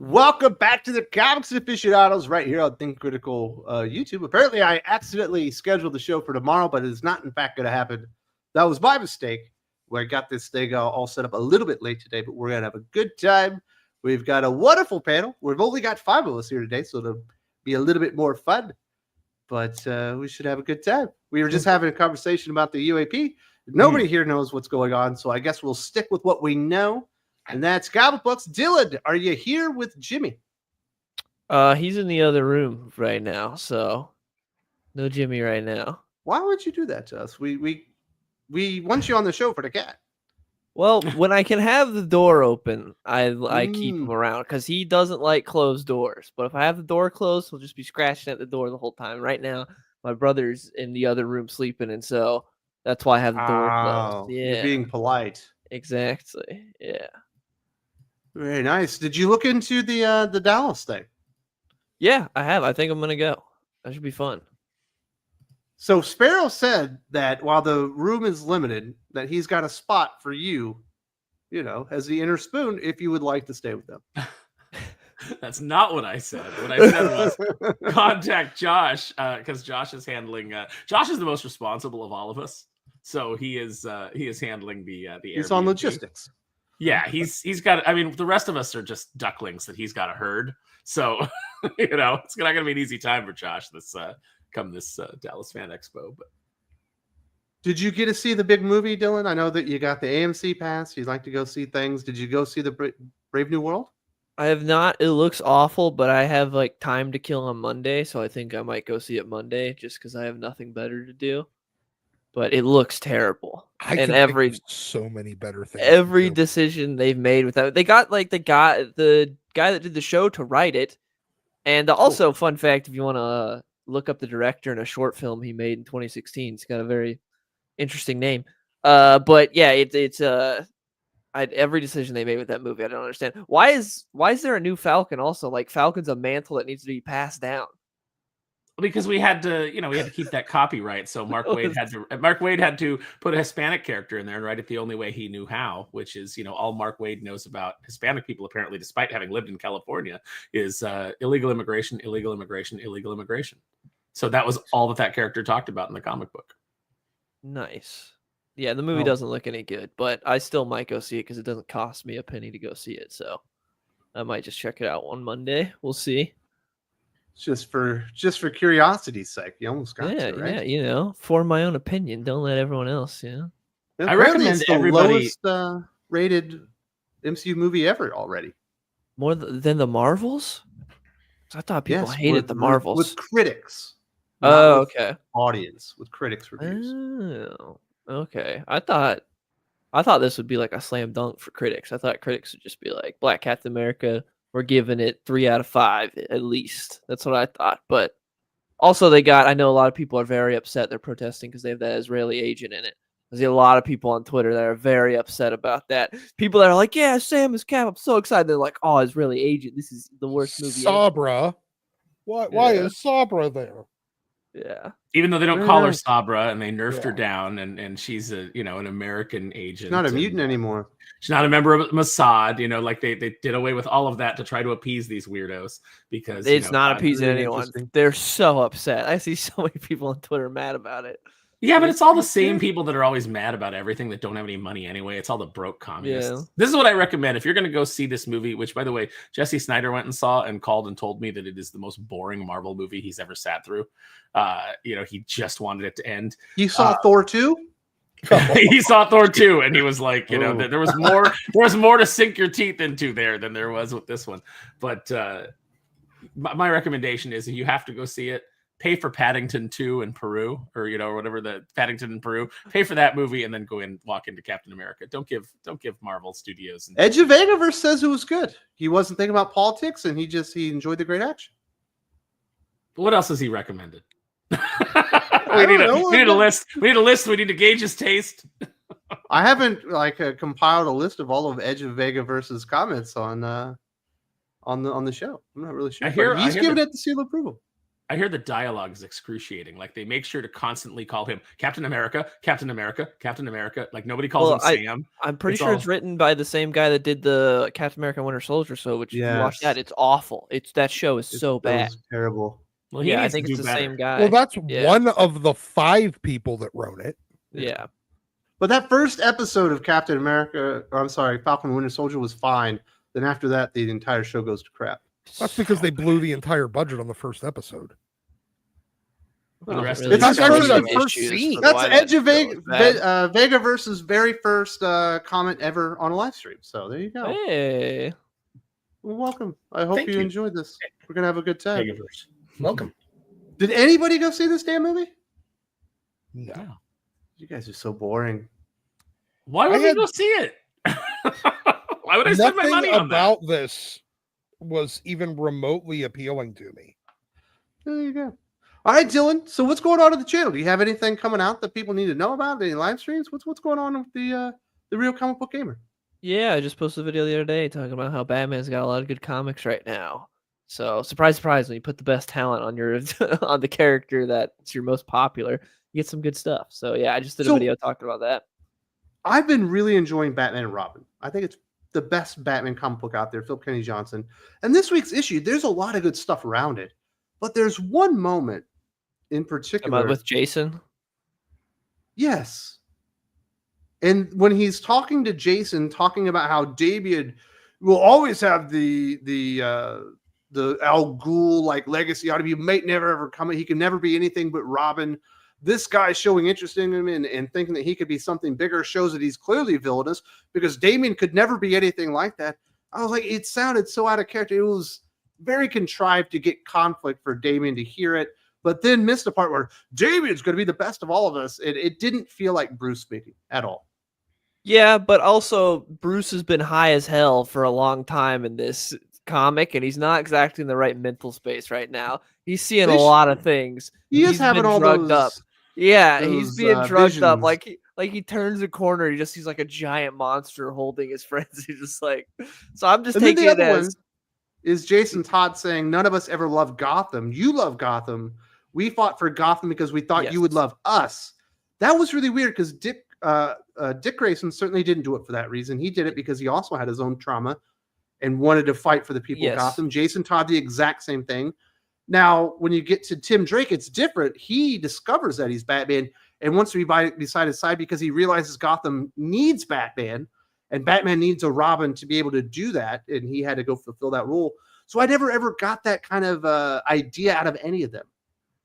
Welcome back to the Comics Aficionados right here on Think Critical YouTube. Apparently, I accidentally scheduled the show for tomorrow, but it is not, in fact, going to happen. That was my mistake, where I got this thing all set up a little bit late today, but we're going to have a good time. We've got a wonderful panel. We've only got 5 of us here today, so it'll be a little bit more fun, but we should have a good time. We were just having a conversation about the UAP. Nobody here knows what's going on, so I guess we'll stick with what we know. And that's Comic Books. Dylan, are you here with Jimmy? He's in the other room right now, so no Jimmy right now. Why would you do that to us? We want you on the show for the cat. Well, when I can have the door open, I keep him around because he doesn't like closed doors. But if I have the door closed, he'll just be scratching at the door the whole time. Right now, my brother's in the other room sleeping, and so that's why I have the door closed. Yeah, you're being polite. Exactly. Yeah. Very nice. Did you look into the Dallas thing? Yeah, I have. I think I'm gonna go. That should be fun. So Sparrow said that while the room is limited, that he's got a spot for you, as the inner spoon, if you would like to stay with them. That's not what I said. What I said was contact Josh, because Josh is handling. Josh is the most responsible of all of us, so he is handling the He's Airbnb. on logistics. Yeah, he's got. I mean, the rest of us are just ducklings that he's got a herd. So it's not going to be an easy time for Josh this Dallas Fan Expo. But did you get to see the big movie, Dylan? I know that you got the AMC pass. You'd like to go see things. Did you go see the Brave New World? I have not. It looks awful, but I have time to kill on Monday, so I think I might go see it Monday just because I have nothing better to do. But it looks terrible. So many better things. Every decision they've made with that, they got the guy that did the show to write it, and also fun fact, if you want to look up the director in a short film he made in 2016, it's got a very interesting name. But yeah, it's every decision they made with that movie, I don't understand. Why is there a new Falcon also? Falcon's a mantle that needs to be passed down. Because we had to keep that copyright. So Mark Waid had to put a Hispanic character in there and write it the only way he knew how, which is, all Mark Waid knows about Hispanic people, apparently, despite having lived in California, is illegal immigration, illegal immigration, illegal immigration. So that was all that character talked about in the comic book. Nice. Yeah, the movie doesn't look any good, but I still might go see it because it doesn't cost me a penny to go see it. So I might just check it out on Monday. We'll see. Just for curiosity's sake, you almost got to, right? Yeah, for my own opinion. Don't let everyone else, I recommend everybody. The lowest rated MCU movie ever already. More than the Marvels? I thought people hated the Marvels. With critics. Oh, okay. Audience with critics reviews. Oh, okay. I thought this would be like a slam dunk for critics. I thought critics would just be like, Black Captain America, we're giving it 3 out of 5 at least. That's what I thought. But also I know a lot of people are very upset. They're protesting because they have that Israeli agent in it. There's a lot of people on Twitter that are very upset about that. People that are like, yeah, Sam is Cap. I'm so excited. They're like, oh, Israeli agent. This is the worst movie Sabra. Why is Sabra there? Yeah. Even though they don't call her Sabra and they nerfed her down and she's an American agent. She's not a mutant anymore. She's not a member of Mossad, they did away with all of that to try to appease these weirdos because it's not appeasing anyone. They're so upset. I see so many people on Twitter mad about it. Yeah, but it's all the same people that are always mad about everything that don't have any money anyway. It's all the broke communists. Yeah. This is what I recommend. If you're going to go see this movie, which, by the way, Jesse Snyder went and saw and called and told me that it is the most boring Marvel movie he's ever sat through. He just wanted it to end. You saw Thor 2? He saw Thor 2, and he was like, there was more to sink your teeth into there than there was with this one. But my recommendation is you have to go see it. Pay for Paddington 2 in Peru, or whatever, the Paddington in Peru. Pay for that movie and then go in, walk into Captain America. Don't give Marvel Studios. Edge of Vegaverse says it was good. He wasn't thinking about politics, and he enjoyed the great action. But what else has he recommended? We need a list. We need a list. We need to gauge his taste. I haven't compiled a list of all of Edge of Vegaverse's comments on the show. I'm not really sure. He's giving it the seal of approval. I hear the dialogue is excruciating. Like they make sure to constantly call him Captain America, Captain America, Captain America. Like nobody calls him Sam. I'm pretty sure it's written by the same guy that did the Captain America Winter Soldier. So, which if you watch that, it's awful. That show is so bad. Terrible. Well, I think it's the same guy. Well, that's one of the 5 people that wrote it. Yeah. But that first episode of Captain America, or I'm sorry, Falcon and Winter Soldier was fine. Then after that, the entire show goes to crap. That's because they blew the entire budget on the first episode. Well, the rest it's of actually the the first scene. That's Edge of Vegaverse's very first comment ever on a live stream. So there you go. Hey. Well, welcome. I hope you enjoyed this. We're going to have a good time. Vegaverse. Welcome. Did anybody go see this damn movie? No. You guys are so boring. Why would we go see it? Why would I spend my money on that? Nothing about this was even remotely appealing to me. There you go. All right, Dylan. So what's going on at the channel? Do you have anything coming out that people need to know about? Any live streams? What's going on with the Real Comic Book Gamer? Yeah, I just posted a video the other day talking about how Batman's got a lot of good comics right now. So surprise, surprise, when you put the best talent on your on the character that's your most popular, you get some good stuff. So yeah, I just did a video talking about that. I've been really enjoying Batman and Robin. I think it's the best Batman comic book out there, Phil Kenny Johnson. And this week's issue, there's a lot of good stuff around it. But there's one moment in particular. With Jason? Yes. And when he's talking to Jason, talking about how Damian will always have the Al Ghul like legacy out of you, might never ever come. He can never be anything but Robin. This guy showing interest in him and thinking that he could be something bigger shows that he's clearly villainous because Damian could never be anything like that. I was like, it sounded so out of character. It was very contrived to get conflict for Damian to hear it, but then missed the part where Damian's going to be the best of all of us. It didn't feel like Bruce speaking at all. Yeah, but also Bruce has been high as hell for a long time in this comic, and he's not exactly in the right mental space right now. He's seeing a lot of things. He's having all drugged up. Yeah, he's being drugged visions. up. Like he turns a corner, he just sees like a giant monster holding his friends. He's just like, so I'm just taking it as. Is Jason Todd saying none of us ever loved Gotham? You love Gotham. We fought for Gotham because we thought you would love us. That was really weird because Dick Grayson certainly didn't do it for that reason. He did it because he also had his own trauma and wanted to fight for the people of Gotham. Jason Todd, the exact same thing. Now, when you get to Tim Drake, it's different. He discovers that he's Batman and wants to be beside his side because he realizes Gotham needs Batman and Batman needs a Robin to be able to do that. And he had to go fulfill that role. So I never, ever got that kind of idea out of any of them.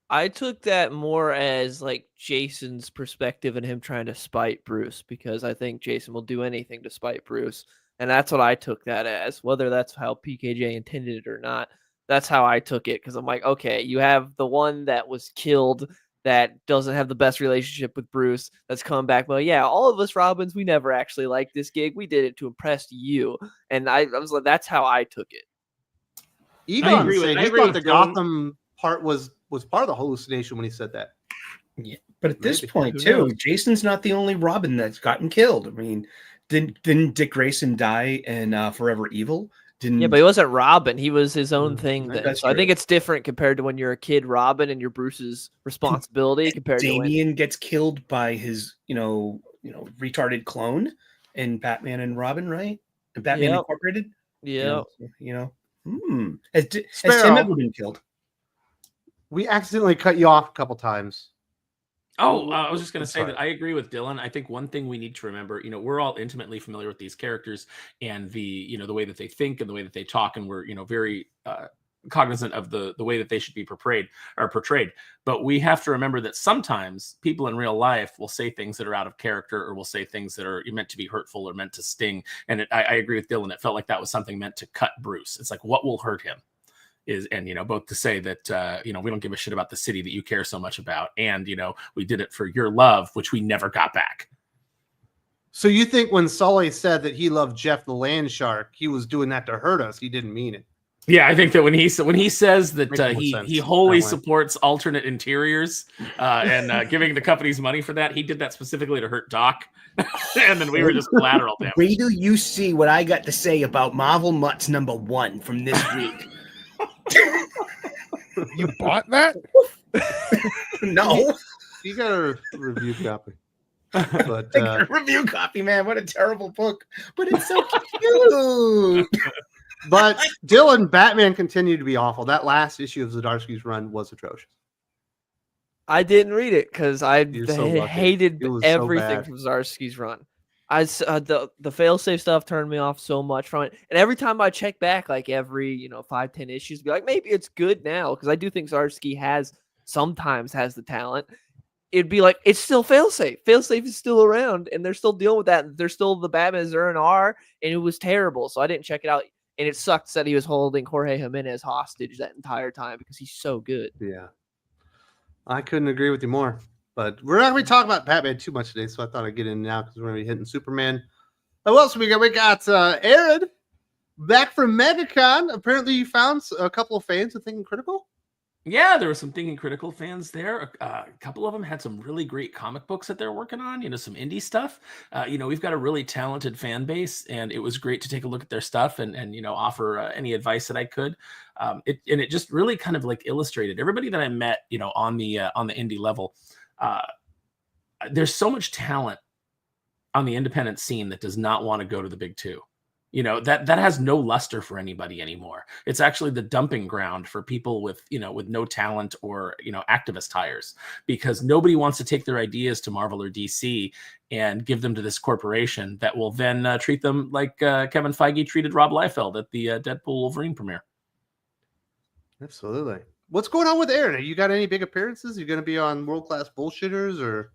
I took that more as like Jason's perspective and him trying to spite Bruce, because I think Jason will do anything to spite Bruce. And that's what I took that as, whether that's how PKJ intended it or not. That's how I took it. Cause I'm like, okay, you have the one that was killed that doesn't have the best relationship with Bruce that's coming back. Well, yeah, all of us Robins, we never actually liked this gig. We did it to impress you. And I was like, that's how I took it. Egon said he thought the Gotham part was part of the hallucination when he said that. Yeah, but at this point too, Jason's not the only Robin that's gotten killed. I mean, didn't Dick Grayson die in Forever Evil? Yeah, but he wasn't Robin. He was his own thing then. So true. I think it's different compared to when you're a kid Robin and you're Bruce's responsibility compared to Damian gets killed by his, retarded clone in Batman and Robin, right? And Batman Incorporated. Yeah. Has Tim ever been killed? We accidentally cut you off a couple times. I was just going to say that I agree with Dylan. I think one thing we need to remember, we're all intimately familiar with these characters and the way that they think and the way that they talk, and we're, very cognizant of the way that they should be portrayed. But we have to remember that sometimes people in real life will say things that are out of character, or will say things that are meant to be hurtful or meant to sting. And I agree with Dylan. It felt like that was something meant to cut Bruce. It's like, what will hurt him? Both to say that, we don't give a shit about the city that you care so much about. And, we did it for your love, which we never got back. So you think when Sully said that he loved Jeff the land shark, he was doing that to hurt us? He didn't mean it. Yeah, I think that when he says that he wholly supports alternate interiors and giving the companies money for that, he did that specifically to hurt Doc. And then we were just collateral damage. Wait till you see what I got to say about Marvel Mutts #1 from this week. You bought that? No. You got a review copy. But Review copy, man. What a terrible book. But it's so cute. but Dylan, Batman continued to be awful. That last issue of Zdarsky's run was atrocious. I didn't read it because I You're so lucky. hated It was so everything bad. from Zdarsky's run. The failsafe stuff turned me off so much from it, and every time I check back, like every 5-10 issues, be like, maybe it's good now, because I do think Zdarsky sometimes has the talent. It'd be like, it's still failsafe. Failsafe is still around, and they're still dealing with that. They're still the Batman R&R, and it was terrible. So I didn't check it out, and it sucks that he was holding Jorge Jimenez hostage that entire time because he's so good. Yeah, I couldn't agree with you more. But we're not going to be talking about Batman too much today, so I thought I'd get in now because we're going to be hitting Superman. What else we got? We got Aaron back from MegaCon. Apparently, you found a couple of fans of Thinking Critical. Yeah, there were some Thinking Critical fans there. A couple of them had some really great comic books that they're working on, some indie stuff. We've got a really talented fan base, and it was great to take a look at their stuff and offer any advice that I could. It just really kind of like illustrated everybody that I met, on the indie level. There's so much talent on the independent scene that does not want to go to the big two. That has no luster for anybody anymore. It's actually the dumping ground for people with no talent or, activist hires, because nobody wants to take their ideas to Marvel or DC and give them to this corporation that will then treat them like Kevin Feige treated Rob Liefeld at the Deadpool Wolverine premiere. Absolutely. What's going on with Aaron? You got any big appearances? You going to be on World Class Bullshitters or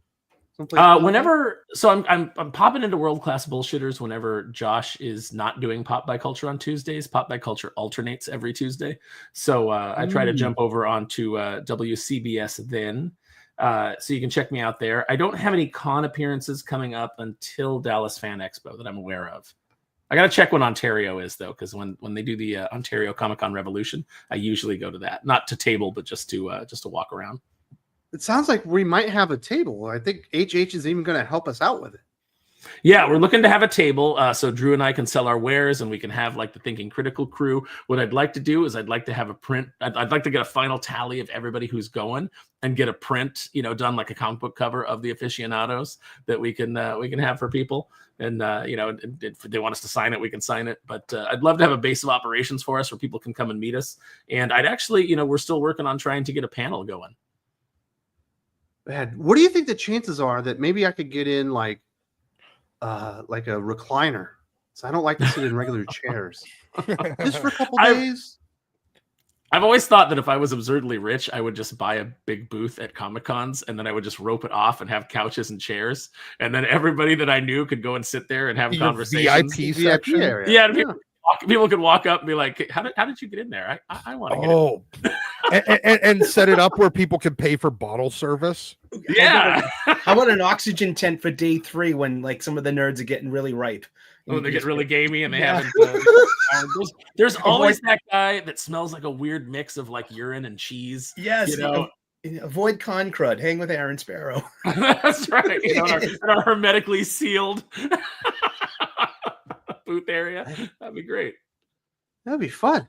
someplace? Whenever, so I'm popping into World Class Bullshitters whenever Josh is not doing Pop by Culture on Tuesdays. Pop by Culture alternates every Tuesday, so I try to jump over onto WCBS then. So you can check me out there. I don't have any con appearances coming up until Dallas Fan Expo that I'm aware of. I got to check when Ontario is, though, because when they do the Ontario Comic-Con Revolution, I usually go to that. Not to table, but just to walk around. It sounds like we might have a table. I think HH is even going to help us out with it. Yeah, we're looking to have a table so Drew and I can sell our wares and we can have like the Thinking Critical crew. What I'd like to do is I'd like to have a print. I'd like to get a final tally of everybody who's going and get a print, done like a comic book cover of the aficionados that we can have for people. And, if they want us to sign it, we can sign it. But I'd love to have a base of operations for us where people can come and meet us. And I'd actually, we're still working on trying to get a panel going. Man, what do you think the chances are that maybe I could get in like a recliner? So I don't like to sit in regular chairs. Just for a couple days. I've always thought that if I was absurdly rich, I would just buy a big booth at Comic Cons and then I would just rope it off and have couches and chairs. And then everybody that I knew could go and sit there and have conversations. VIP section. area. Yeah, people could walk up and be like, how did you get in there? I want to get in. and set it up where people can pay for bottle service. Yeah. How about an oxygen tent for day 3 when like some of the nerds are getting really ripe? When they get really gamey and they haven't. There's always that guy that smells like a weird mix of like urine and cheese. Yes. Avoid con crud. Hang with Aaron Sparrow. That's right. In our hermetically sealed booth area. That'd be great. That'd be fun.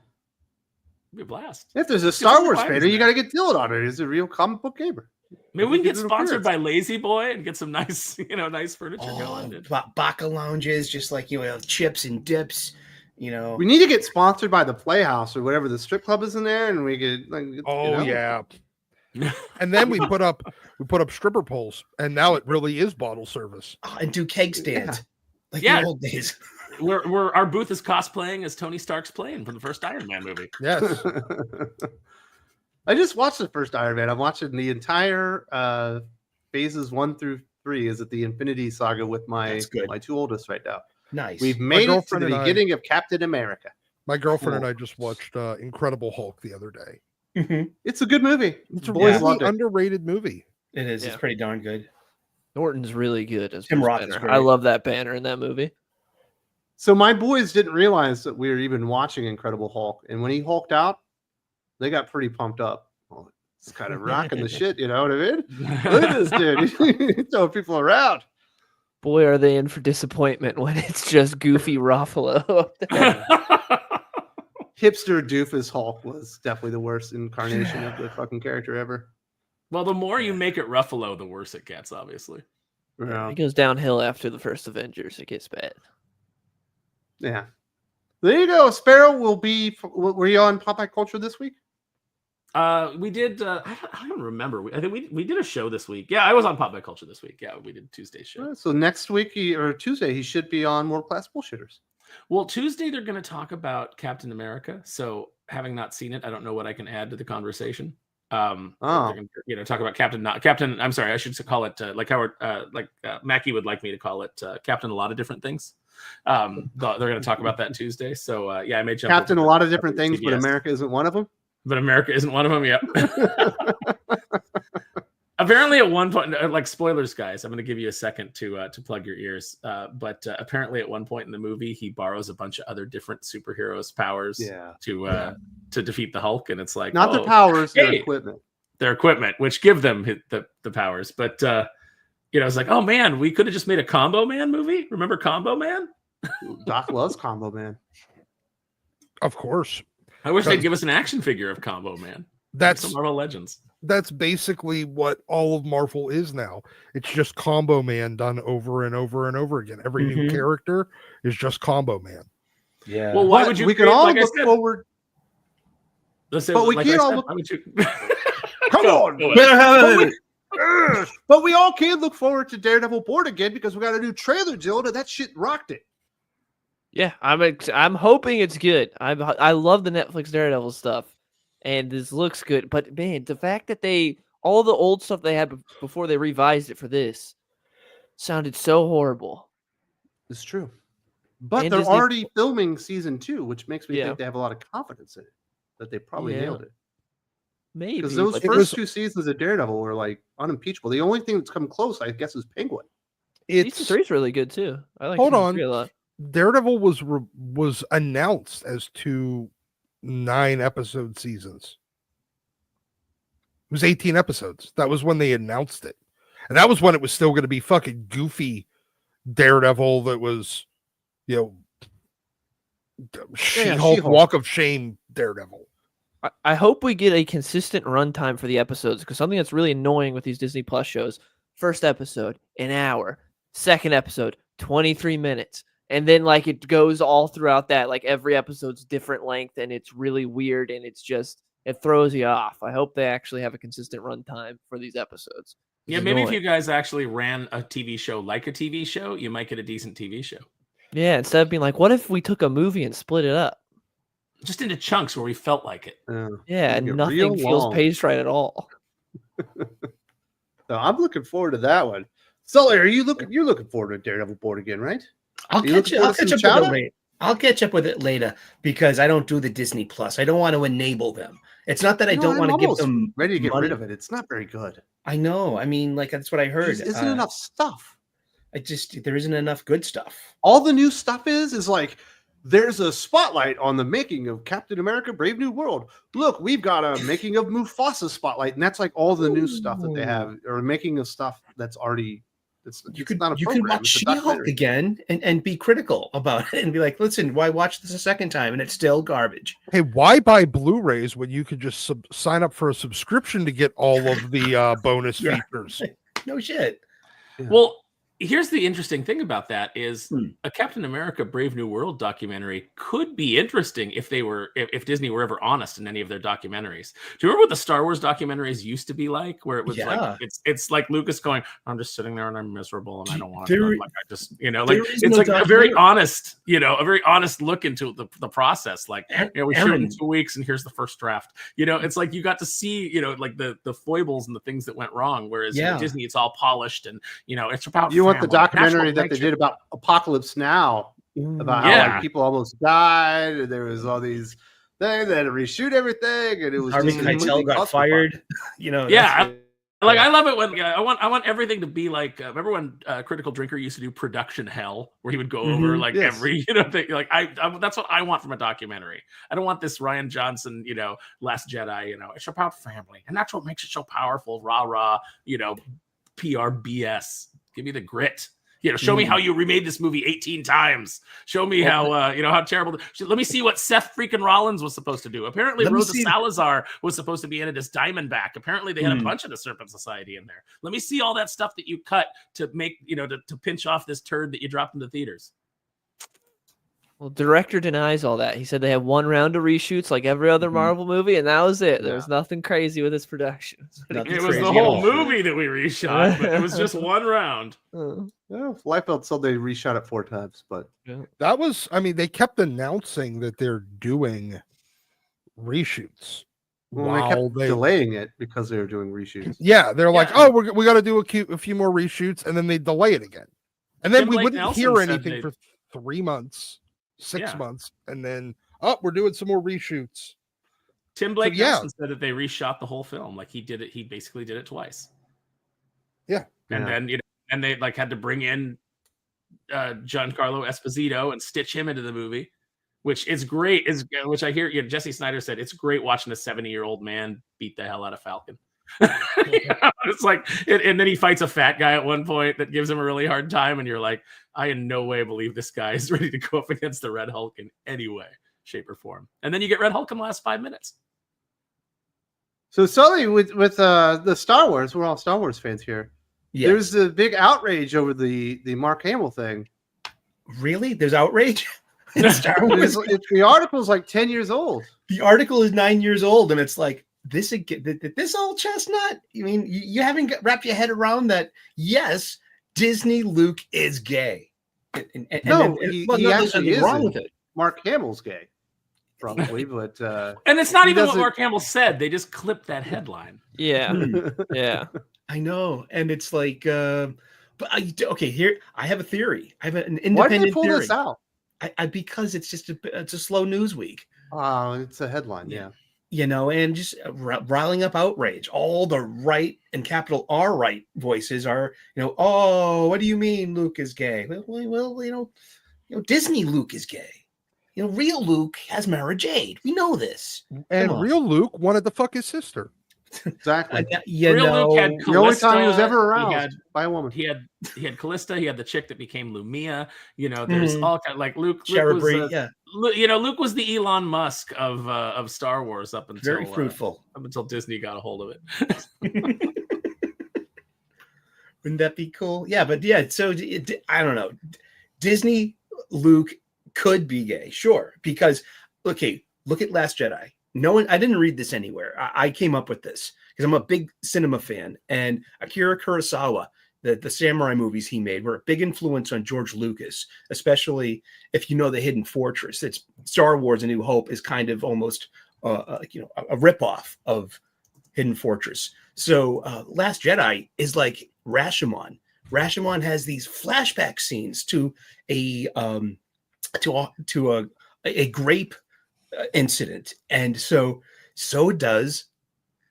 It'd be a blast. If there's a Star Wars fan, you got to get Dylan on it. He's a real comic book gamer. Maybe we can get sponsored by Lazy Boy and get some nice, nice furniture going. Baka lounges, just like chips and dips. We need to get sponsored by the Playhouse or whatever the strip club is in there, and we could yeah. And then we put up stripper poles, and now it really is bottle service. And do keg stands like the old days. We're our booth is cosplaying as Tony Stark's playing from the first Iron Man movie. Yes. I just watched the first Iron Man. I'm watching the entire phases 1 through 3. Is it the Infinity Saga with my 2 oldest right now? Nice. We've made it to the beginning of Captain America. My girlfriend and I just watched Incredible Hulk the other day. Mm-hmm. It's a good movie. It's a really underrated movie. It is. Yeah. It's pretty darn good. Norton's really good as Tim Roth Banner. is great. I love that Banner in that movie. So my boys didn't realize that we were even watching Incredible Hulk, and when he hulked out, they got pretty pumped up. Well, it's kind of rocking the shit, you know what I mean? Look at this dude. He's throwing people around. Boy, are they in for disappointment when it's just goofy Ruffalo up there. hipster doofus Hulk was definitely the worst incarnation of the fucking character ever. Well, the more you make it Ruffalo, the worse it gets, obviously. Yeah. It goes downhill after the first Avengers. It gets bad. Yeah. There you go. Sparrow will be. Were you on Pop Culture this week? We did. I don't remember. I think we did a show this week. Yeah, I was on Pop Culture this week. Yeah, we did Tuesday's show. So next week or Tuesday, he should be on World Class Bullshitters. Well, Tuesday they're going to talk about Captain America. So having not seen it, I don't know what I can add to the conversation. They're going to, talk about Captain. I'm sorry, I should call it like Howard, Mackie would like me to call it Captain. A lot of different things. They're going to talk about that Tuesday. So I may jump. Captain, a lot of different things, but America isn't one of them. But America isn't one of them. Yep. Apparently, at one point, like spoilers, guys, I'm going to give you a second to plug your ears. But apparently, at one point in the movie, he borrows a bunch of other different superheroes' powers to defeat the Hulk, and it's like not their powers, their equipment. Their equipment, which give them the powers. But it's like, oh man, we could have just made a Combo Man movie. Remember Combo Man? Doc loves Combo Man. Of course. I wish they'd give us an action figure of Combo Man. That's some Marvel Legends. That's basically what all of Marvel is now. It's just Combo Man done over and over and over again. Every new character is just Combo Man. Yeah. Well, why would you? We can all look forward. But we can't all look. Come on. But we all can look forward to Daredevil Born Again because we got a new trailer, Jill, and that shit rocked it. Yeah, I'm hoping it's good. I love the Netflix Daredevil stuff, and this looks good. But man, the fact that all the old stuff they had before they revised it for this sounded so horrible. It's true, but And they're Disney... already filming season 2, which makes me think they have a lot of confidence in it that they probably nailed it. Maybe because those first 2 seasons of Daredevil were like unimpeachable. The only thing that's come close, I guess, is Penguin. Season 3 is really good too. I like. Hold on. A lot. Daredevil was announced as 2 9-episode seasons. It was 18 episodes. That was when they announced it. And that was when it was still going to be fucking goofy Daredevil that was, She-Hulk Walk of Shame Daredevil. I hope we get a consistent runtime for the episodes, because something that's really annoying with these Disney Plus shows, first episode, an hour, second episode, 23 minutes. And then like it goes all throughout that, like every episode's different length, and it's really weird, and it throws you off. I hope they actually have a consistent runtime for these episodes. Yeah, maybe if you guys actually ran a TV show like a TV show, you might get a decent TV show. Yeah, instead of being like, what if we took a movie and split it up? Just into chunks where we felt like it. Yeah, and nothing feels paced right at all. So I'm looking forward to that one. Sully, you're looking forward to Daredevil Born Again, right? I'll catch up with it later because I don't do the Disney Plus. I don't want to enable them. It's not that I don't want to give them ready to get money. rid of it. It's not very good. I know. I mean, like that's what I heard. There isn't enough stuff. There isn't enough good stuff. All the new stuff is like there's a spotlight on the making of Captain America: Brave New World. Look, we've got a making of Mufasa spotlight, and that's like all the new stuff that they have, or making of stuff that's already. You can watch She-Hulk again and be critical about it and be like, listen, why watch this a second time and it's still garbage? Hey, why buy Blu-rays when you could just sign up for a subscription to get all of the bonus features? No shit. Yeah. Well, here's the interesting thing about that is a Captain America Brave New World documentary could be interesting if Disney were ever honest in any of their documentaries. Do you remember what the Star Wars documentaries used to be like, where it was like it's like Lucas going, I'm just sitting there and I'm miserable and I don't want to like I just it's like a very honest look into the process, like we shoot in 2 weeks and here's the first draft. It's like you got to see like the foibles and the things that went wrong, whereas Disney, it's all polished and it's about the documentary that they did about Apocalypse Now, about how people almost died, and there was all these things they had to reshoot everything, and it was Harvey Keitel got fired. I love it when I want everything to be like. Remember when Critical Drinker used to do production hell, where he would go over every thing. Like that's what I want from a documentary. I don't want this Rian Johnson, Last Jedi. It's about family, and that's what makes it so powerful. Rah rah, PR BS. Give me the grit. Show me how you remade this movie 18 times. Show me how how terrible. Let me see what Seth freaking Rollins was supposed to do. Apparently, Rosa Salazar was supposed to be in it as Diamondback. Apparently, they had a bunch of the Serpent Society in there. Let me see all that stuff that you cut to make to pinch off this turd that you dropped into theaters. Well, director denies all that. He said they had one round of reshoots like every other Marvel movie, and that was it. There was nothing crazy with this production. It was the whole movie that we reshot, but it was just one round. Yeah, Liefeld said they reshot it 4 times, but that was, they kept announcing that they're doing reshoots. Well, they kept delaying it because they were doing reshoots. Yeah, they're like, oh, we got to do a few more reshoots, and then they delay it again. And then we wouldn't hear anything for 3 months. 6 months, and then we're doing some more reshoots. Tim Blake Nelson said that they reshot the whole film. Like he basically did it twice. Yeah. And then and they had to bring in Giancarlo Esposito and stitch him into the movie, which is great. Which I hear Jesse Snyder said it's great watching a 70-year-old man beat the hell out of Falcon. It's like, and then he fights a fat guy at one point that gives him a really hard time, and you're like, I in no way believe this guy is ready to go up against the Red Hulk in any way, shape, or form. And then you get Red Hulk in the last 5 minutes. So Sully, with the Star Wars, we're all Star Wars fans here. Yeah. There's a big outrage over the Mark Hamill thing. Really? There's outrage? Star Wars? The article's like 10 years old. The article is 9 years old, and it's like, this old chestnut? I mean, you haven't wrapped your head around that. Yes, Disney Luke is gay. He actually is wrong with it. Mark Hamill's gay, probably, but and it's not even what Mark Hamill said. They just clipped that headline. Yeah, yeah, I know, and it's like, here I have a theory. I have an independent Why did they pull theory. This out? Because it's just it's a slow news week. Oh, it's a headline, yeah. And just riling up outrage. All the right and capital R right voices are, oh, what do you mean Luke is gay? Well, Disney Luke is gay. Real Luke has Mara Jade. We know this. And real Luke wanted to fuck his sister. Exactly. Real Luke had Callista, the only time he was ever aroused by a woman. He had Callista. He had the chick that became Lumia. There's all kind like Luke. Luke was the Elon Musk of Star Wars up until very fruitful up until Disney got a hold of it. Wouldn't that be cool? Yeah, but So I don't know. Disney Luke could be gay, sure, because look at Last Jedi. I didn't read this anywhere. I came up with this because I'm a big cinema fan, and Akira Kurosawa, the samurai movies he made, were a big influence on George Lucas, especially if you know The Hidden Fortress. It's Star Wars: A New Hope is kind of almost a ripoff of Hidden Fortress. So Last Jedi is like Rashomon. Rashomon has these flashback scenes to a grape incident, and so does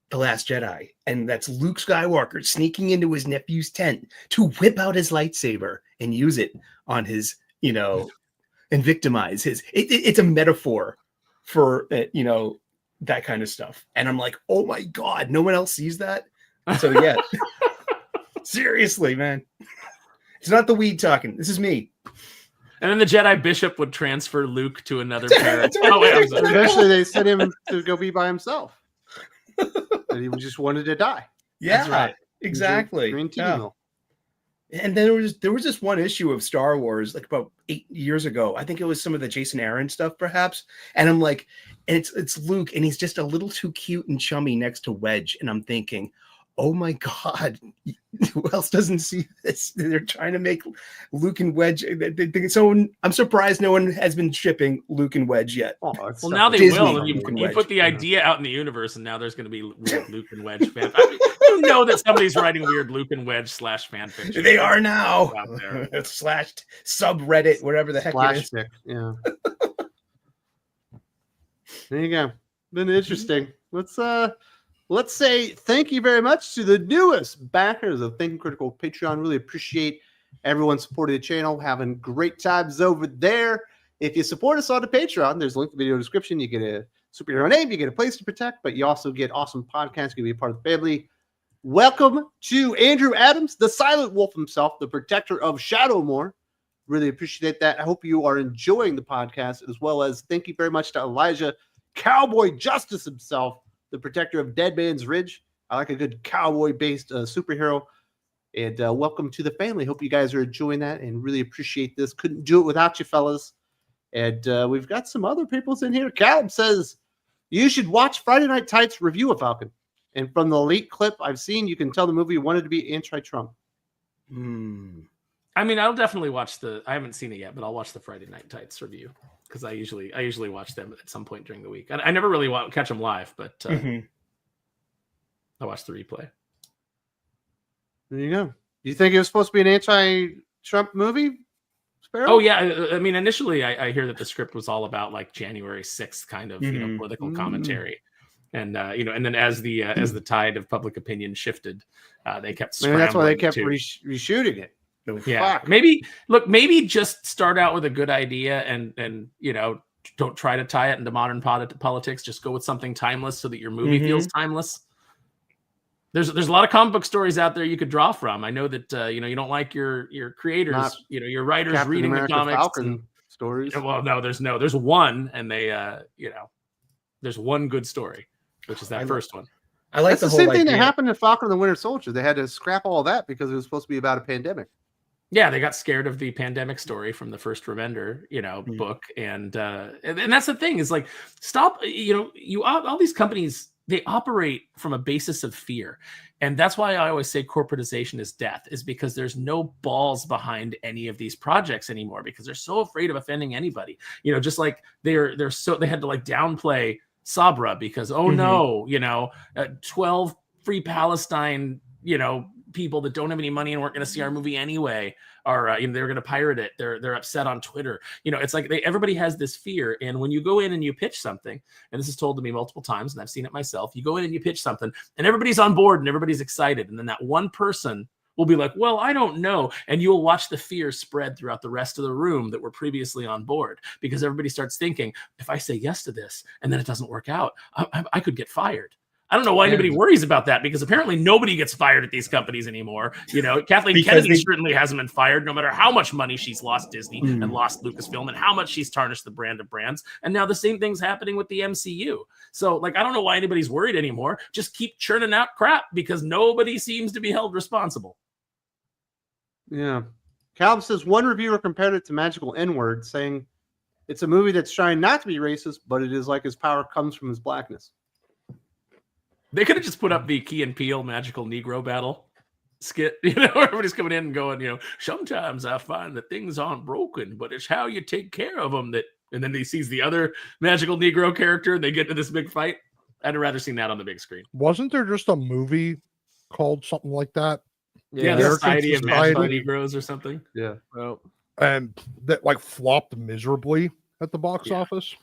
The Last Jedi, and that's Luke Skywalker sneaking into his nephew's tent to whip out his lightsaber and use it on his, and victimize his. It's a metaphor for that kind of stuff, and I'm like, oh my god, no one else sees that. So yeah, seriously, man, it's not the weed talking. This is me. And then the Jedi Bishop would transfer Luke to another parent. Eventually, they sent him to go be by himself. And he just wanted to die. Yeah, that's right. Exactly. Green tea mill. And then there was this one issue of Star Wars, like about 8 years ago. I think it was some of the Jason Aaron stuff, perhaps. And I'm like, and it's Luke, and he's just a little too cute and chummy next to Wedge. And I'm thinking, oh my god, who else doesn't see this? They're trying to make Luke and Wedge. I'm surprised no one has been shipping Luke and Wedge yet. Well, now they will. You put the idea out in the universe, and now there's going to be weird Luke and Wedge fan. You know that somebody's writing weird Luke and Wedge /fanfiction. They are now. Slash subreddit, whatever the heck it is. Yeah. There you go. Been interesting. Let's say thank you very much to the newest backers of Thinking Critical Patreon. Really appreciate everyone supporting the channel, having great times over there. If you support us on the Patreon, there's a link in the video description. You get a superhero name, you get a place to protect, but you also get awesome podcasts. You can be a part of the family. welcome to Andrew Adams, the Silent Wolf himself, the protector of Shadowmoor. Really appreciate that. I hope you are enjoying the podcast, as well as thank you very much to Elijah, Cowboy Justice himself, the protector of Dead Man's Ridge. I like a good cowboy-based superhero. And welcome to the family. Hope you guys are enjoying that and really appreciate this. Couldn't do it without you fellas. And we've got some other people's in here. Callum says, you should watch Friday Night Tights review of Falcon. And from the leaked clip I've seen, you can tell the movie wanted to be anti-Trump. I mean, I'll definitely watch I haven't seen it yet, but I'll watch the Friday Night Tights review because I usually watch them at some point during the week. I never really catch them live, but I watch the replay. There you go. Do you think it was supposed to be an anti-Trump movie, Sparrow? Oh yeah, I mean, initially I hear that the script was all about like January 6th kind of political commentary, and and then as the tide of public opinion shifted, they kept scrambling. Maybe that's why they kept reshooting it. Yeah, Fuck. maybe just start out with a good idea and don't try to tie it into modern politics. Just go with something timeless so that your movie feels timeless. There's a lot of comic book stories out there you could draw from. I know that you don't like your creators, your writers Captain reading America, the comics Falcon stories. Well, no, there's one, and they there's one good story, which is that first one. I like That's the same thing that happened to Falcon and the Winter Soldier. They had to scrap all that because it was supposed to be about a pandemic. Yeah, they got scared of the pandemic story from the first Remender, book, and that's the thing is like stop. All these companies, they operate from a basis of fear, and that's why I always say corporatization is death, is because there's no balls behind any of these projects anymore because they're so afraid of offending anybody. Just like they had to like downplay Sabra because 12 free Palestine people that don't have any money and weren't going to see our movie anyway are they were going to pirate it. They're upset on Twitter. It's like everybody has this fear, and when you go in and you pitch something, and this is told to me multiple times and I've seen it myself, you go in and you pitch something and everybody's on board and everybody's excited, and then that one person will be like, well, I don't know, and you'll watch the fear spread throughout the rest of the room that were previously on board because everybody starts thinking, if I say yes to this and then it doesn't work out, I could get fired. I don't know why anybody worries about that because apparently nobody gets fired at these companies anymore. Kathleen Kennedy certainly hasn't been fired, no matter how much money she's lost Disney and lost Lucasfilm and how much she's tarnished the brand of brands. And now the same thing's happening with the MCU. So I don't know why anybody's worried anymore. Just keep churning out crap because nobody seems to be held responsible. Yeah. Calvin says one reviewer compared it to Magical N-Word, saying it's a movie that's trying not to be racist, but it is like his power comes from his blackness. They could have just put up the Key and Peele magical Negro battle skit. Everybody's coming in and going, sometimes I find that things aren't broken, but it's how you take care of them that. And then he sees the other magical Negro character and they get into this big fight. I'd rather seen that on the big screen. Wasn't there just a movie called something like that? Yeah, the Society of Magical Negroes or something. Yeah. Well, and that flopped miserably at the box office.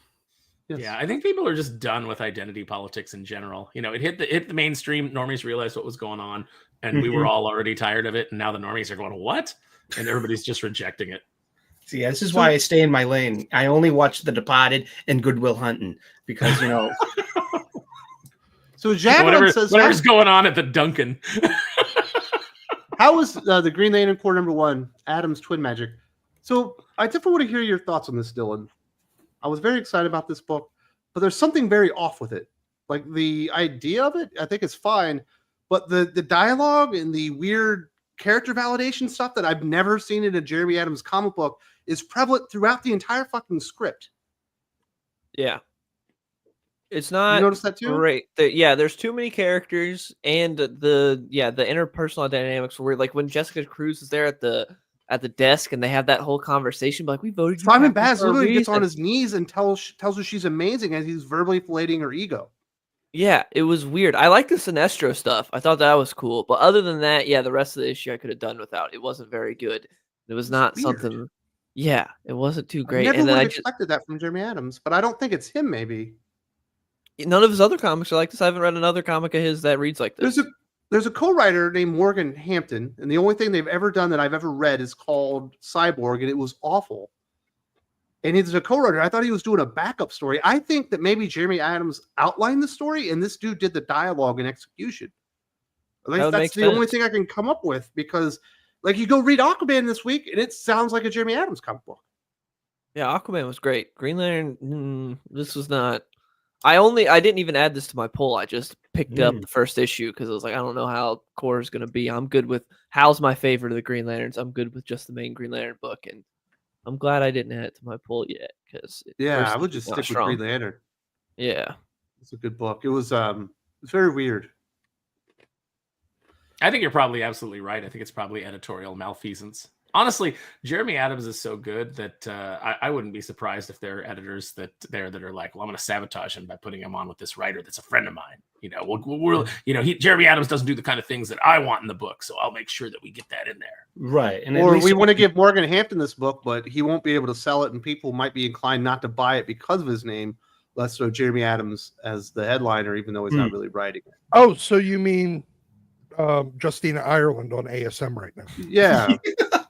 Yes. Yeah, I think people are just done with identity politics in general. It hit the mainstream. Normies realized what was going on, and we were all already tired of it. And now the normies are going, "What?" And everybody's just rejecting it. See, this is why I stay in my lane. I only watch The Departed and Good Will Hunting because So Jacqueline says, whatever's going on at the Duncan. How was the Green Lantern Corps #1, Adam's Twin Magic? So I definitely want to hear your thoughts on this, Dylan. I was very excited about this book, but there's something very off with it. Like the idea of it, I think is fine, but the dialogue and the weird character validation stuff that I've never seen in a Jeremy Adams comic book is prevalent throughout the entire fucking script. Yeah. It's not you notice that too? Great. There's too many characters, and the interpersonal dynamics were like when Jessica Cruz is there at the desk and they have that whole conversation, like we voted. Simon Baz literally gets on his knees and tells her she's amazing as he's verbally filleting her ego. Yeah, it was weird. I like the Sinestro stuff. I thought that was cool, but other than that, the rest of the issue I could have done without. It wasn't very good. It was not weird. Something. Yeah, it wasn't too great. I never would have expected that from Jeremy Adams, but I don't think it's him. Maybe none of his other comics are like this. I haven't read another comic of his that reads like this. There's a co-writer named Morgan Hampton, and the only thing they've ever done that I've ever read is called Cyborg, and it was awful. And he's a co-writer. I thought he was doing a backup story. I think that maybe Jeremy Adams outlined the story, and this dude did the dialogue and execution. Like, That would that's make the only sense. thing I can come up with, because like you go read Aquaman this week and it sounds like a Jeremy Adams comic book. Yeah, Aquaman was great. Green Lantern, this was not. I didn't even add this to my poll. I just picked up the first issue because I was like, I don't know how core is going to be. I'm good with Hal's my favorite of the Green Lanterns. I'm good with just the main Green Lantern book, and I'm glad I didn't add it to my poll yet because Yeah, I would just stick with Green Lantern. Yeah, It's a good book. It was very weird. I think you're probably absolutely right. I think it's probably editorial malfeasance. Honestly, Jeremy Adams is so good that I wouldn't be surprised if there are editors that are like, well, I'm going to sabotage him by putting him on with this writer that's a friend of mine. You know, Jeremy Adams doesn't do the kind of things that I want in the book, so I'll make sure that we get that in there. Right. And Or we want to give Morgan Hampton this book, but he won't be able to sell it, and people might be inclined not to buy it because of his name. Let's throw Jeremy Adams as the headliner, even though he's not really writing it. Oh, so you mean Justina Ireland on ASM right now? Yeah.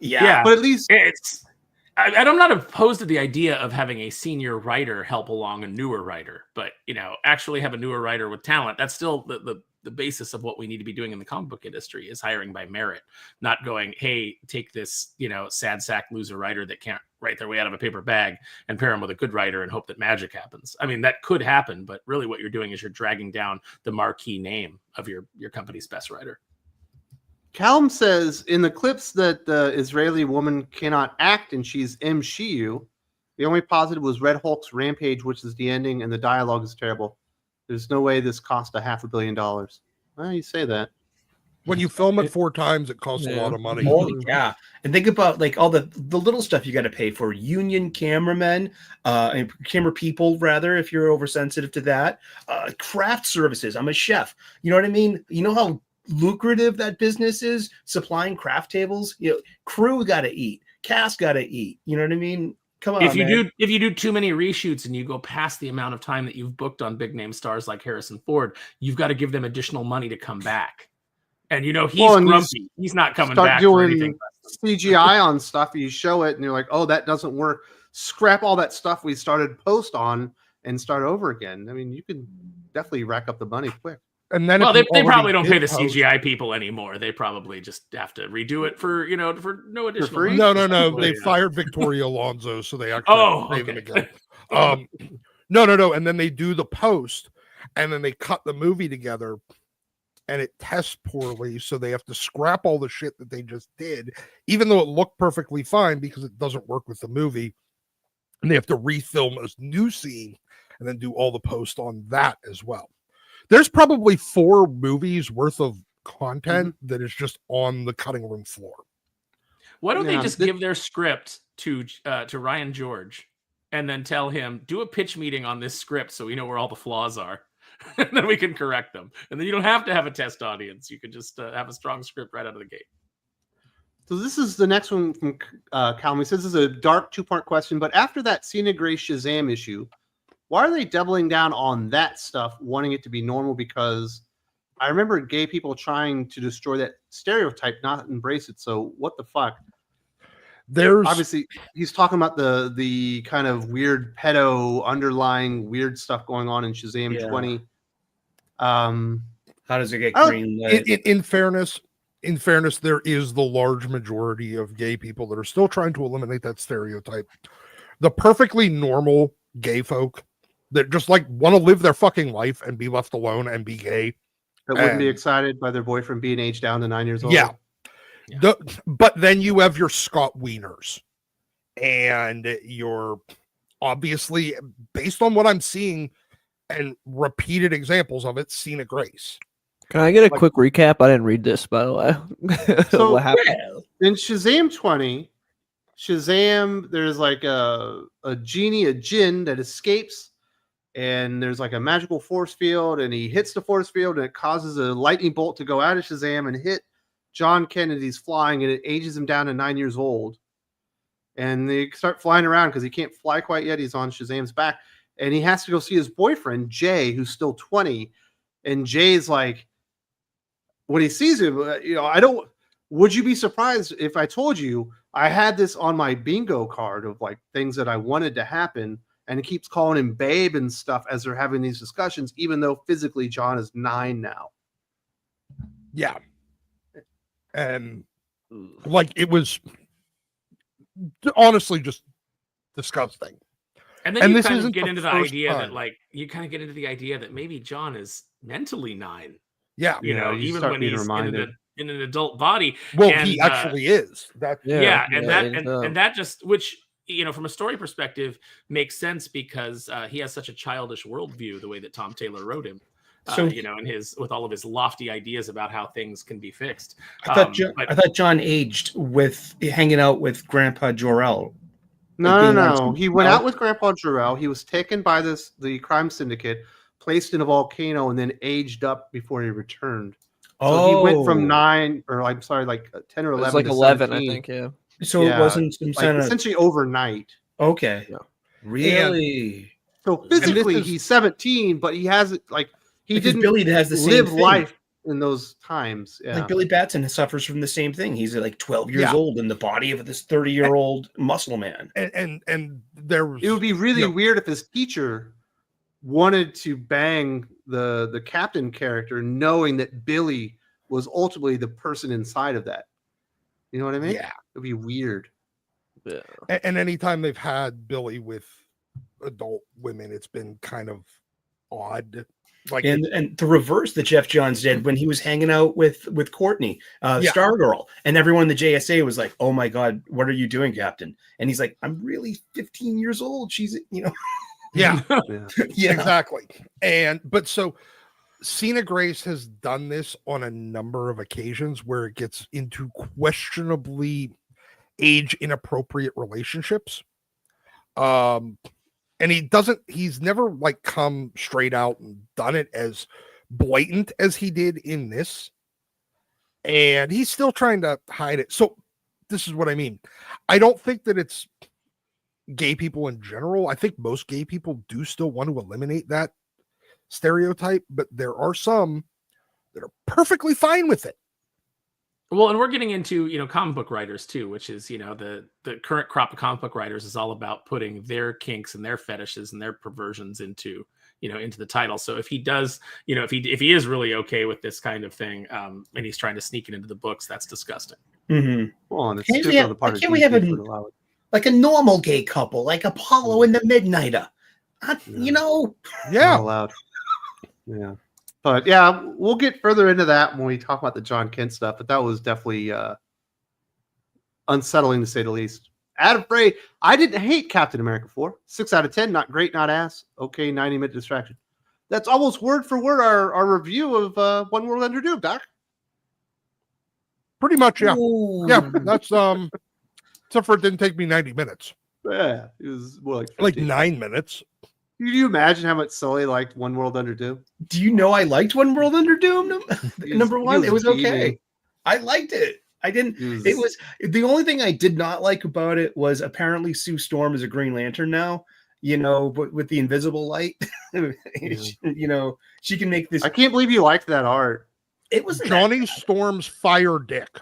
yeah. But at least I'm not opposed to the idea of having a senior writer help along a newer writer, but actually have a newer writer with talent. That's still the basis of what we need to be doing in the comic book industry, is hiring by merit, not going, hey, take this sad sack loser writer that can't write their way out of a paper bag and pair them with a good writer and hope that magic happens. I mean, that could happen, but really what you're doing is you're dragging down the marquee name of your company's best writer. Callum says in the clips that the Israeli woman cannot act and she's MCU, the only positive was Red Hulk's rampage, which is the ending, and the dialogue is terrible. There's no way this cost $500 million. Well, you say that. When you film it 4 times, it costs a lot of money. Oh, yeah. And think about like all the little stuff you got to pay for union cameramen, and camera people, rather, if you're oversensitive to that. Craft services. I'm a chef. You know what I mean? You know how lucrative that business is, supplying craft tables. Crew got to eat. Cast got to eat. You know what I mean? Come on, if you do too many reshoots and you go past the amount of time that you've booked on big name stars like Harrison Ford, you've got to give them additional money to come back. And he's grumpy. He's not coming back for anything. CGI on stuff, you show it and you're like, oh, that doesn't work. Scrap all that stuff we started post on and start over again. I mean, you can definitely rack up the money quick. And then they probably don't pay the CGI people anymore. They probably just have to redo it for no additional. free? No. They fired Victoria Alonso, so they actually pay them again. No. And then they do the post, and then they cut the movie together, and it tests poorly, so they have to scrap all the shit that they just did, even though it looked perfectly fine, because it doesn't work with the movie. And they have to refilm a new scene and then do all the post on that as well. There's probably 4 movies worth of content that is just on the cutting room floor. Why don't they just give their script to Ryan George and then tell him, do a pitch meeting on this script so we know where all the flaws are, and then we can correct them. And then you don't have to have a test audience. You can just have a strong script right out of the gate. So this is the next one from Calum. He says this is a dark 2-part question, but after that Cena Gray Shazam issue, why are they doubling down on that stuff, wanting it to be normal? Because I remember gay people trying to destroy that stereotype, not embrace it. So what the fuck? There's obviously he's talking about the kind of weird pedo underlying weird stuff going on in Shazam 20. How does it get greenlit? In fairness, there is the large majority of gay people that are still trying to eliminate that stereotype. The perfectly normal gay folk that just like want to live their fucking life and be left alone and be gay. That wouldn't be excited by their boyfriend being aged down to 9 years old. Yeah. But then you have your Scott Wieners, and you're obviously, based on what I'm seeing and repeated examples of it, Cena Grace. Can I get a quick recap? I didn't read this, by the way. So what happened? In Shazam 20, there's like a genie, a djinn that escapes, and there's like a magical force field, and he hits the force field, and it causes a lightning bolt to go out of Shazam and hit John Kennedy's flying, and it ages him down to 9 years old. And they start flying around because he can't fly quite yet. He's on Shazam's back, and he has to go see his boyfriend, Jay, who's still 20. And Jay's like, when he sees him, would you be surprised if I told you I had this on my bingo card of like things that I wanted to happen? And he keeps calling him babe and stuff as they're having these discussions, even though physically John is 9 now. Yeah. And Ooh. like it was honestly just disgusting. And then And you this kind of isn't get the into the first idea that time. like you kind of get into the idea that maybe John is mentally 9. Yeah. You know, you even start when being he's reminded. in an adult body. Well, And, he actually is. That yeah, and yeah, that it is, and that just, which, you know, from a story perspective makes sense because he has such a childish worldview, the way that Tom Taylor wrote him. So- you know, and with all of his lofty ideas about how things can be fixed. I thought But I thought John aged with hanging out with Grandpa Jor-El. No, being no, on no. some- He went no? out with Grandpa Jarrell. He was taken by the crime syndicate, placed in a volcano, and then aged up before he returned. So he went from 9, or I'm sorry, like 10 or It 11 was like to 11, 17, I think. Yeah. So yeah, it wasn't some like kind of essentially overnight. okay. Yeah. Really? So this physically is- he's 17, but he hasn't like he Because didn't Billy has the same live thing. life in those times. Yeah. Like Billy Batson suffers from the same thing. He's like 12 years Yeah. old in the body of this 30-year-old muscle man. and there was It would be really Yeah. weird if his teacher wanted to bang the captain character, knowing that Billy was ultimately the person inside of that. You know what I mean? yeah. It'd be weird. Yeah. And anytime they've had Billy with adult women, it's been kind of odd. Like And the reverse that Jeff Johns did when he was hanging out with Courtney, Yeah. Stargirl, and everyone in the JSA was like, "Oh my God, what are you doing, Captain?" And he's like, "I'm really 15 years old. She's, you know, yeah, Yeah. yeah, exactly. But so Cena Grace has done this on a number of occasions where it gets into questionably age inappropriate relationships. And he's never like come straight out and done it as blatant as he did in this. And he's still trying to hide it. So this is what I mean. I don't think that it's gay people in general. I think most gay people do still want to eliminate that stereotype, but there are some that are perfectly fine with it. well, and we're getting into, you know, comic book writers too, which is, you know, the current crop of comic book writers is all about putting their kinks and their fetishes and their perversions into, you know, into the title. So if he does, you know, if he is really okay with this kind of thing, and he's trying to sneak it into the books, that's disgusting. Mhm. Well, and it's Can't we stupid have- on the part why of can't we DC have a- to allow it. like a normal gay couple, like Apollo and the Midnighter." You know, Not Yeah. allowed. Yeah. But yeah, we'll get further into that when we talk about the Jon Kent stuff, but that was definitely unsettling to say the least. Adam Frey, I didn't hate Captain America 4. 6 out of 10, not great, not ass. Okay, 90-minute distraction. That's almost word for word our review of One World Under Doom, Doc. Pretty much, yeah. Ooh. Yeah, that's except for it didn't take me 90 minutes. Yeah, it was more like 15. 9 minutes. Can you imagine how much Sully liked One World Under Doom? Do you know I liked One World Under Doom? Number one, it was okay. beaming. I liked it. I didn't. He It was the only thing I did not like about it was apparently Sue Storm is a Green Lantern now. You know, but with the invisible light, you know, she can make this. I can't believe you liked that art. It was Johnny Storm's fire dick.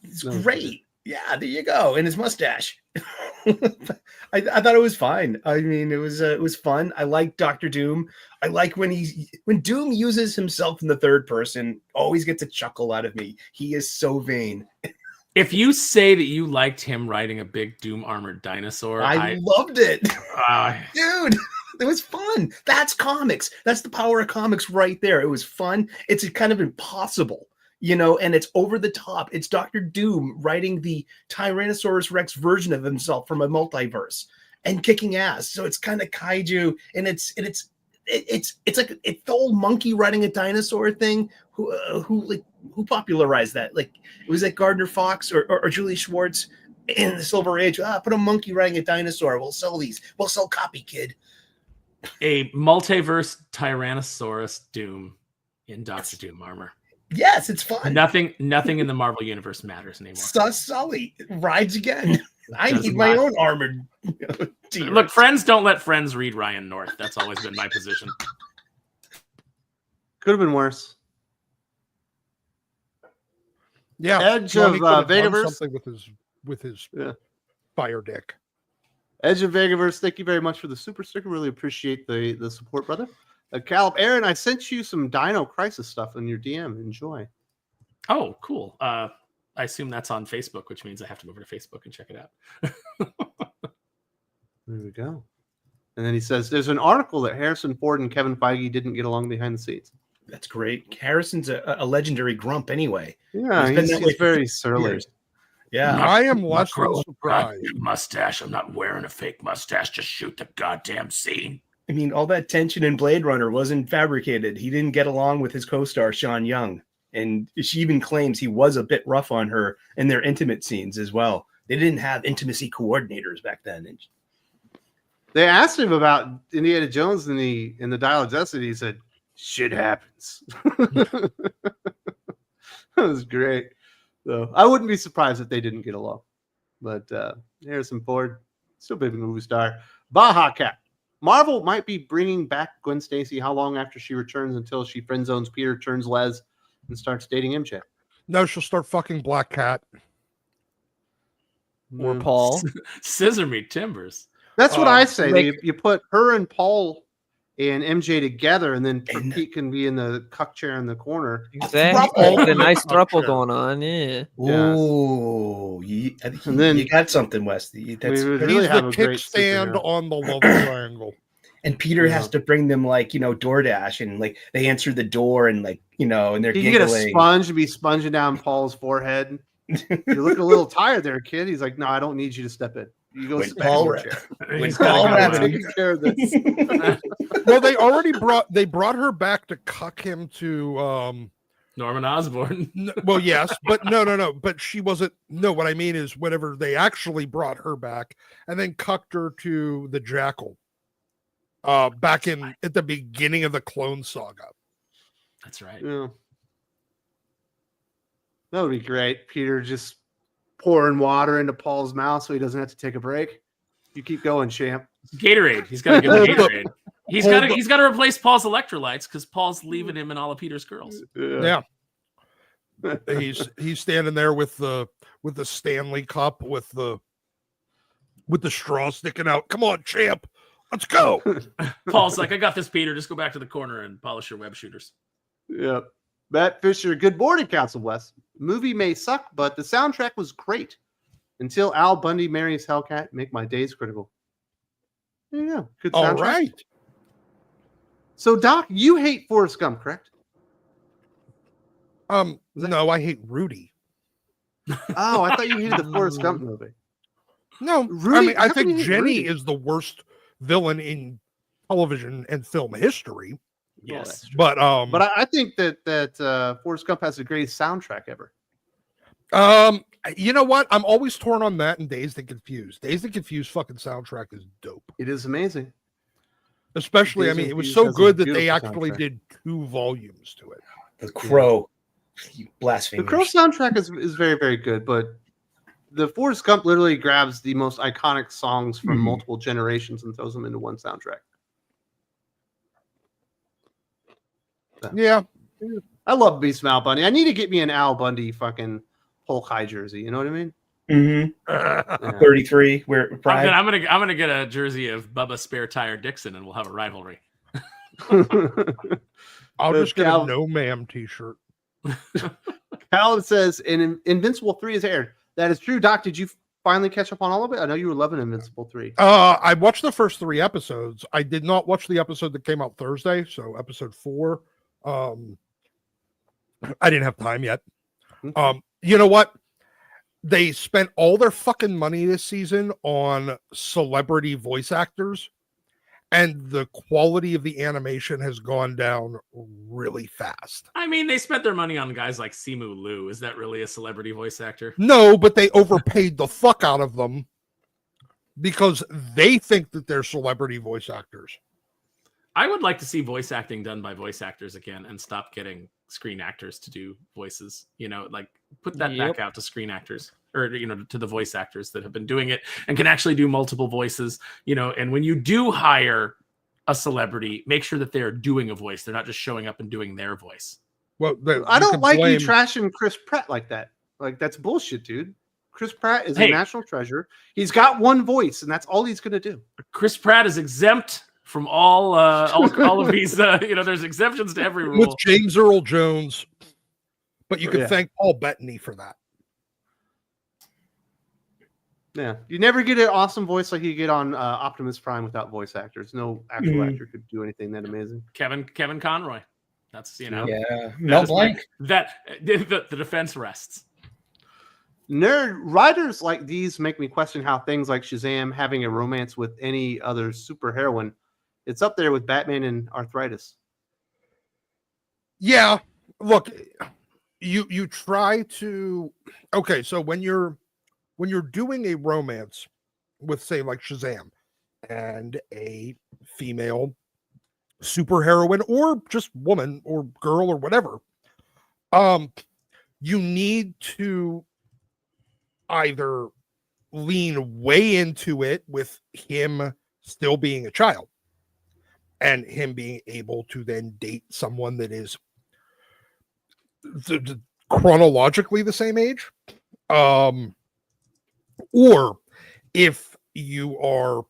It's great. Yeah, there you go. And his mustache. I thought it was fine. I mean, it was fun. I like Dr. Doom. I like when Doom uses himself in the third person, always gets a chuckle out of me. He is so vain. If you say that you liked him riding a big Doom armored dinosaur, I loved it. dude, It was fun. That's comics. That's the power of comics right there. It was fun. It's kind of impossible, you know, and it's over the top. It's Dr. Doom writing the Tyrannosaurus Rex version of himself from a multiverse and kicking ass. So it's kind of kaiju, and it's like it's the old monkey riding a dinosaur thing. Who popularized that? Like, it was like Gardner Fox or Julie Schwartz in the Silver Age. Put a monkey riding a dinosaur. We'll sell these. We'll sell copy, kid. a multiverse Tyrannosaurus Doom in Doctor Doom armor. Yes, it's fun. Nothing in the Marvel universe matters anymore. Sully rides again. I Does need my not. own armored. Look, friends don't let friends read Ryan North. That's always been my position. Could have been worse. Yeah, Edge Johnny of could have done Vegaverse. something with his Yeah. fire dick. Edge of Vegaverse, thank you very much for the super sticker. Really appreciate the support, brother. Caleb, Aaron, I sent you some Dino Crisis stuff in your DM. Enjoy. Oh, cool. I assume that's on Facebook, which means I have to go over to Facebook and check it out. There we go. And then he says, there's an article that Harrison Ford and Kevin Feige didn't get along behind the scenes. That's great. Harrison's a legendary grump anyway. Yeah, He's been that way he's for very 50 surly. years. Yeah. I am less than surprised. Mustache. I'm not wearing a fake mustache. Just shoot the goddamn scene. I mean, all that tension in Blade Runner wasn't fabricated. He didn't get along with his co-star, Sean Young. And she even claims he was a bit rough on her in their intimate scenes as well. They didn't have intimacy coordinators back then. And They asked him about Indiana Jones in the Dial of Destiny. He said, shit happens. That was great. So I wouldn't be surprised if they didn't get along. But Harrison Ford, still a big movie star. Baja Cat. Marvel might be bringing back Gwen Stacy. How long after she returns until she friend zones Peter, turns Les, and starts dating MJ? No, she'll start fucking Black Cat. Or Paul. Scissor me timbers. That's what I say. Like- You put her and Paul and MJ together, and then Pete can be in the cuck chair in the corner. Exactly. Get a nice throuple going on. Yeah. oh, And then- you got something, Wes. That's, We would He's really have the a great kickstand superhero. on the love triangle. and Peter Yeah. has to bring them like, DoorDash, and like they answer the door and like, and they're You can get a giggling. sponge and be sponging down Paul's forehead. You're looking a little tired there, kid. He's like, no, I don't need you to step in. You go When sit back in Paul your ra- chair. when He's Paul gotta go Rabbit- out. Taking care of this. Well, they brought her back to cuck him to Norman Osborn. well, yes, but no. But she wasn't. No, what I mean is, whenever they actually brought her back and then cucked her to the Jackal, back at the beginning of the Clone Saga. That's right. Yeah. That would be great. Peter just pouring water into Paul's mouth so he doesn't have to take a break. You keep going, champ. Gatorade. He's got to give him Hold Gatorade. up. He's Hold got to up. replace Paul's electrolytes because Paul's leaving him and all of Peter's girls. Yeah, he's standing there with the Stanley Cup with the straw sticking out. Come on, champ, let's go. Paul's like, I got this, Peter. Just go back to the corner and polish your web shooters. Yep. Matt Fisher, good morning, Council West. Movie may suck, but the soundtrack was great. Until Al Bundy marries Hellcat, make my days critical. There you go. Good soundtrack. All right. So, Doc, you hate Forrest Gump, correct? No, I hate Rudy. Oh, I thought you hated the Forrest Gump movie. No, Rudy- I mean, I how can you think hate Jenny Rudy? is the worst villain in television and film history. Yes. that's true. But But I think that Forrest Gump has the greatest soundtrack ever. you know what? I'm always torn on that and Dazed and Confused. Dazed and Confused fucking soundtrack is dope. It is amazing. Especially, Dazed I mean, and it was Confused so has a good that they beautiful actually soundtrack. did 2 volumes to it. The Crow. You The blasphemers. Crow soundtrack is very, very good, but the Forrest Gump literally grabs the most iconic songs from multiple generations and throws them into one soundtrack. Yeah. I love Beast Al Bundy. I need to get me an Al Bundy fucking Hulk high jersey. You know what I mean? Mhm. Yeah. 33. Where Pride. I'm gonna get a jersey of Bubba Spare Tire Dixon, and we'll have a rivalry. I'll The just get Cal- a No Ma'am t-shirt. Calvin says, Invincible 3 is aired. That is true. Doc, did you finally catch up on all of it? I know you were loving Invincible 3. I watched the first 3 episodes. I did not watch the episode that came out Thursday, so episode 4. I didn't have time yet. You know what? They spent all their fucking money this season on celebrity voice actors, and the quality of the animation has gone down really fast. I mean, they spent their money on guys like Simu Liu. Is that really a celebrity voice actor? No, but they overpaid the fuck out of them because they think that they're celebrity voice actors. I would like to see voice acting done by voice actors again and stop getting screen actors to do voices. Like put that Yep. back out to screen actors or, to the voice actors that have been doing it and can actually do multiple voices, and when you do hire a celebrity, make sure that they're doing a voice. They're not just showing up and doing their voice. Well, I you don't can like you blame- trashing Chris Pratt like that. Like, that's bullshit, dude. Chris Pratt is Hey. a national treasure. He's got one voice, and that's all he's going to do. Chris Pratt is exempt from all of these, there's exemptions to every rule. with James Earl Jones, but you can Yeah. thank Paul Bettany for that. Yeah, you never get an awesome voice like you get on Optimus Prime without voice actors. No actual actor could do anything that amazing. Kevin Conroy. That's Yeah, that Mel is Blanc. the defense rests. Nerd writers like these make me question how things like Shazam having a romance with any other superheroine, it's up there with Batman and arthritis. Yeah, look, you try to so when you're doing a romance with, say, like Shazam and a female superheroine or just woman or girl or whatever, you need to either lean way into it with him still being a child and him being able to then date someone that is chronologically the same age, or if you are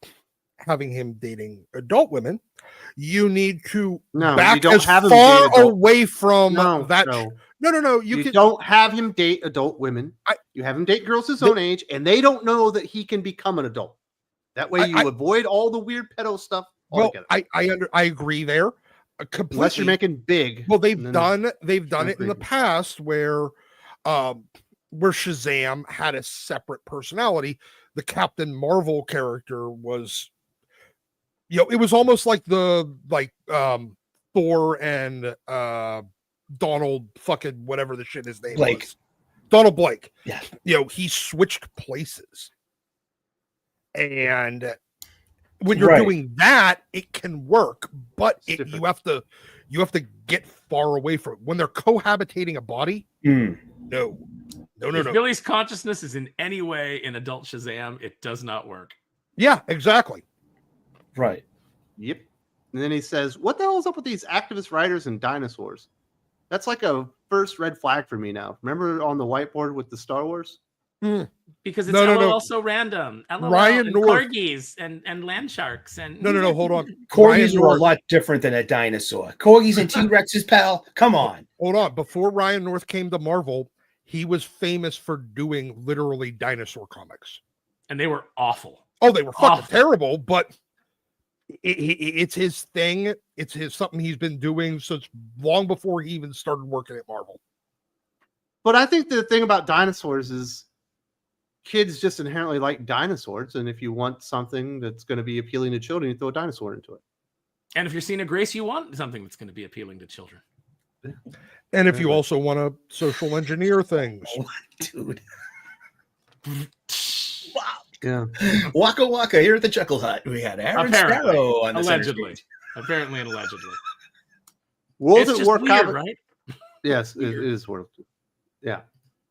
having him dating adult women, you need to back as far away from that. No. You don't have him date adult women. You have him date girls his own age, and they don't know that he can become an adult. That way, you avoid all the weird pedo stuff altogether. I agree there. Completely. Unless you're making big. Well, they've done it in the past where Shazam had a separate personality. The Captain Marvel character was, it was almost like Thor and Donald fucking whatever the shit his name was. Donald Blake. Yeah. He switched places. And when you're doing that, it can work, but you have to get far away from it. When they're cohabitating a body. No. If Billy's consciousness is in any way in adult Shazam, it does not work. Yeah, exactly. Right. Yep. And then he says, "What the hell is up with these activist writers and dinosaurs?" That's like a first red flag for me now. Remember on the whiteboard with the Star Wars? Because it's also random. Ryan and North. Corgis and land sharks and no, hold on. Corgis were a lot different than a dinosaur. Corgis and T-Rexes, pal. Come on. Hold on. Before Ryan North came to Marvel, he was famous for doing literally dinosaur comics. And they were awful. Oh, they were fucking terrible, but it's his thing. It's something he's been doing since long before he even started working at Marvel. But I think the thing about dinosaurs is kids just inherently like dinosaurs, and if you want something that's going to be appealing to children, you throw a dinosaur into it. And if you're seeing a Grace, you want something that's going to be appealing to children. And if you also want to social engineer things. Oh, dude. Wow. Yeah. Waka Waka here at the Chuckle Hut. We had Aaron Sparrow on the allegedly. Apparently and allegedly. World at War Comics, right? Yes, it is World. Yeah.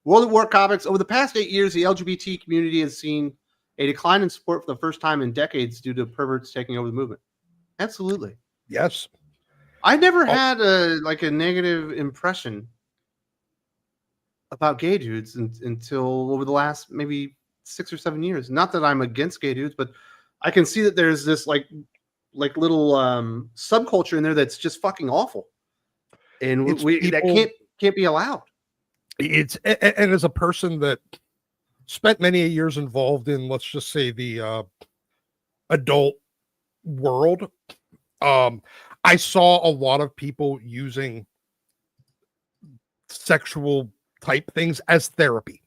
World at War Comics. Over the past 8 years, the LGBT community has seen a decline in support for the first time in decades due to perverts taking over the movement. Absolutely. Yes. I never had a negative impression about gay dudes until over the last maybe 6 or 7 years. Not that I'm against gay dudes, but I can see that there's this like little subculture in there that's just fucking awful, and that can't be allowed. And as a person that spent many years involved in, let's just say, the adult world, I saw a lot of people using sexual type things as therapy.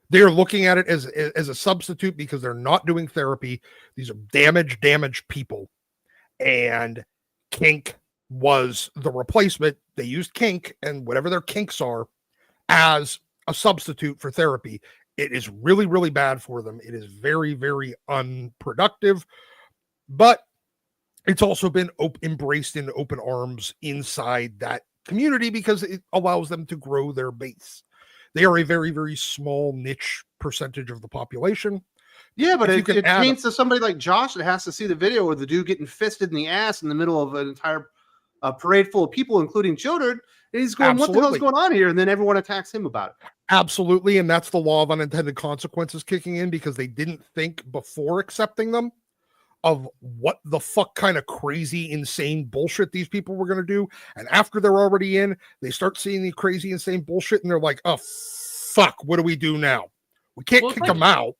They're looking at it as a substitute because they're not doing therapy. These are damaged people. And kink was the replacement. They used kink and whatever their kinks are as a substitute for therapy. It is really, really bad for them. It is very, very unproductive. But it's also been embraced in open arms inside that community because it allows them to grow their base. They are a very, very small niche percentage of the population. Yeah, but it paints to somebody like Josh that has to see the video of the dude getting fisted in the ass in the middle of an entire parade full of people, including children. And he's going, What the hell's going on here? And then everyone attacks him about it. Absolutely. And that's the law of unintended consequences kicking in because they didn't think before accepting them of what the fuck kind of crazy, insane bullshit these people were going to do. And after they're already in, they start seeing the crazy, insane bullshit. And they're like, oh, fuck, what do we do now? We can't kick them out.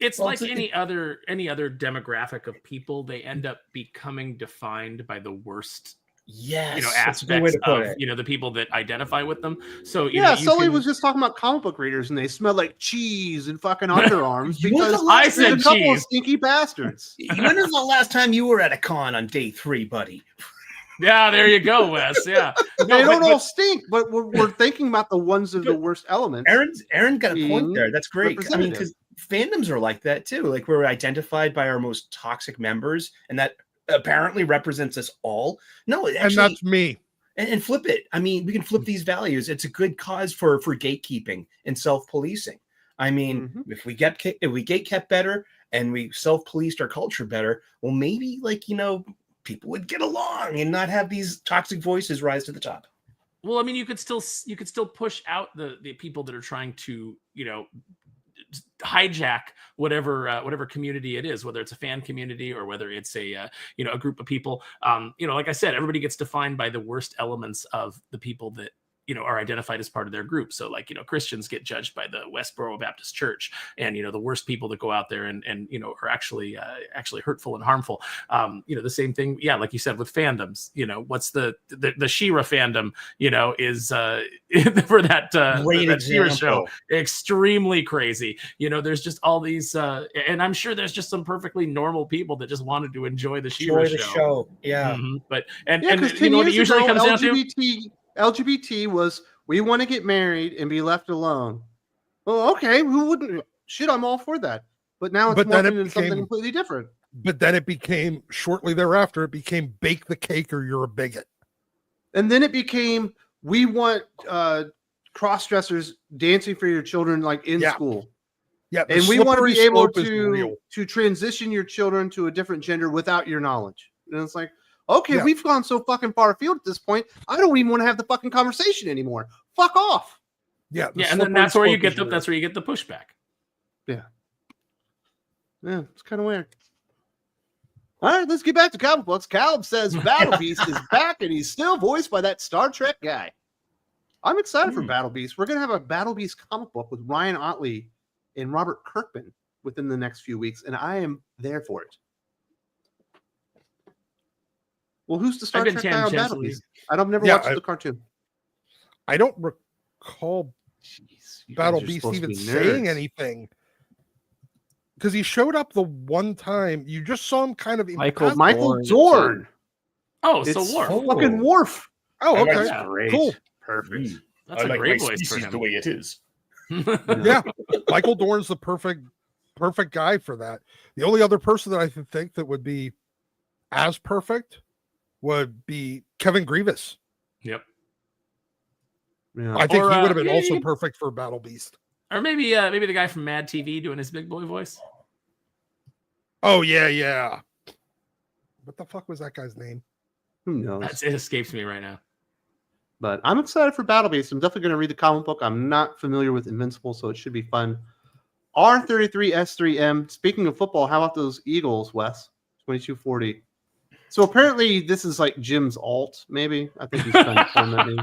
It's Well, like any other demographic of people. They end up becoming defined by the worst, yes, that's a good way aspects to put of it. the people that identify with them. So you Yeah, know, you Sully can, was just talking about comic book readers, and they smell like cheese and fucking underarms You want because the last- I there's said a couple of cheese. stinky bastards. When is the last time you were at a con on day 3, buddy? Yeah, there you go, Wes. Yeah, They No, don't but- all stink, but we're thinking about the ones of the worst elements. Aaron got a point there. That's great. I mean, representative. because fandoms are like that too. Like we're identified by our most toxic members, and that apparently represents us all. No, it And actually, that's me. and flip it. I mean, we can flip these values. It's a good cause for gatekeeping and self-policing. I mean, if we gate-kept better and we self-policed our culture better, well, maybe people would get along and not have these toxic voices rise to the top. Well, I mean, you could still push out the people that are trying to, hijack whatever community it is, whether it's a fan community or whether it's a group of people. Like I said, everybody gets defined by the worst elements of the people that are identified as part of their group. So like, Christians get judged by the Westboro Baptist Church, and the worst people that go out there and are actually hurtful and harmful. The same thing, yeah, like you said with fandoms. What's the She-Ra fandom, is for that Great that She-Ra example. show, extremely crazy. There's just all these and I'm sure there's just some perfectly normal people that just wanted to enjoy the She-Ra Enjoy the show. Yeah. But and because you 10 know what it years usually ago, comes down to? LGBT was we want to get married and be left alone. Well, okay, who wouldn't? Shit, I'm all for that. But now it's But then morphing it into something became- completely different. But then it became, shortly thereafter, it became bake the cake or you're a bigot. And then it became we want cross-dressers dancing for your children like in Yeah. school. Yeah, the And we want to slippery be able slope is real. to transition your children to a different gender without your knowledge. And it's like, okay, Yeah. we've gone so fucking far afield at this point. I don't even want to have the fucking conversation anymore. Fuck off. Yeah, the Yeah, and then slippery that's where you slope get is the real. that's where you get the pushback. Yeah, it's kind of weird. All right, let's get back to comic books. Caleb says Battle Beast is back and he's still voiced by that Star Trek guy. I'm excited for Battle Beast. We're going to have a Battle Beast comic book with Ryan Otley and Robert Kirkman within the next few weeks, and I am there for it. Well, who's the Star Trek guy on Battle Beast? I've never watched the cartoon. I don't recall Jeez, you Battle guys are Beast supposed to even be saying nerds. anything. Because he showed up the one time. You just saw him kind of... Michael Michael Dorn. Dorn. Oh, It's so Worf. fucking Worf. Oh, okay. Yeah. Great. Cool. Perfect. That's a great voice for him. the way it is. Yeah. Michael Dorn's the perfect guy for that. The only other person that I think that would be as perfect would be Kevin Grievous. Yep. Yeah. I think Or, he would have been yeah, also you- perfect for Battle Beast. Or maybe the guy from Mad TV doing his big boy voice. Oh, yeah. What the fuck was that guy's name? Who knows? It escapes me right now. But I'm excited for Battle Beast. I'm definitely going to read the comic book. I'm not familiar with Invincible, so it should be fun. R33S3M. Speaking of football, how about those Eagles, Wes? 2240. So apparently this is like Jim's alt, maybe. I think he's trying to form that name.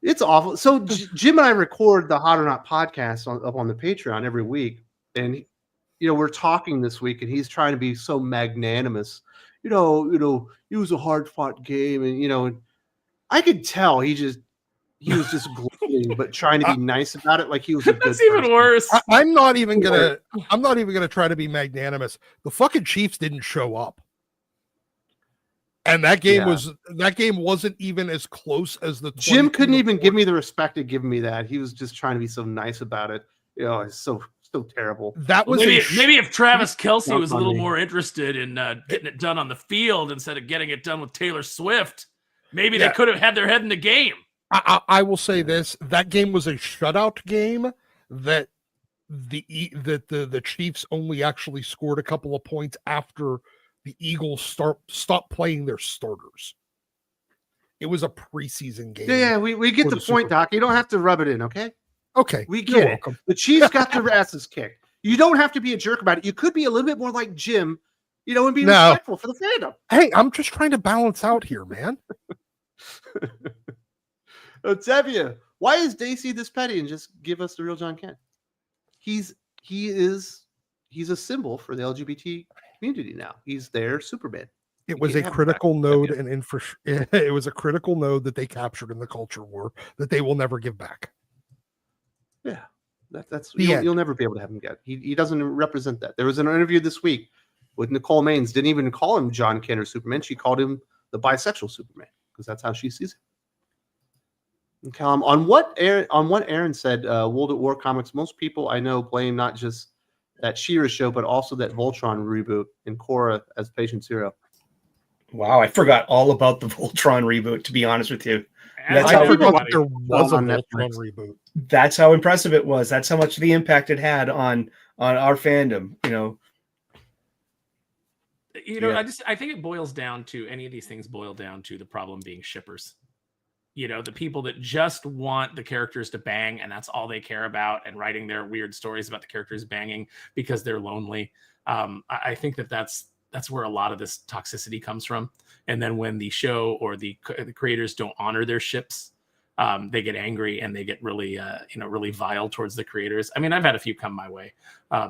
It's awful. So Jim and I record the Hot or Not podcast up on the Patreon every week. And, we're talking this week, and he's trying to be so magnanimous. It was a hard-fought game. And, I could tell he was just gloating, but trying to be nice about it. Like he was a good That's even person. worse. I'm not even gonna try to be magnanimous. The fucking Chiefs didn't show up. And that game wasn't even as close as the Jim couldn't 22-4. even give me the respect to give me that. He was just trying to be so nice about it. It's so terrible. That was Maybe if Travis Kelce Not was a little funny. more interested in getting it done on the field instead of getting it done with Taylor Swift, maybe they could have had their head in the game. I will say this: that game was a shutout game. That the Chiefs only actually scored a couple of points after the Eagles stopped playing their starters. It was a preseason game. Yeah, we get For the the point, Super Doc. You don't have to rub it in, okay? Okay, We you're get it. welcome. The Chiefs got their asses kicked. You don't have to be a jerk about it. You could be a little bit more like Jim, and be No. respectful for the fandom. Hey, I'm just trying to balance out here, man. Tevia, why is Daisy this petty and just give us the real Jon Kent? he's a symbol for the LGBT community now. He's their Superman. It was a critical node and it was a critical node that they captured in the culture war that they will never give back. Yeah, that's you'll never be able to have him get. He doesn't represent that. There was an interview this week with Nicole Maines. Didn't even call him Jon Kent or Superman. She called him the bisexual Superman because that's how she sees him. And Callum, on what Aaron said, World at War comics. Most people I know blame not just that She-Ra show, but also that Voltron reboot and Korra as patient zero. Wow, I forgot all about the Voltron reboot, to be honest with you. That's I how forgot that everybody- there was a on Voltron Netflix. reboot. That's how impressive it was. That's how much of the impact it had on our fandom. Yeah. I think it boils down to any of these things boil down to the problem being shippers. The people that just want the characters to bang and that's all they care about, and writing their weird stories about the characters banging because they're lonely. I think that's where a lot of this toxicity comes from. And then when the show or the creators don't honor their ships, they get angry and they get really, really vile towards the creators. I mean, I've had a few come my way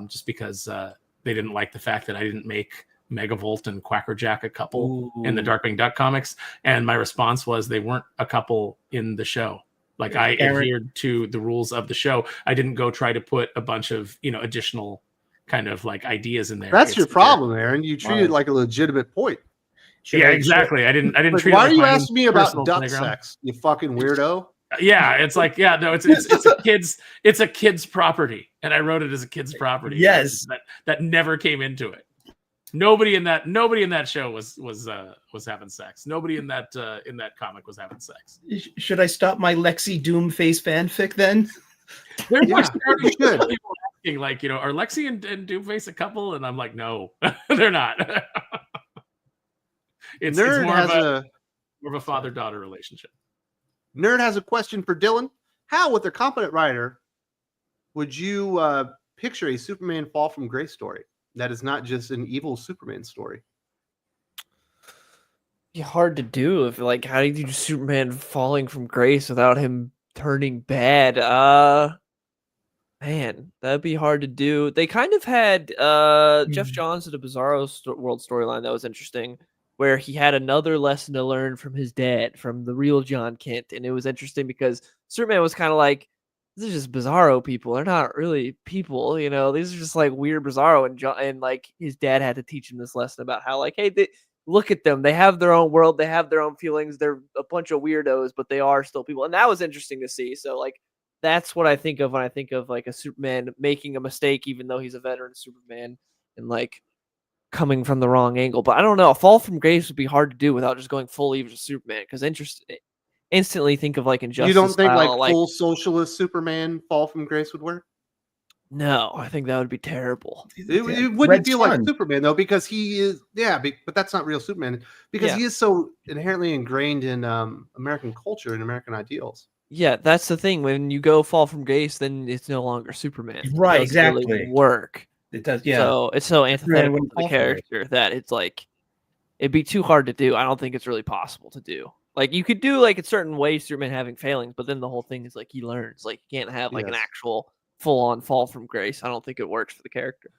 just because they didn't like the fact that I didn't make Megavolt and Quackerjack a couple in the Darkwing Duck comics. And my response was they weren't a couple in the show. Like I adhered to the rules of the show. I didn't go try to put a bunch of, additional kind of like ideas in there. That's your problem, Aaron. You treat it like a legitimate point. Exactly. I didn't treat Why it like are you my asking me about personal duck playground. sex? You fucking weirdo. Yeah, it's like, no, it's a kid's property, and I wrote it as a kid's property. Yes, that never came into it. Nobody in that show was having sex. Nobody in that comic was having sex. Should I stop my Lexi Doomface fanfic then? There's Yeah, you should. people asking, like, are Lexi and Doomface a couple? And I'm like, no, they're not. it's more of a father-daughter relationship. Nerd has a question for Dylan. How, with a competent writer, would you picture a Superman fall from grace story that is not just an evil Superman story? Be hard to do. If how do you do Superman falling from grace without him turning bad? Man, that'd be hard to do. They kind of had Jeff Johns did a Bizarro World storyline that was interesting, where he had another lesson to learn from his dad, from the real Jon Kent. And it was interesting because Superman was kind of like, these are just Bizarro people. They're not really people, These are just like weird Bizarro. And like his dad had to teach him this lesson about how, like, hey, look at them. They have their own world. They have their own feelings. They're a bunch of weirdos, but they are still people. And that was interesting to see. So like, that's what I think of when I think of like a Superman making a mistake, even though he's a veteran Superman, and like coming from the wrong angle. But I don't know. A fall from grace would be hard to do without just going full evil Superman, because instantly think of like Injustice. You don't think style, like full socialist Superman fall from grace would work? No, I think that would be terrible. It wouldn't feel like Superman though, because he is but that's not real Superman, because he is so inherently ingrained in American culture and American ideals. Yeah, that's the thing. When you go fall from grace, then it's no longer Superman. Right, it doesn't really exactly. work. It does, yeah. So it's so antithetical to the fall for it. character that it's like it'd be too hard to do. I don't think it's really possible to do. Like you could do like a certain way Superman having failings, but then the whole thing is like he learns. Like you can't have like an actual full-on fall from grace. I don't think it works for the character.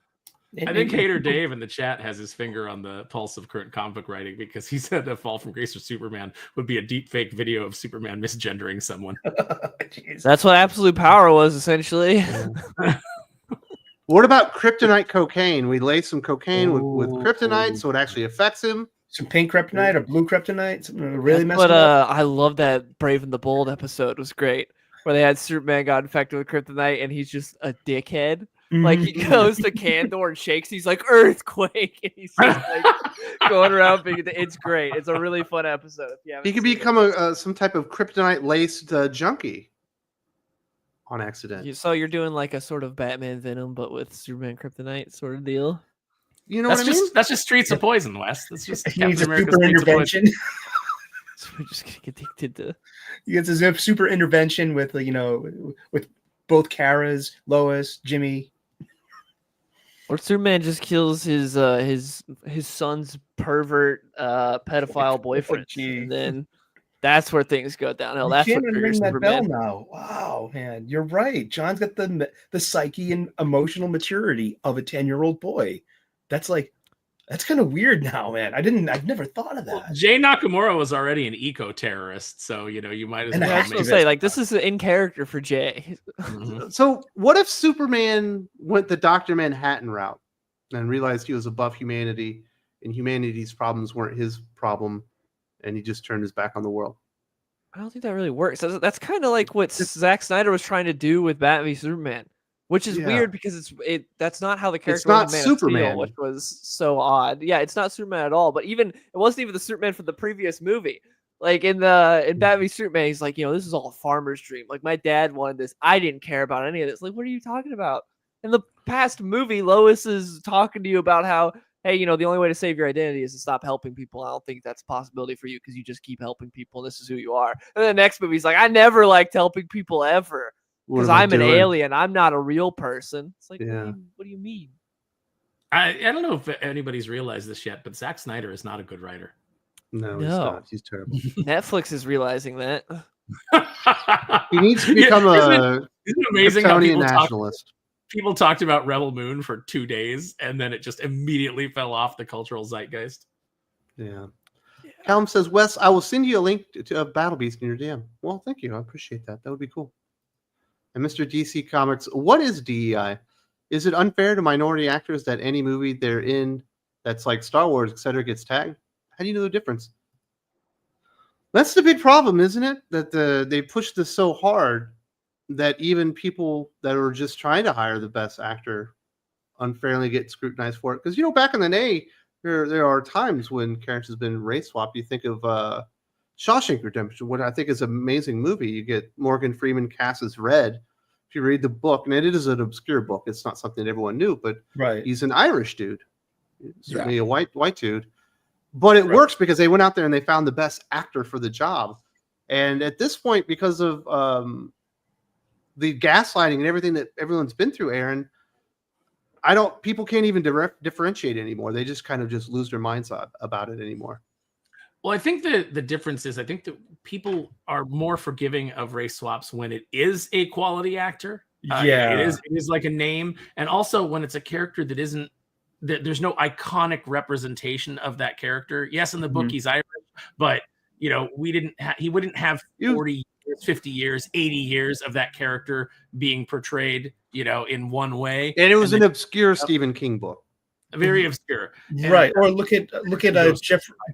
I think Hater Dave in the chat has his finger on the pulse of current comic book writing, because he said that Fall from Grace for Superman would be a deep fake video of Superman misgendering someone. That's what Absolute Power was, essentially. What about kryptonite cocaine? We lay some cocaine with kryptonite, so it actually affects him. Some pink kryptonite or blue kryptonite, something to really mess But up. I love that Brave and the Bold episode. It was great, where they had Superman got infected with kryptonite, and he's just a dickhead. Like he goes to Kandor and shakes. He's like earthquake, and he's just like going around being. It's great. It's a really fun episode. If you haven't He could seen become some type of kryptonite laced junkie on accident. So you're doing like a sort of Batman Venom, but with Superman kryptonite sort of deal. You know That's what I mean? That's just Streets of Poison, Wes. That's just He needs a Captain America's super Streets of Poison. intervention. So we're just gonna get addicted to. He gets a super intervention with with both Kara's, Lois, Jimmy. Or Superman just kills his son's pervert pedophile boyfriend, gee. and then That's where things go downhill. You That's can't what unring triggers that bell Superman. now. Wow, man, you're right. John's got the psyche and emotional maturity of a 10-year-old boy. That's kind of weird now, man. I've never thought of that. Well, Jay Nakamura was already an eco-terrorist, so you might as And well. Yeah, I was make gonna it. say, like, this is in character for Jay. Mhm. So what if Superman went the Dr. Manhattan route and realized he was above humanity and humanity's problems weren't his problem, and he just turned his back on the world? I don't think that really works. That's kind of like what Zack Snyder was trying to do with Batman v Superman, which is Yeah. weird because that's not how the character not was in Man of Steel, Superman. which was so odd. Yeah, it's not Superman at all. But it wasn't even the Superman from the previous movie. Like in Batman v Superman, he's like, this is all a farmer's dream. Like my dad wanted this. I didn't care about any of this. Like, what are you talking about? In the past movie, Lois is talking to you about how, hey, the only way to save your identity is to stop helping people. I don't think that's a possibility for you because you just keep helping people. This is who you are. And then the next movie, he's like, I never liked helping people ever What because am I I'm an doing? alien. I'm not a real person. It's like, Yeah. what do you mean? I don't know if anybody's realized this yet, but Zack Snyder is not a good writer. No, he's No. not. He's terrible. Netflix is realizing that. He needs to become Isn't it amazing how Kryptonian nationalist. people talked about Rebel Moon for 2 days, and then it just immediately fell off the cultural zeitgeist. Yeah. Callum says, Wes, I will send you a link to Battle Beast in your DM. Well, thank you. I appreciate that. That would be cool. And Mr. DC Comics, what is DEI? Is it unfair to minority actors that any movie they're in that's like Star Wars, etc., gets tagged? How do you know the difference? That's the big problem, isn't it? That they push this so hard that even people that are just trying to hire the best actor unfairly get scrutinized for it. Because, back in the day, there are times when characters have been race swapped. You think of Shawshank Redemption, what I think is an amazing movie. You get Morgan Freeman cast as Red. If you read the book, and it is an obscure book, it's not something that everyone knew, but Right. he's an Irish dude, certainly a white dude. But it works because they went out there and they found the best actor for the job. And at this point, because of the gaslighting and everything that everyone's been through, Aaron, people can't even differentiate anymore. They just kind of just lose their minds about it anymore. Well, I think the difference is I think that people are more forgiving of race swaps when it is a quality actor. It is like a name, and also when it's a character that isn't. There's no iconic representation of that character. Yes, in the book he's Irish, but he wouldn't have 40 years, 50 years, 80 years of that character being portrayed, in one way. And it was an obscure Stephen King book. Very obscure. Right. Or look at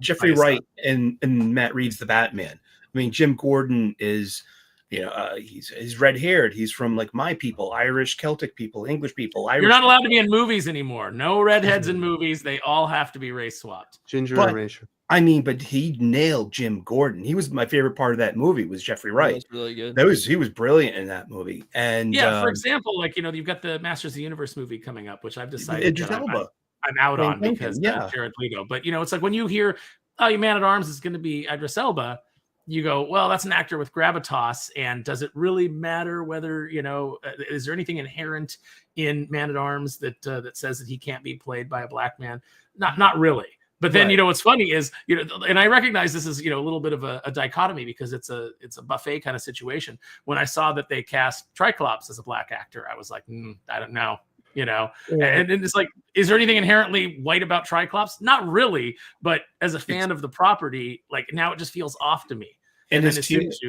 Jeffrey Wright and Matt Reed's The Batman. I mean, Jim Gordon is, he's red haired. He's from like my people, Irish, Celtic people, English people. Irish You're not allowed to people. be in movies anymore. No redheads in movies. They all have to be race swapped. Ginger But- erasure. I mean, but he nailed Jim Gordon. He was my favorite part of that movie was Jeffrey Wright. That's really good. He was brilliant in that movie. And For example, like you've got the Masters of the Universe movie coming up, which I've decided Idris that Elba. I'm out on Lincoln, because yeah. Jared Leto. But it's like when you hear, oh, your Man at Arms is going to be Idris Elba, you go, well, that's an actor with gravitas, and does it really matter whether is there anything inherent in Man at Arms that says that he can't be played by a black man? Not really. But then Right. what's funny is and I recognize this is a little bit of a dichotomy because it's a buffet kind of situation. When I saw that they cast Triclops as a black actor, I was like, I don't know. And it's like, is there anything inherently white about Triclops? Not really, but as a fan of the property, like now it just feels off to me. And then as soon as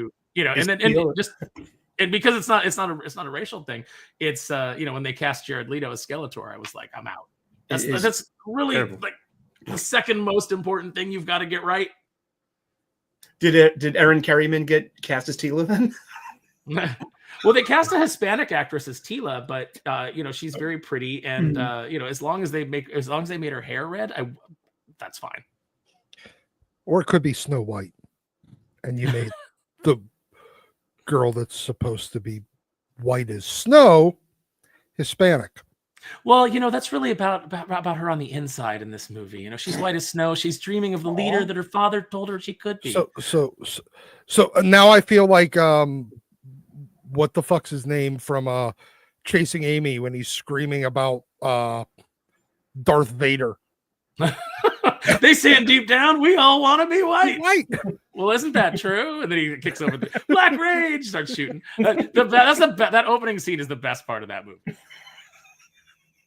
and because it's not a racial thing, it's when they cast Jared Leto as Skeletor, I was like, I'm out. That's really terrible. like the second most important thing you've got to get right. Did Erin Kerryman get cast as Tila then? Well, they cast a Hispanic actress as Tila, but she's very pretty, and as long as they made her hair red, that's fine. Or it could be Snow White, and you made the girl that's supposed to be white as snow Hispanic. Well, that's really about her on the inside in this movie. She's white as snow. She's dreaming of the leader that her father told her she could be. So now I feel like what the fuck's his name from Chasing Amy when he's screaming about Darth Vader. They saying deep down, we all want to be white. White. Well, isn't that true? And then he kicks over the Black Rage, starts shooting. That opening scene is the best part of that movie.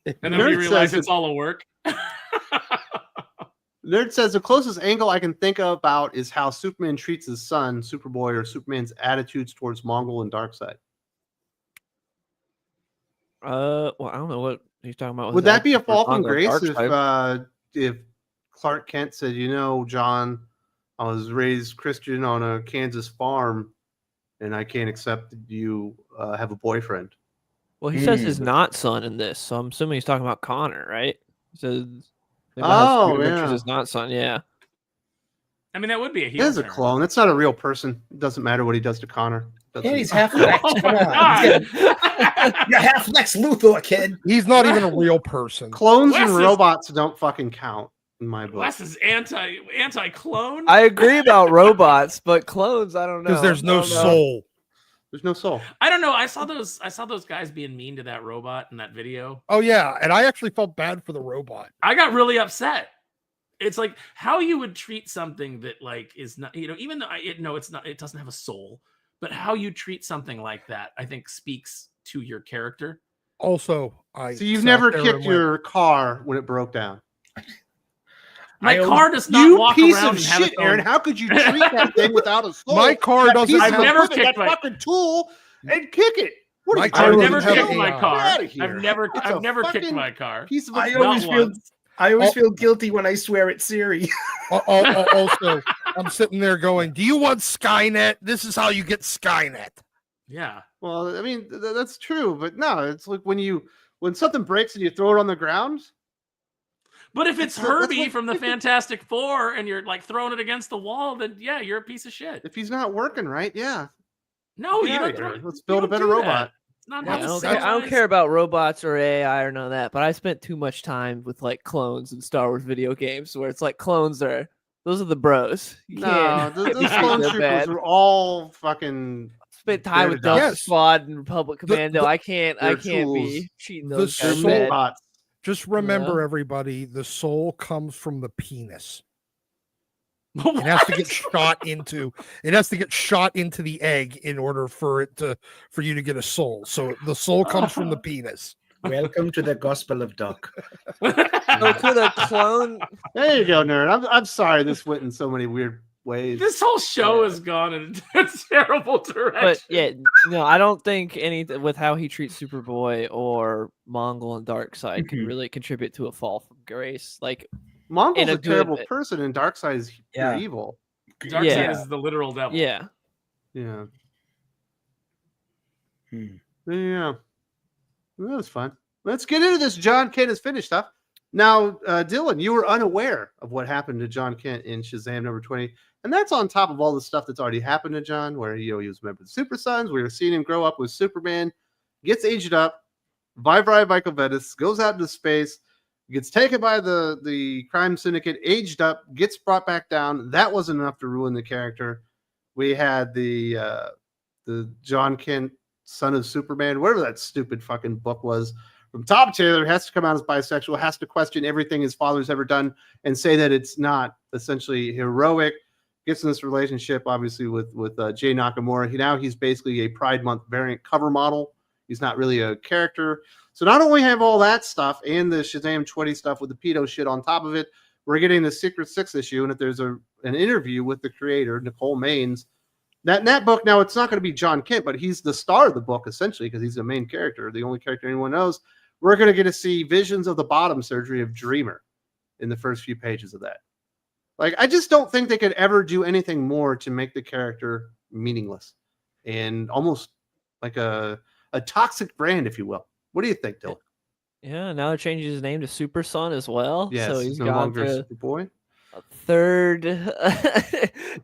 And then when you realize it's all a work. Nerd says the closest angle I can think about is how Superman treats his son, Superboy, or Superman's attitudes towards Mongol and Darkseid. Well, I don't know what he's talking about. Would that be a fall from grace if Clark Kent said, John, I was raised Christian on a Kansas farm, and I can't accept that you have a boyfriend? Well, he says his not son in this, so I'm assuming he's talking about Connor, right? He says, his not son, yeah. I mean, that would be a heel. He is a clone. That's not a real person. It doesn't matter what he does to Connor. Yeah, he's half Lex. Come on. You're half Lex Luthor, kid. He's not even a real person. Clones and robots don't fucking count in my book. Wes is anti-clone. I agree about robots, but clones, I don't know. Because there's no soul. There's no soul. I don't know. I saw those guys being mean to that robot in that video. Oh yeah, and I actually felt bad for the robot. I got really upset. It's like how you would treat something that like is not, even though it's not, it doesn't have a soul, but how you treat something like that, I think speaks to your character. Also, so you've never kicked your car when it broke down. My car does not walk piece around of shit, Aaron. How could you treat that thing without a soul? My car doesn't. I've never kicked that fucking tool and kick it. I've never kicked my car. I've never kicked my car. Piece of I always feel guilty when I swear at Siri. Also, I'm sitting there going, "Do you want Skynet? This is how you get Skynet." Yeah. Well, I mean that's true, but no, it's like when something breaks and you throw it on the ground. But if it's Herbie from the Fantastic Four and you're like throwing it against the wall, then yeah, you're a piece of shit. If he's not working right, yeah. No, you don't. Let's build a better robot. I don't care about robots or AI or none of that, but I spent too much time with like clones in Star Wars video games where it's like those are the bros. No, those clone troopers are all fucking. Spent time with Delta Squad and Republic Commando. I can't be cheating those guys. Just remember, everybody, the soul comes from the penis. What? It has to get shot into the egg in order for you to get a soul. So the soul comes from the penis. Welcome to the Gospel of Duck. To the clone. There you go, nerd. I'm sorry this went in so many weird ways. This whole show has gone in a terrible direction. But yeah, no, I don't think anything with how he treats Superboy or Mongol and Darkseid can really contribute to a fall from grace. Like Mongol's a terrible person, and Darkseid is pure evil. Darkseid is the literal devil. Yeah. Yeah. Yeah. That was fun. Let's get into this Jon Kent Is Finished stuff. Now, Dylan, you were unaware of what happened to Jon Kent in Shazam number 20. And that's on top of all the stuff that's already happened to John, where he was a member of the Super Sons. We were seeing him grow up with Superman, gets aged up, Michael Bendis, goes out into space, gets taken by the crime syndicate, aged up, gets brought back down. That wasn't enough to ruin the character. We had the Jon Kent, Son of Superman, whatever that stupid fucking book was, from Todd Taylor, has to come out as bisexual, has to question everything his father's ever done and say that it's not essentially heroic. Gets in this relationship, obviously, with Jay Nakamura. He's basically a Pride Month variant cover model. He's not really a character. So not only have all that stuff and the Shazam 20 stuff with the pedo shit on top of it, we're getting the Secret 6 issue, and if there's an interview with the creator, Nicole Maines, that book, now it's not going to be Jon Kent, but he's the star of the book, essentially, because he's the main character, the only character anyone knows. We're going to get to see visions of the bottom surgery of Dreamer in the first few pages of that. Like, I just don't think they could ever do anything more to make the character meaningless and almost like a toxic brand, if you will. What do you think, Dylan? Yeah, now they're changing his name to Super Son as well. Yes, so he's no gone longer to Superboy. a third.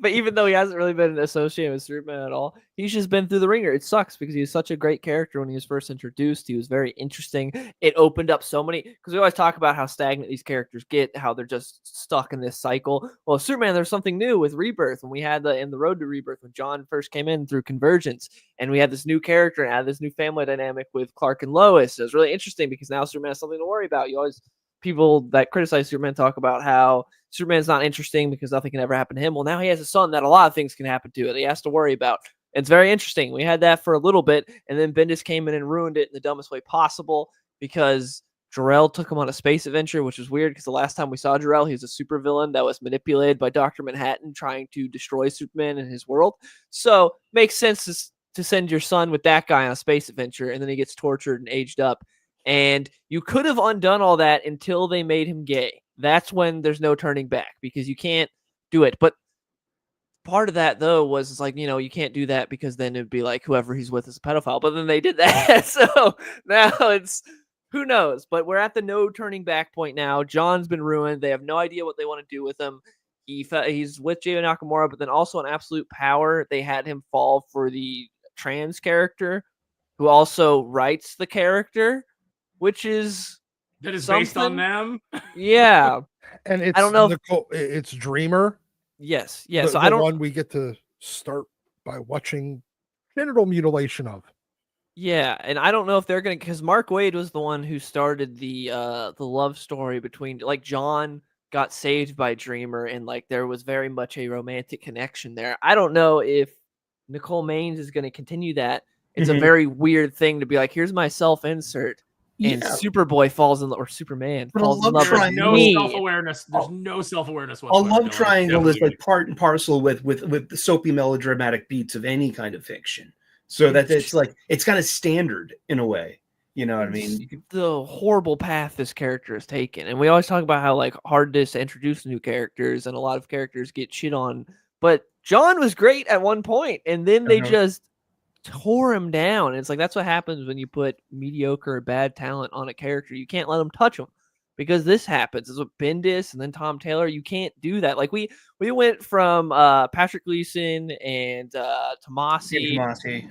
But even though he hasn't really been associated with Superman at all, he's just been through the ringer. It sucks because he was such a great character when he was first introduced. He was very interesting. It opened up so many, because we always talk about how stagnant these characters get, how they're just stuck in this cycle. Well, Superman, there's something new with Rebirth, and we had in the Road to Rebirth when John first came in through Convergence, and we had this new character and had this new family dynamic with Clark and Lois. It was really interesting because now Superman has something to worry about. people that criticize Superman talk about how Superman's not interesting because nothing can ever happen to him. Well, now he has a son that a lot of things can happen to it. He has to worry about. It's very interesting. We had that for a little bit, and then Bendis came in and ruined it in the dumbest way possible because Jor-El took him on a space adventure, which was weird because the last time we saw Jor-El, he was a supervillain that was manipulated by Dr. Manhattan trying to destroy Superman and his world. So makes sense to send your son with that guy on a space adventure, and then he gets tortured and aged up. And you could have undone all that until they made him gay. That's when there's no turning back because you can't do it. But part of that, though, was it's like, you can't do that because then it'd be like whoever he's with is a pedophile. But then they did that. So now it's who knows. But we're at the no turning back point now. John's been ruined. They have no idea what they want to do with him. He's with Jay Nakamura, but then also in Absolute Power, they had him fall for the trans character who also writes the character, which is that is based on them. Yeah. And it's I don't know it's Dreamer. Yes. Yeah. So the I don't one we get to start by watching genital mutilation of. Yeah, and I don't know if they're gonna because Mark Waid was the one who started the love story between like John got saved by Dreamer and like there was very much a romantic connection there. I don't know if Nicole Maines is gonna continue that. It's a very weird thing to be like, here's my self-insert. And Superboy falls in love, or Superman falls in love with no me. self-awareness. There's no self-awareness whatsoever. A love triangle is like part and parcel with the soapy melodramatic beats of any kind of fiction. So that it's like it's kind of standard in a way. You know what I mean? The horrible path this character has taken. And we always talk about how like hard it is to introduce new characters and a lot of characters get shit on. But John was great at one point, and then they just tore him down. And it's like that's what happens when you put mediocre or bad talent on a character. You can't let them touch them because this happens. It's with Bendis and then Tom Taylor. You can't do that. Like we went from Patrick Gleason and Tomasi,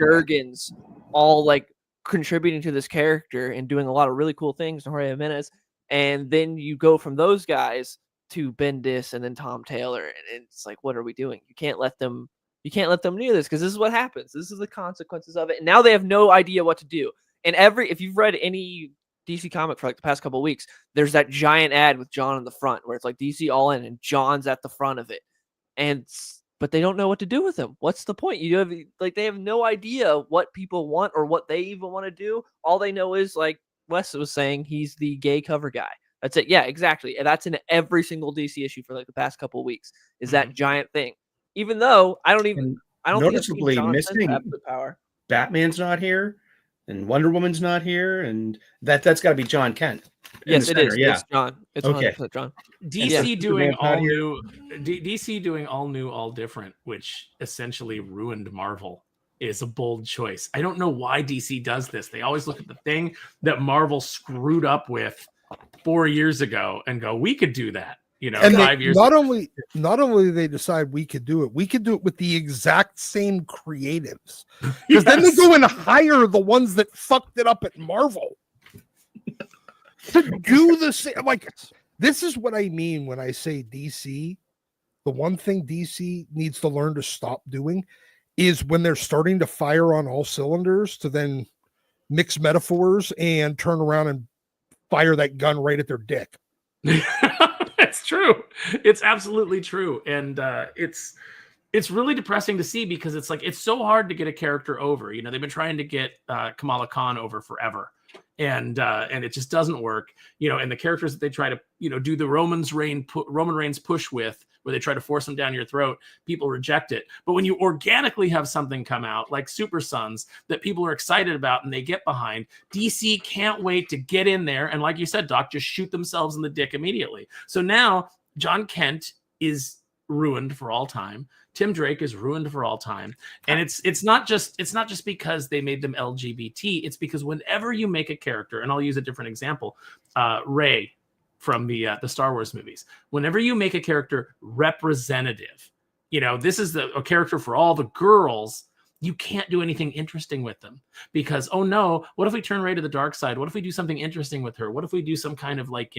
Jurgens, all like contributing to this character and doing a lot of really cool things. Jorge Jimenez, and then you go from those guys to Bendis and then Tom Taylor, and it's like, what are we doing? You can't let them do this because this is what happens. This is the consequences of it. And now they have no idea what to do. And if you've read any DC comic for like the past couple of weeks, there's that giant ad with John in the front where it's like DC all in and John's at the front of it. But they don't know what to do with him. What's the point? They have no idea what people want or what they even want to do. All they know is like Wes was saying, he's the gay cover guy. That's it. Yeah, exactly. And that's in every single DC issue for like the past couple of weeks is that giant thing. Even though I don't noticeably think missing power. Batman's not here and Wonder Woman's not here, and that's got to be Jon Kent. Yes, it is. Yeah. It's John. It's okay. 100% John. DC doing all new. DC doing all new, all different, which essentially ruined Marvel, is a bold choice. I don't know why DC does this. They always look at the thing that Marvel screwed up with 4 years ago and go, "We could do that." And 5 years. Not only they decide we could do it with the exact same creatives. Because then they go and hire the ones that fucked it up at Marvel to do the same. Like, this is what I mean when I say DC. The one thing DC needs to learn to stop doing is when they're starting to fire on all cylinders to then mix metaphors and turn around and fire that gun right at their dick. It's true. It's absolutely true. And it's really depressing to see because it's like it's so hard to get a character over. They've been trying to get Kamala Khan over forever. And it just doesn't work. And the characters that they try to, do the Roman Reigns push with, where they try to force them down your throat, people reject it. But when you organically have something come out like Super Sons that people are excited about and they get behind, DC can't wait to get in there. And like you said, Doc, just shoot themselves in the dick immediately. So now Jon Kent is ruined for all time. Tim Drake is ruined for all time. And it's not just because they made them LGBT. It's because whenever you make a character, and I'll use a different example, Rey from the Star Wars movies, whenever you make a character representative, this is a character for all the girls, you can't do anything interesting with them because, oh no, what if we turn Rey to the dark side? What if we do something interesting with her? What if we do some kind of make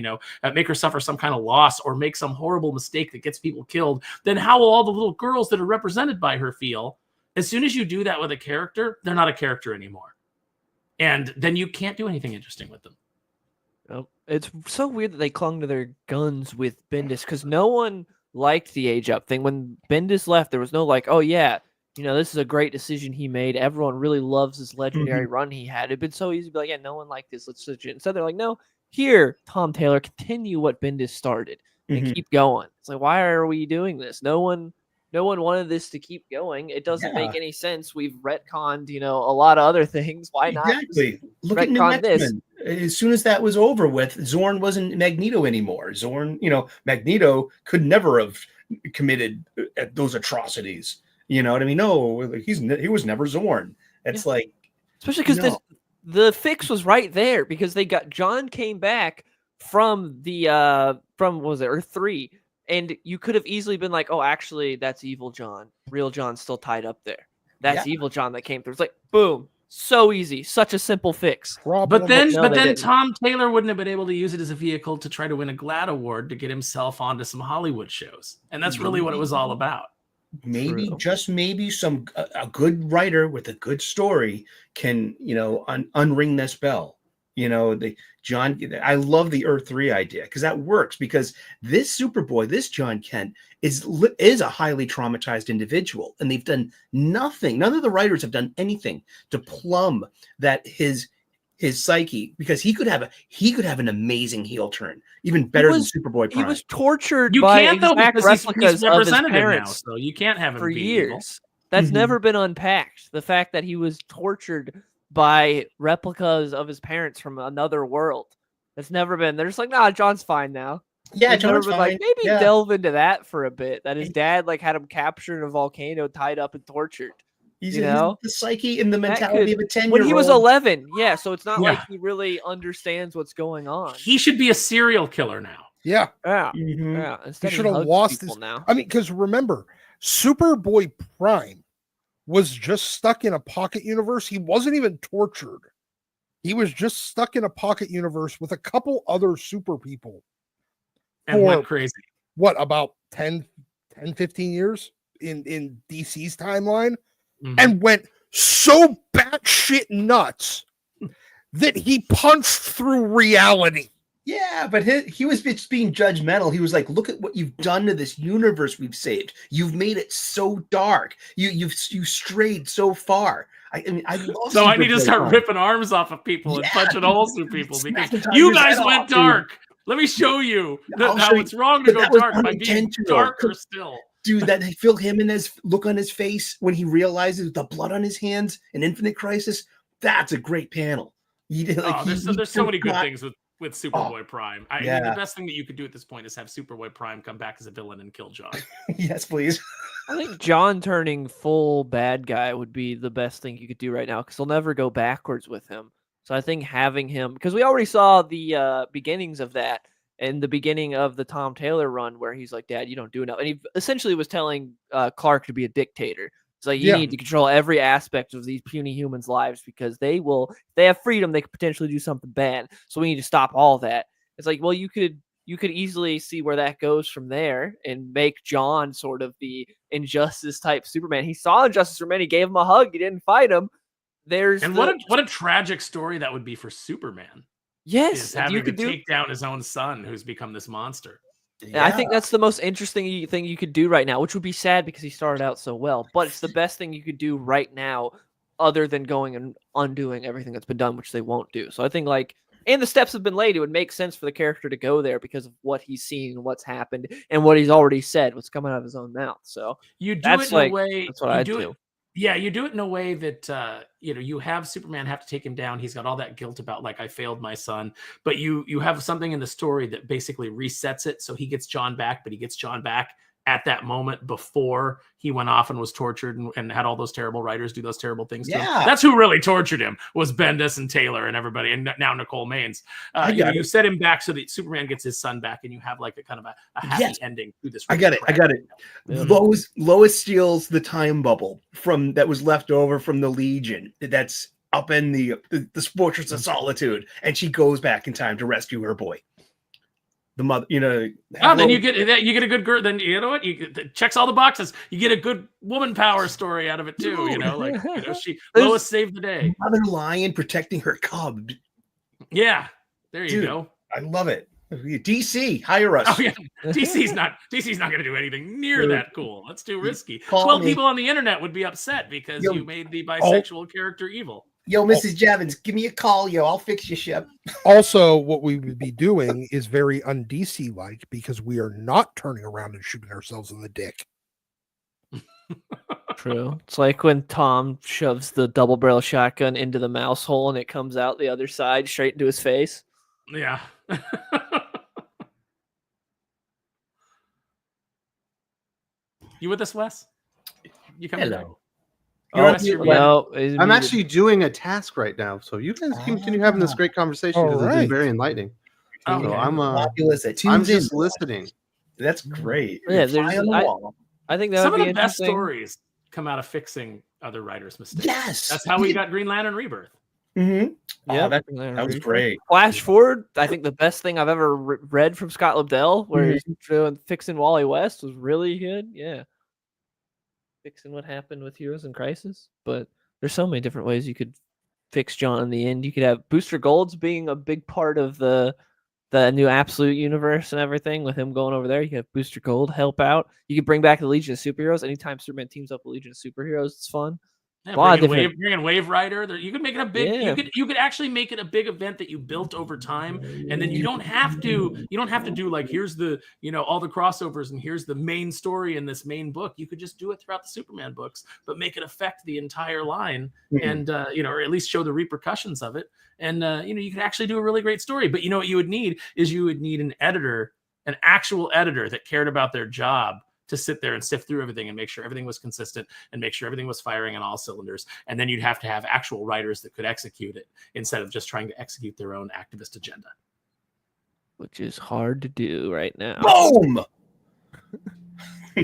her suffer some kind of loss or make some horrible mistake that gets people killed? Then how will all the little girls that are represented by her feel? As soon as you do that with a character, they're not a character anymore. And then you can't do anything interesting with them. It's so weird that they clung to their guns with Bendis because no one liked the age up thing. When Bendis left, there was no like, oh yeah, this is a great decision he made. Everyone really loves this legendary run he had. It'd been so easy to be like, yeah, no one liked this. Let's switch it. Instead, they're like, no, here, Tom Taylor, continue what Bendis started and keep going. It's like, why are we doing this? No one wanted this to keep going. It doesn't make any sense. We've retconned, a lot of other things. Why not? Exactly. Look at New retcon this? X-Men. As soon as that was over with, Zorn wasn't Magneto anymore. Zorn, Magneto could never have committed those atrocities. You know what I mean? No, he was never Zorn. It's like, especially because the fix was right there because John came back from the from what was it, Earth 3, and you could have easily been like, oh, actually, that's evil John. Real John's still tied up there. That's evil John that came through. It's like, boom. So easy, such a simple fix. But then Tom Taylor wouldn't have been able to use it as a vehicle to try to win a GLAAD award to get himself onto some Hollywood shows, and that's really what it was all about. Maybe, just maybe, a good writer with a good story can unring this bell. I love the Earth 3 idea because that works because this Superboy, this Jon Kent is a highly traumatized individual, and they've done nothing. None of the writers have done anything to plumb that his psyche, because he could have an amazing heel turn, even better than Superboy Prime. He was tortured. You by can't though because he's representative now, so you can't have him for be years. evil. That's never been unpacked. The fact that he was tortured by replicas of his parents from another world. That's never been. They're just like, nah, John's fine now. Yeah, John's fine. Like, maybe delve into that for a bit. That his dad had him captured in a volcano, tied up and tortured. He's the psyche and the mentality of a 10-year-old. When he was 11, so it's not like he really understands what's going on. He should be a serial killer now. Yeah. Instead he should have lost his. Now. I mean, because remember, Superboy Prime was just stuck in a pocket universe. He wasn't even tortured. He was just stuck in a pocket universe with a couple other super people. And went crazy. What, about 10, 15 years in DC's timeline? And went so batshit nuts that he punched through reality. Yeah, but he was just being judgmental. He was like, look at what you've done to this universe we've saved. You've made it so dark. You strayed so far. I love so I need to start ripping arms off of people and punching holes through people because you guys went dark. Let me show you how it's wrong to go dark by being darker still. Dude, that feel him in his look on his face when he realizes the blood on his hands in Infinite Crisis. That's a great panel. There's so many good things with Superboy Prime. I mean, the best thing that you could do at this point is have Superboy Prime come back as a villain and kill John. Yes, please. I think John turning full bad guy would be the best thing you could do right now because they'll never go backwards with him. So I think having him, because we already saw the beginnings of that in the beginning of the Tom Taylor run where he's like, Dad, you don't do enough. And he essentially was telling Clark to be a dictator. It's like, you need to control every aspect of these puny humans' lives because if they have freedom, they could potentially do something bad. So we need to stop all that. It's like, well, you could easily see where that goes from there and make John sort of the Injustice type Superman. He saw Injustice Superman. He gave him a hug. He didn't fight him. What a tragic story that would be for Superman. Yes, having to take down his own son who's become this monster. Yeah. I think that's the most interesting thing you could do right now, which would be sad because he started out so well. But it's the best thing you could do right now, other than going and undoing everything that's been done, which they won't do. So I think and the steps have been laid. It would make sense for the character to go there because of what he's seen, what's happened, and what he's already said, what's coming out of his own mouth. So you do it in a way. That's what I do. Yeah, you do it in a way that you have Superman have to take him down. He's got all that guilt about I failed my son, but you have something in the story that basically resets it. So he gets John back, but he gets John back at that moment before he went off and was tortured and had all those terrible writers do those terrible things to him. That's who really tortured him was Bendis and Taylor and everybody, and now Nicole Maines. You set him back so that Superman gets his son back, and you have a kind of a happy ending through this. I got it. Lois steals the time bubble that was left over from the Legion. That's up in the Fortress of Solitude, and she goes back in time to rescue her boy. The mother, then you get a good girl. Then you know what? It checks all the boxes. You get a good woman power story out of it too. Lois saved the day. Mother lion protecting her cub. Yeah, there you go. I love it. DC, hire us. Oh yeah, DC's not going to do anything near that cool. That's too risky. Call 12 me. people on the internet would be upset because Yo. you made the bisexual character evil. Yo, Mrs. Javins, give me a call, yo. I'll fix your ship. Also, what we would be doing is very un-DC like because we are not turning around and shooting ourselves in the dick. True. It's like when Tom shoves the double barrel shotgun into the mouse hole and it comes out the other side straight into his face. Yeah. You with us, Wes? You coming back? Hello. Wes, you're muted. No, I'm actually doing a task right now, so you guys continue having this great conversation because it's been Alright. very enlightening. Oh, So okay. I'm just listening. That's great. Yeah, Fly on the wall. I think that Some would of be the best interesting. stories come out of fixing other writers' mistakes. Yes. That's how we got Green Lantern Rebirth. Mm-hmm. Yeah, Oh, that was great. Flash forward, I think the best thing I've ever read from Scott Lobdell, where he's doing fixing Wally West, was really good. Yeah, fixing what happened with Heroes in Crisis. But there's so many different ways you could fix John in the end. You could have Booster Golds being a big part of the new Absolute universe and everything, with him going over there. You could have Booster Gold help out. You could bring back the Legion of Superheroes. Anytime Superman teams up with Legion of Superheroes, it's fun. Yeah, bring in Wave Rider. You could make it a big. Yeah. You could actually make it a big event that you built over time, and then you don't have to do like here's the all the crossovers and here's the main story in this main book. You could just do it throughout the Superman books, but make it affect the entire line, and or at least show the repercussions of it. And you could actually do a really great story. But what you would need is an editor, an actual editor that cared about their job, to sit there and sift through everything and make sure everything was consistent and make sure everything was firing on all cylinders. And then you'd have to have actual writers that could execute it instead of just trying to execute their own activist agenda. Which is hard to do right now. Boom!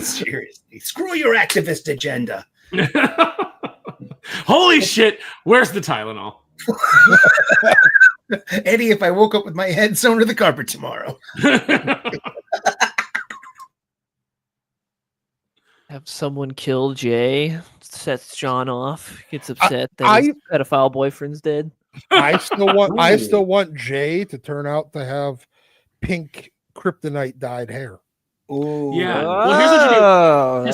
Seriously, screw your activist agenda. Holy shit! Where's the Tylenol? Eddie, if I woke up with my head sewn to the carpet tomorrow. Have someone kill Jay, sets John off, gets upset that his pedophile boyfriend's dead. I still want Jay to turn out to have pink kryptonite dyed hair. Ooh. Yeah. Well, here's what you do. Oh, To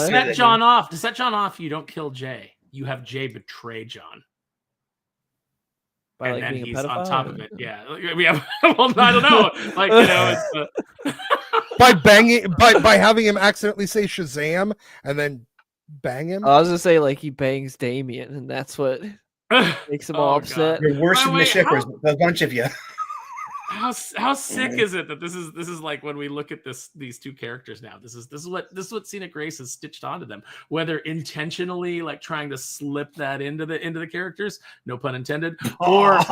set John off, you don't kill Jay. You have Jay betray John. by And like then being a he's pedophile. on top of it. Yeah. Well, I don't know. Like, it's By having him accidentally say Shazam and then bang him. I was gonna say like he bangs Damien, and that's what makes him all upset. You're worse By than the the way, shippers, a bunch of you. How sick is it that this is like when we look at these two characters now, this is what Cena Grace has stitched onto them, whether intentionally like trying to slip that into the characters, no pun intended, or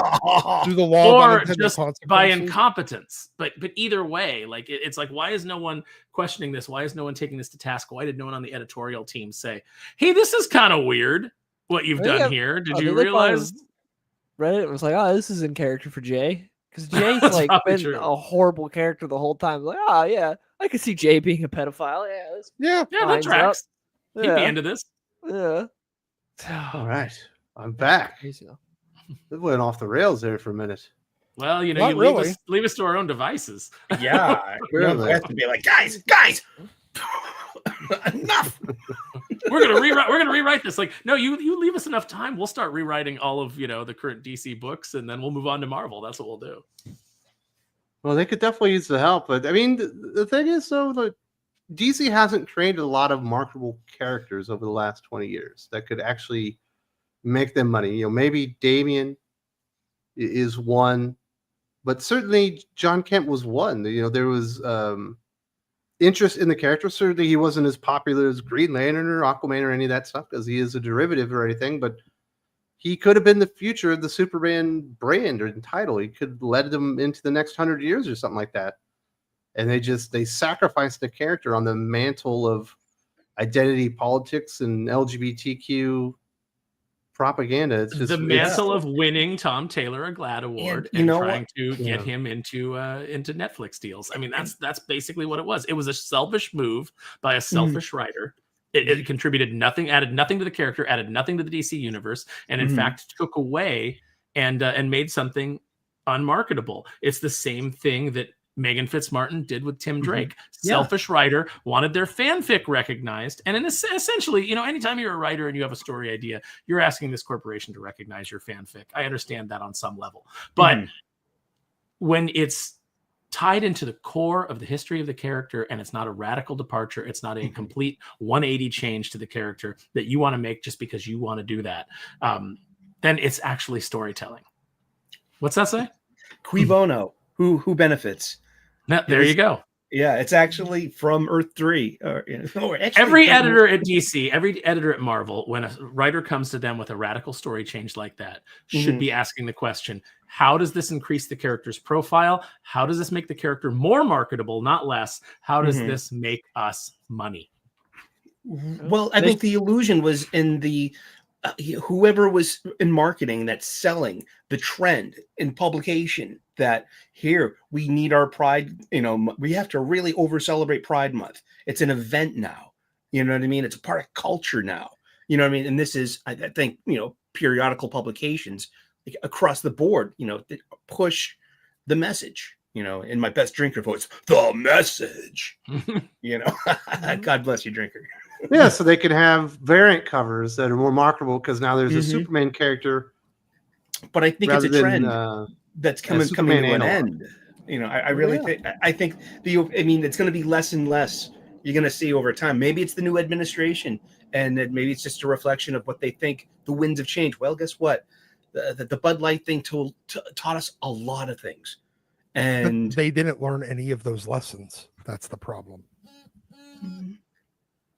through the law of or unintended just by consequences. incompetence. But either way, like it's like, why is no one questioning this? Why is no one taking this to task? Why did no one on the editorial team say, hey, this is kind of weird what you've done here? Did you realize? Reddit was like, oh, this is in character for Jay. Because Jay's That's like probably been true. a horrible character the whole time. Like, oh yeah, I can see Jay being a pedophile. Yeah, Yeah, that lines tracks. up. He'd be Yeah. into this. Yeah. All right, I'm back. Crazy, though. It went off the rails there for a minute. Well, Not you really. leave us to our own devices. Yeah. Really? Have to be like, guys, enough. We're gonna rewrite this. Like, no, you leave us enough time. We'll start rewriting all of the current DC books, and then we'll move on to Marvel. That's what we'll do. Well, they could definitely use the help, but I mean, the thing is, though, the DC hasn't created a lot of marketable characters over the last 20 years that could actually make them money. Maybe Damian is one, but certainly Jon Kent was one. There was interest in the character. Certainly, he wasn't as popular as Green Lantern or Aquaman or any of that stuff because he is a derivative or anything, but he could have been the future of the Superman brand or title. He could have led them into the next 100 years or something like that. And they sacrificed the character on the mantle of identity politics and LGBTQ propaganda. It's just the mantle of winning Tom Taylor a GLAAD award and trying to get him into Netflix deals. I mean, that's basically what it was. It was a selfish move by a selfish writer. It contributed nothing, added nothing to the character, added nothing to the DC universe, and in fact took away and made something unmarketable. It's the same thing that Megan Fitzmartin did with Tim Drake. Yeah. Selfish writer, wanted their fanfic recognized. And essentially, anytime you're a writer and you have a story idea, you're asking this corporation to recognize your fanfic. I understand that on some level. But when it's tied into the core of the history of the character and it's not a radical departure, it's not a complete 180 change to the character that you want to make just because you want to do that, then it's actually storytelling. What's that say? Cui bono? Who benefits? There you go. Yeah, it's actually from Earth 3. Every editor at DC, every editor at Marvel, when a writer comes to them with a radical story change like that, should be asking the question, how does this increase the character's profile? How does this make the character more marketable, not less? How does this make us money? Well, I think the illusion was in the whoever was in marketing that's selling the trend in publication that here we need our Pride, we have to really over celebrate Pride Month. It's an event now. You know what I mean? It's a part of culture now. You know what I mean? And this is, I think, periodical publications across the board, that push the message, in my best drinker voice, the message, God bless you, drinker. Yeah, so they can have variant covers that are more marketable because now there's a Superman character. But I think it's a trend that's coming to an end. I really think it's going to be less and less you're going to see over time. Maybe it's the new administration, and maybe it's just a reflection of what they think the winds of change. Well, guess what? The Bud Light thing taught us a lot of things, and but they didn't learn any of those lessons. That's the problem.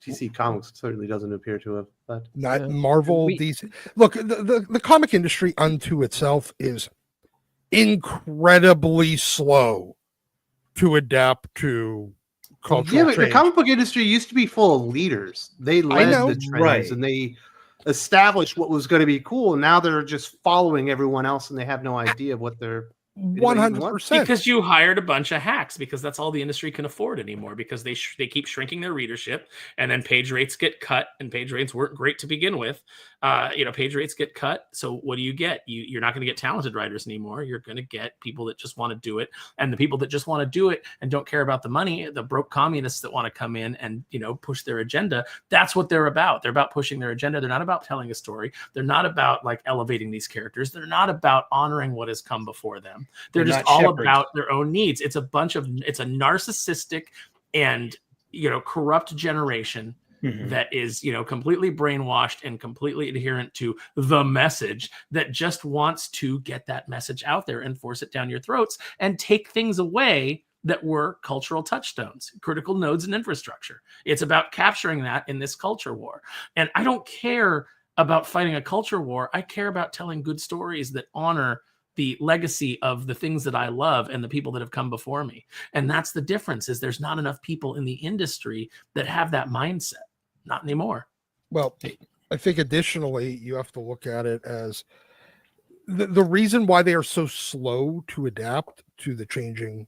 DC Comics certainly doesn't appear to have, but not Marvel. DC. Look, the comic industry unto itself is incredibly slow to adapt to cultural change. The comic book industry used to be full of leaders. They led the trends and they established what was going to be cool. And now they're just following everyone else, and they have no idea of what they're 100%. Because you hired a bunch of hacks, because that's all the industry can afford anymore, because they keep shrinking their readership, and then page rates get cut, and page rates weren't great to begin with. Page rates get cut. So what do you get? You're not going to get talented writers anymore. You're going to get people that just want to do it. And the people that just want to do it and don't care about the money, the broke communists that want to come in and, push their agenda. That's what they're about. They're about pushing their agenda. They're not about telling a story. They're not about elevating these characters. They're not about honoring what has come before them. They're just all about their own needs. It's a narcissistic and, corrupt generation that is, completely brainwashed and completely adherent to the message that just wants to get that message out there and force it down your throats and take things away that were cultural touchstones, critical nodes and infrastructure. It's about capturing that in this culture war. And I don't care about fighting a culture war. I care about telling good stories that honor the legacy of the things that I love and the people that have come before me. And that's the difference, is there's not enough people in the industry that have that mindset. Not anymore. Well, I think additionally, you have to look at it as the reason why they are so slow to adapt to the changing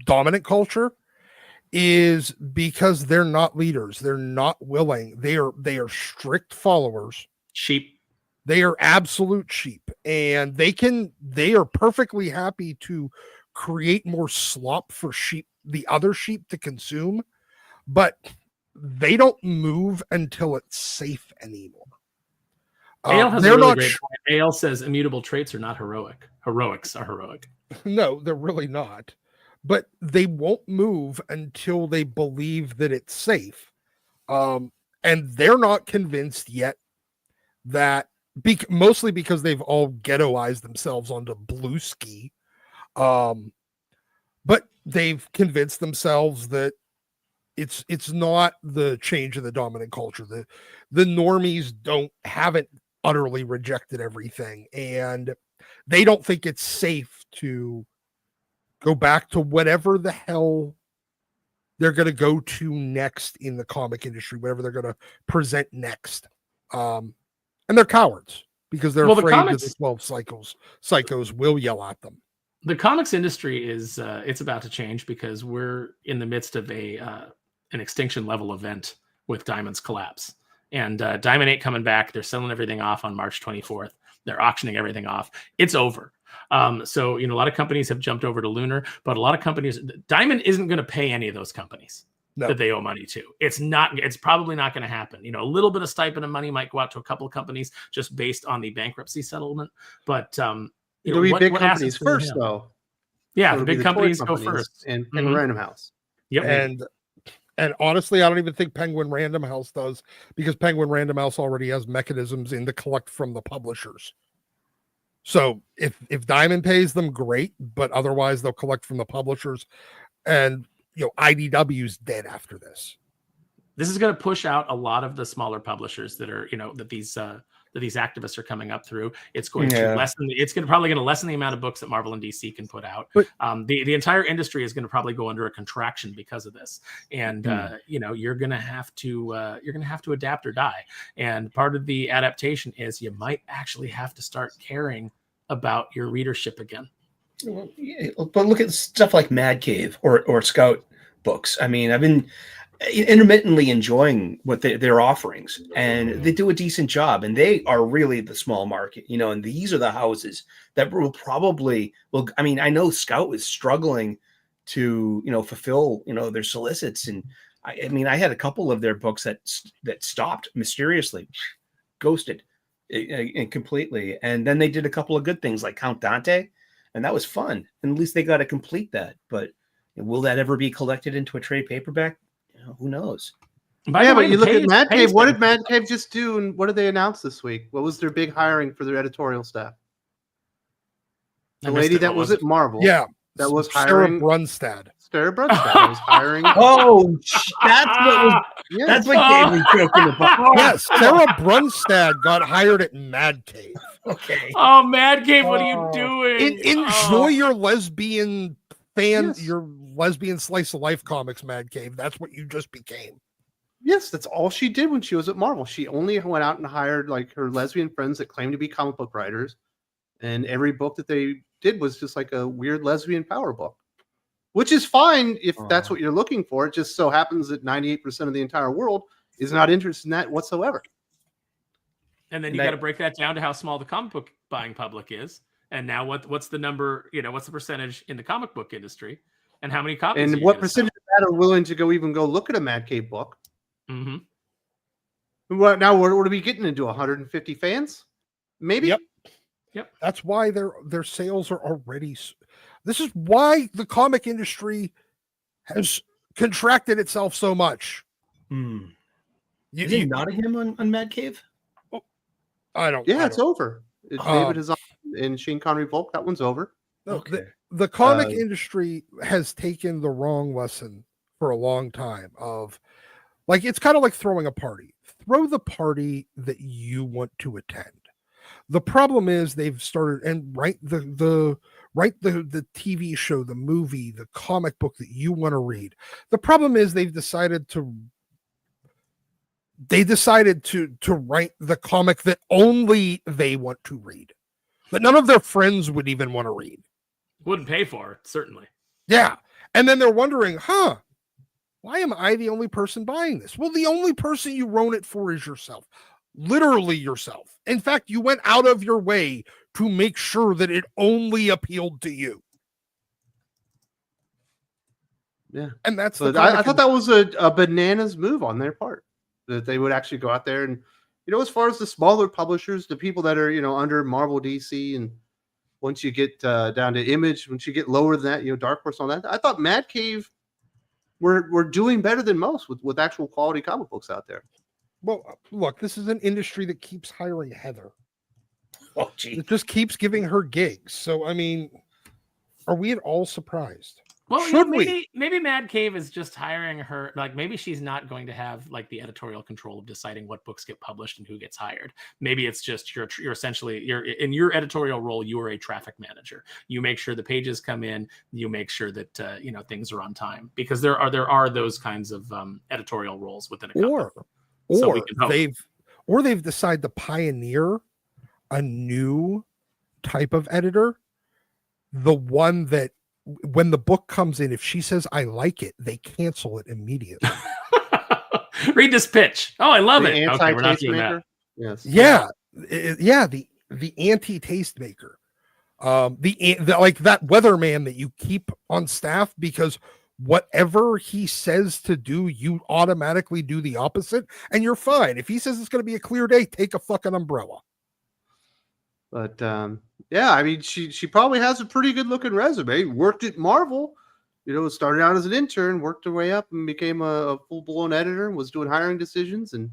dominant culture is because they're not leaders. They're not willing. They are strict followers. Sheep. They are absolute sheep, and they are perfectly happy to create more slop for the other sheep to consume, but they don't move until it's safe anymore. Ale has a really great point. Ale says immutable traits are not heroic. Heroics are heroic. No, they're really not. But they won't move until they believe that it's safe. And they're not convinced yet that, mostly because they've all ghettoized themselves onto blue ski. But they've convinced themselves that it's not the change of the dominant culture. The normies haven't utterly rejected everything, and they don't think it's safe to go back to whatever the hell they're going to go to next in the comic industry, whatever they're going to present next. And they're cowards because they're afraid that the 12 psychos will yell at them. The comics industry is it's about to change because we're in the midst of an extinction level event with Diamond's collapse. And Diamond ain't coming back. They're selling everything off on March 24th. They're auctioning everything off. It's over. So, a lot of companies have jumped over to Lunar, but a lot of companies, Diamond isn't going to pay any of those companies that they owe money to. It's probably not going to happen. A little bit of stipend of money might go out to a couple of companies just based on the bankruptcy settlement. But, there'll be big companies first, though. Yeah, So the big companies go first. And Random House. Yep. And honestly, I don't even think Penguin Random House does, because Penguin Random House already has mechanisms in to collect from the publishers. So if Diamond pays them, great, but otherwise they'll collect from the publishers. And IDW's dead after this. This is going to push out a lot of the smaller publishers that are, that these activists are coming up through. It's going to lessen. It's probably going to lessen the amount of books that Marvel and DC can put out. But the entire industry is going to probably go under a contraction because of this. And you're going to have to adapt or die. And part of the adaptation is you might actually have to start caring about your readership again. But look at stuff like Mad Cave or Scout books. I mean, I've been intermittently enjoying what their offerings, and they do a decent job, and they are really the small market, and these are the houses that will probably, I mean, I know Scout is struggling to, fulfill, their solicits. And I mean, I had a couple of their books that stopped mysteriously, ghosted and completely. And then they did a couple of good things like Count Dante, and that was fun. And at least they got to complete that. But will that ever be collected into a trade paperback? Who knows? But you look at Mad Cave. What did Mad Cave just do, and what did they announce this week? What was their big hiring for their editorial staff? The lady that was at Marvel. Yeah. That was Sarah hiring Brunstad. Sarah Brunstad was hiring. That's what gave me joking about. Yes, Sarah Brunstad got hired at Mad Cave. Okay. Oh, Mad Cave, what are you doing? Enjoy your lesbian your lesbian slice of life comics, Mad Cave. That's what you just became. Yes, that's all she did when she was at Marvel. She only went out and hired like her lesbian friends that claimed to be comic book writers, and every book that they did was just like a weird lesbian power book, which is fine if that's what you're looking for. It just so happens that 98% of the entire world is not interested in that whatsoever. And then you got to break that down to how small the comic book buying public is. And now what's the number, what's the percentage in the comic book industry, and how many copies? And what percentage of that are willing to go look at a Mad Cave book? Mm-hmm. Well, now what are we getting into? 150 fans? Maybe? Yep. That's why their sales are already. This is why the comic industry has contracted itself so much. Is it Nottingham on Mad Cave? I don't. Yeah, it's over. David is on, and Shane Connery Volk. That one's over. Okay. The comic industry has taken the wrong lesson for a long time. Of like, it's kind of like throwing a party. Throw the party that you want to attend. The problem is they've started and write the TV show, the movie, the comic book that you want to read. The problem is they've decided to write the comic that only they want to read, that none of their friends would even want to read. Wouldn't pay for it, certainly. Yeah. And then they're wondering, why am I the only person buying this? Well, the only person you wrote it for is yourself. Literally yourself. In fact, you went out of your way to make sure that it only appealed to you. Yeah. And that's I thought that was a bananas move on their part, that they would actually go out there and, as far as the smaller publishers, the people that are, under Marvel, DC, and once you get down to Image, once you get lower than that, Dark Horse, all that, I thought Mad Cave were doing better than most with actual quality comic books out there. Well, look, this is an industry that keeps hiring Heather. Oh, gee. It just keeps giving her gigs. So, I mean, are we at all surprised? Well, maybe Mad Cave is just hiring her. Like, maybe she's not going to have like the editorial control of deciding what books get published and who gets hired. Maybe it's just you're essentially in your editorial role. You are a traffic manager. You make sure the pages come in. You make sure that things are on time, because there are those kinds of editorial roles within a company. Or they've decided to pioneer a new type of editor, the one that when the book comes in, if she says I like it, they cancel it immediately. Read this pitch. Oh, I love it. Okay, we're not doing that. Yes. Yeah. The anti-tastemaker. the like that weatherman that you keep on staff, because whatever he says to do, you automatically do the opposite, and you're fine. If he says it's going to be a clear day, take a fucking umbrella. But yeah, I mean, she probably has a pretty good looking resume. Worked at Marvel, started out as an intern, worked her way up and became a full blown editor, and was doing hiring decisions and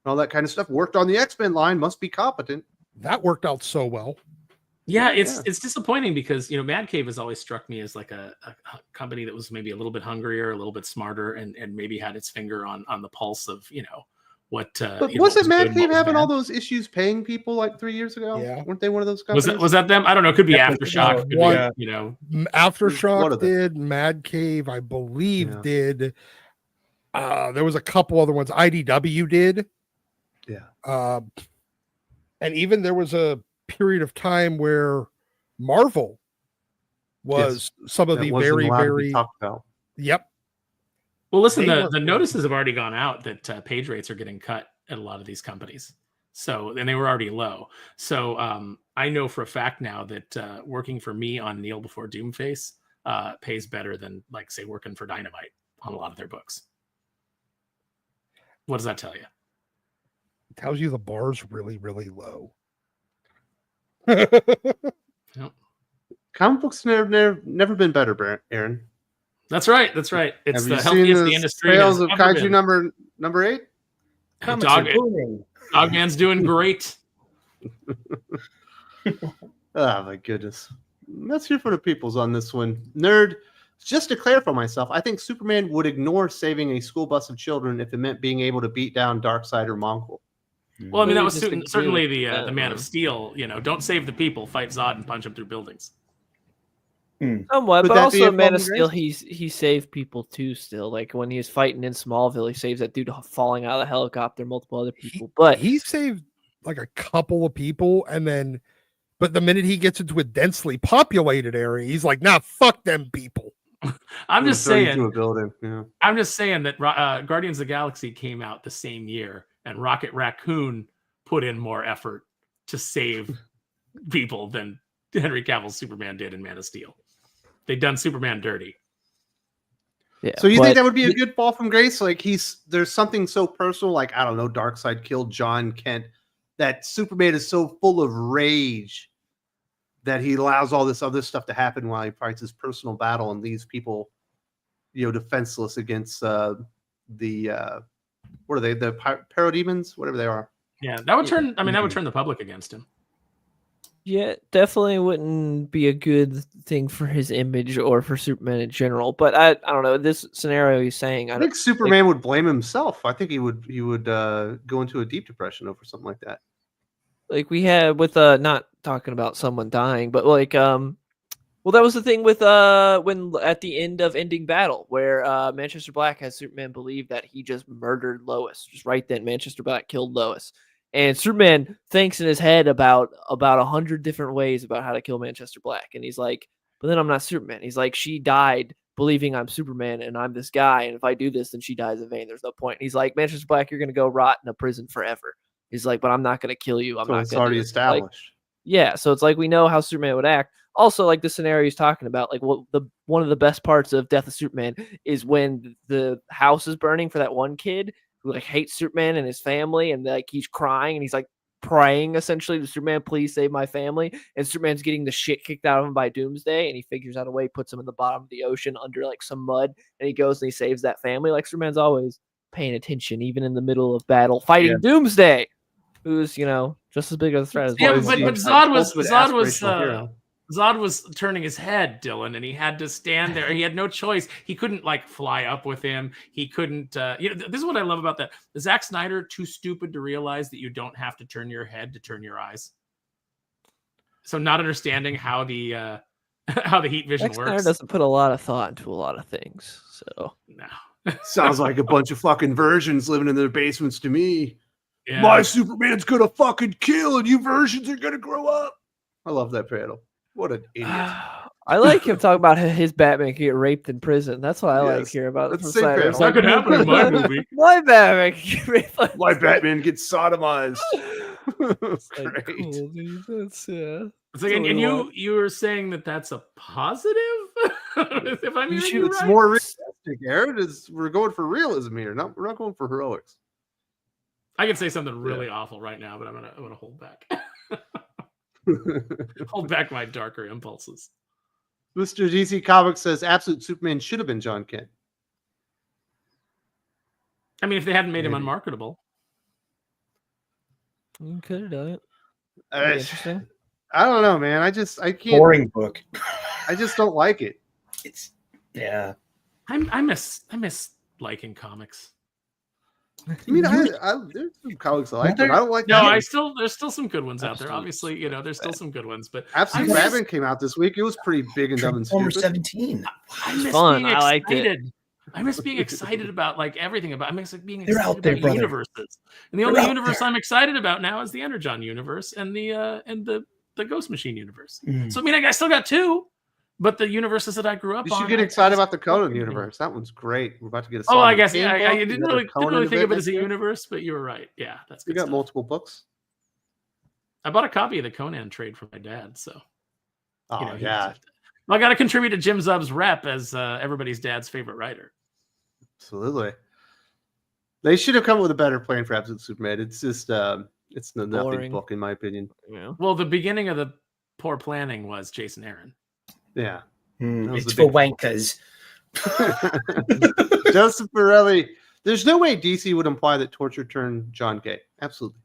all that kind of stuff. Worked on the X-Men line, must be competent. That worked out so well. Yeah, it's disappointing because Mad Cave has always struck me as like a company that was maybe a little bit hungrier, a little bit smarter, and maybe had its finger on the pulse of what. But wasn't Mad Cave having all those issues paying people like 3 years ago? Yeah, weren't they one of those companies? Was that them? I don't know. Could be Aftershock. Could be, Aftershock did. Mad Cave, I believe, did. There was a couple other ones. IDW did. Yeah. And even there was a period of time where Marvel was some of the very talked about. Yep. Well, listen, the notices have already gone out that page rates are getting cut at a lot of these companies. So, and they were already low. So I know for a fact now that working for me on Kneel Before Doomface pays better than, like, say, working for Dynamite on a lot of their books. What does that tell you? It tells you the bar's really, really low. Yep. Comic books never been better, Aaron. That's right. That's right. It's Have the healthiest the industry sales of Kaiju number 8. Dogman's doing great. Oh my goodness. Let's hear for the peoples on this one. Nerd, just to clarify myself, I think Superman would ignore saving a school bus of children if it meant being able to beat down Darkseid or Mongol. Well, I mean, that was certainly the Man of Steel. Don't save the people, fight Zod and punch him through buildings. Somewhat, but also Man of Steel, he saved people too. Still, like when he was fighting in Smallville, he saves that dude falling out of the helicopter, multiple other people. But he saved like a couple of people, but the minute he gets into a densely populated area, he's like, "Nah, fuck them people." I'm just saying. To a building. Yeah. I'm just saying that Guardians of the Galaxy came out the same year, and Rocket Raccoon put in more effort to save people than Henry Cavill's Superman did in Man of Steel. They've done Superman dirty. Yeah. So you think that would be a good fall from grace? Like there's something so personal, like, I don't know, Darkseid killed Jon Kent, that Superman is so full of rage that he allows all this other stuff to happen while he fights his personal battle and leaves people, defenseless against the what are they? The parademons, whatever they are. Yeah, that would turn. I mean, that would turn the public against him. Yeah, definitely wouldn't be a good thing for his image or for Superman in general. But I don't know, this scenario he's saying. I think Superman would blame himself. I think he would go into a deep depression over something like that. Like we had with not talking about someone dying, but like well, that was the thing with when at the end of Ending Battle, where Manchester Black has Superman believe that he just murdered Lois. Just right then, Manchester Black killed Lois. And Superman thinks in his head about 100 different ways about how to kill Manchester Black. And he's like, but then I'm not Superman. He's like, she died believing I'm Superman and I'm this guy. And if I do this, then she dies in vain. There's no point. And he's like, Manchester Black, you're going to go rot in a prison forever. He's like, but I'm not going to kill you. It's already established. Like, yeah. So it's like, we know how Superman would act. Also, like the scenario he's talking about, like one of the best parts of Death of Superman is when the house is burning for that one kid who like hates Superman and his family, and like he's crying and he's like praying essentially to Superman, please save my family. And Superman's getting the shit kicked out of him by Doomsday, and he figures out a way, puts him in the bottom of the ocean under like some mud, and he goes and he saves that family. Like Superman's always paying attention, even in the middle of battle, fighting Doomsday, who's just as big of a threat as but Zod was turning his head, Dylan, and he had to stand there. He had no choice. He couldn't like fly up with him. He couldn't. This is what I love about that. Is Zack Snyder too stupid to realize that you don't have to turn your head to turn your eyes? So not understanding how the heat vision Zack works. Snyder doesn't put a lot of thought into a lot of things. So no, sounds like a bunch of fucking virgins living in their basements to me. Yeah. My Superman's gonna fucking kill, and you virgins are gonna grow up. I love that panel. What an idiot. I like him talking about his Batman can get raped in prison. That's what I like hearing about. That's the same panel. That could happen in my movie. My Batman can get raped. My Batman gets sodomized. Like, Great. cool, dude. That's yeah. It's like, and you were saying that that's a positive. If I'm hearing you It's right. more realistic, Aaron. We're going for realism here. We're not going for heroics. I could say something really awful right now, but I'm gonna hold back. Hold back my darker impulses. Mr. DC Comics says Absolute Superman should have been Jon Kent. I mean, if they hadn't made him Maybe. unmarketable. You could have done it. I Interesting. don't know, man. I can't. Boring book. I just don't like it. It's yeah. I miss liking comics. I mean, there's some comics I like, but I don't like. No, that. there's still some good ones out there. Absolute Obviously, there's still some good ones, but Absolute Batman came out this week. It was pretty big and dumb and Transformer stupid. 17. I miss fun. being I liked it. excited. I miss being excited about like everything about. I miss like being They're excited out there, about brother. universes. And the They're only out universe there. I'm excited about now is the Energon universe and the Ghost Machine universe. Mm. So I mean, I still got two, but the universes that I grew up You on. should get I excited just about the Conan fucking- universe. That one's great. We're about to get a. Oh, I Simon guess King I book. didn't You got a really Conan think of it event as a next year. universe, but you were right. Yeah, that's good We got stuff. multiple books. I bought a copy of the Conan trade for my dad, so Oh he yeah, has it. Well, I got to contribute to Jim Zub's rep as everybody's dad's favorite writer. absolutely. They should have come up with a better plan for Absolute Superman. It's just it's nothing Boring. book in my opinion. Yeah. Well, the beginning of the poor planning was Jason Aaron. Yeah. That was It's the for big- wankers. Joseph Borelli. There's no way DC would imply that torture turned John gay. Absolutely.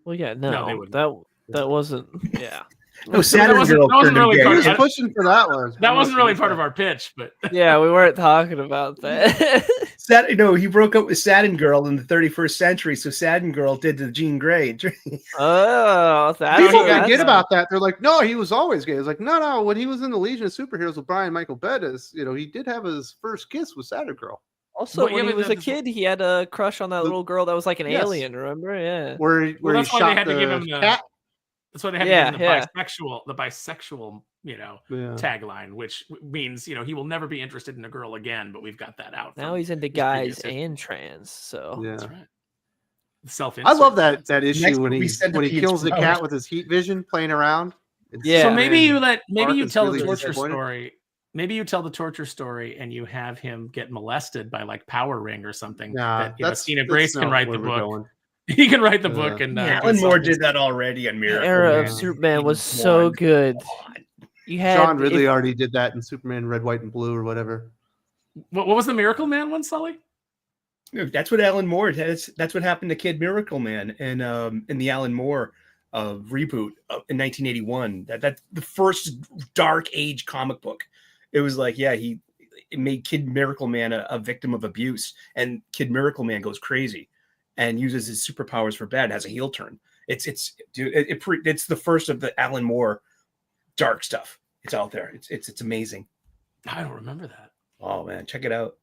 Well, yeah, No, they no, wouldn't. that wasn't. Yeah, No, Saturn wasn't- Girl that wasn't turned him really gay. part He of was it. pushing for that one. That wasn't really part of our pitch, but yeah, we weren't talking about that. He broke up with Saturn Girl in the 31st century, so Saturn Girl did the Jean Grey. Oh, that's People Yeah, forget that's- about that. They're like, no, he was always gay. It's like, no. When he was in the Legion of Superheroes with Brian Michael Bendis, he did have his first kiss with Saturn Girl, Also, Well, yeah, when he but was a the- kid, he had a crush on that The- little girl that was like an Yes. alien. Remember? Yeah. where he that's why they shot had to give the him the- cat. that's why they had Yeah, to give him yeah. the bisexual, Yeah. tagline, which means he will never be interested in a girl again. But we've got that out. Now from he's into his guys previous and trans. So Yeah. That's right. Self. I love that issue Next when will be he centipedes kills the from cat Mars. with his heat vision playing around. Yeah. So maybe Man, you Mark tell is the really torture disappointed. story. Maybe you tell the torture story and you have him get molested by like Power Ring or something. Nah, that Stina that's Grace can not write where the we're book. going. He can write the Yeah. book and Alan do Moore something. did that already on the Miracle. era Man. of Superman was so good. You had John Ridley if- already did that in Superman Red, White, and Blue or whatever. What was the Miracle Man one, Sully? That's what Alan Moore. That's what happened to Kid Miracle Man in the Alan Moore reboot in 1981. That's the first Dark Age comic book. It was like, it made Kid Miracle Man a victim of abuse, and Kid Miracle Man goes crazy and uses his superpowers for bad. Has a heel turn. It's the first of the Alan Moore dark stuff. It's out there. It's amazing. I don't remember that. Oh man, check it out.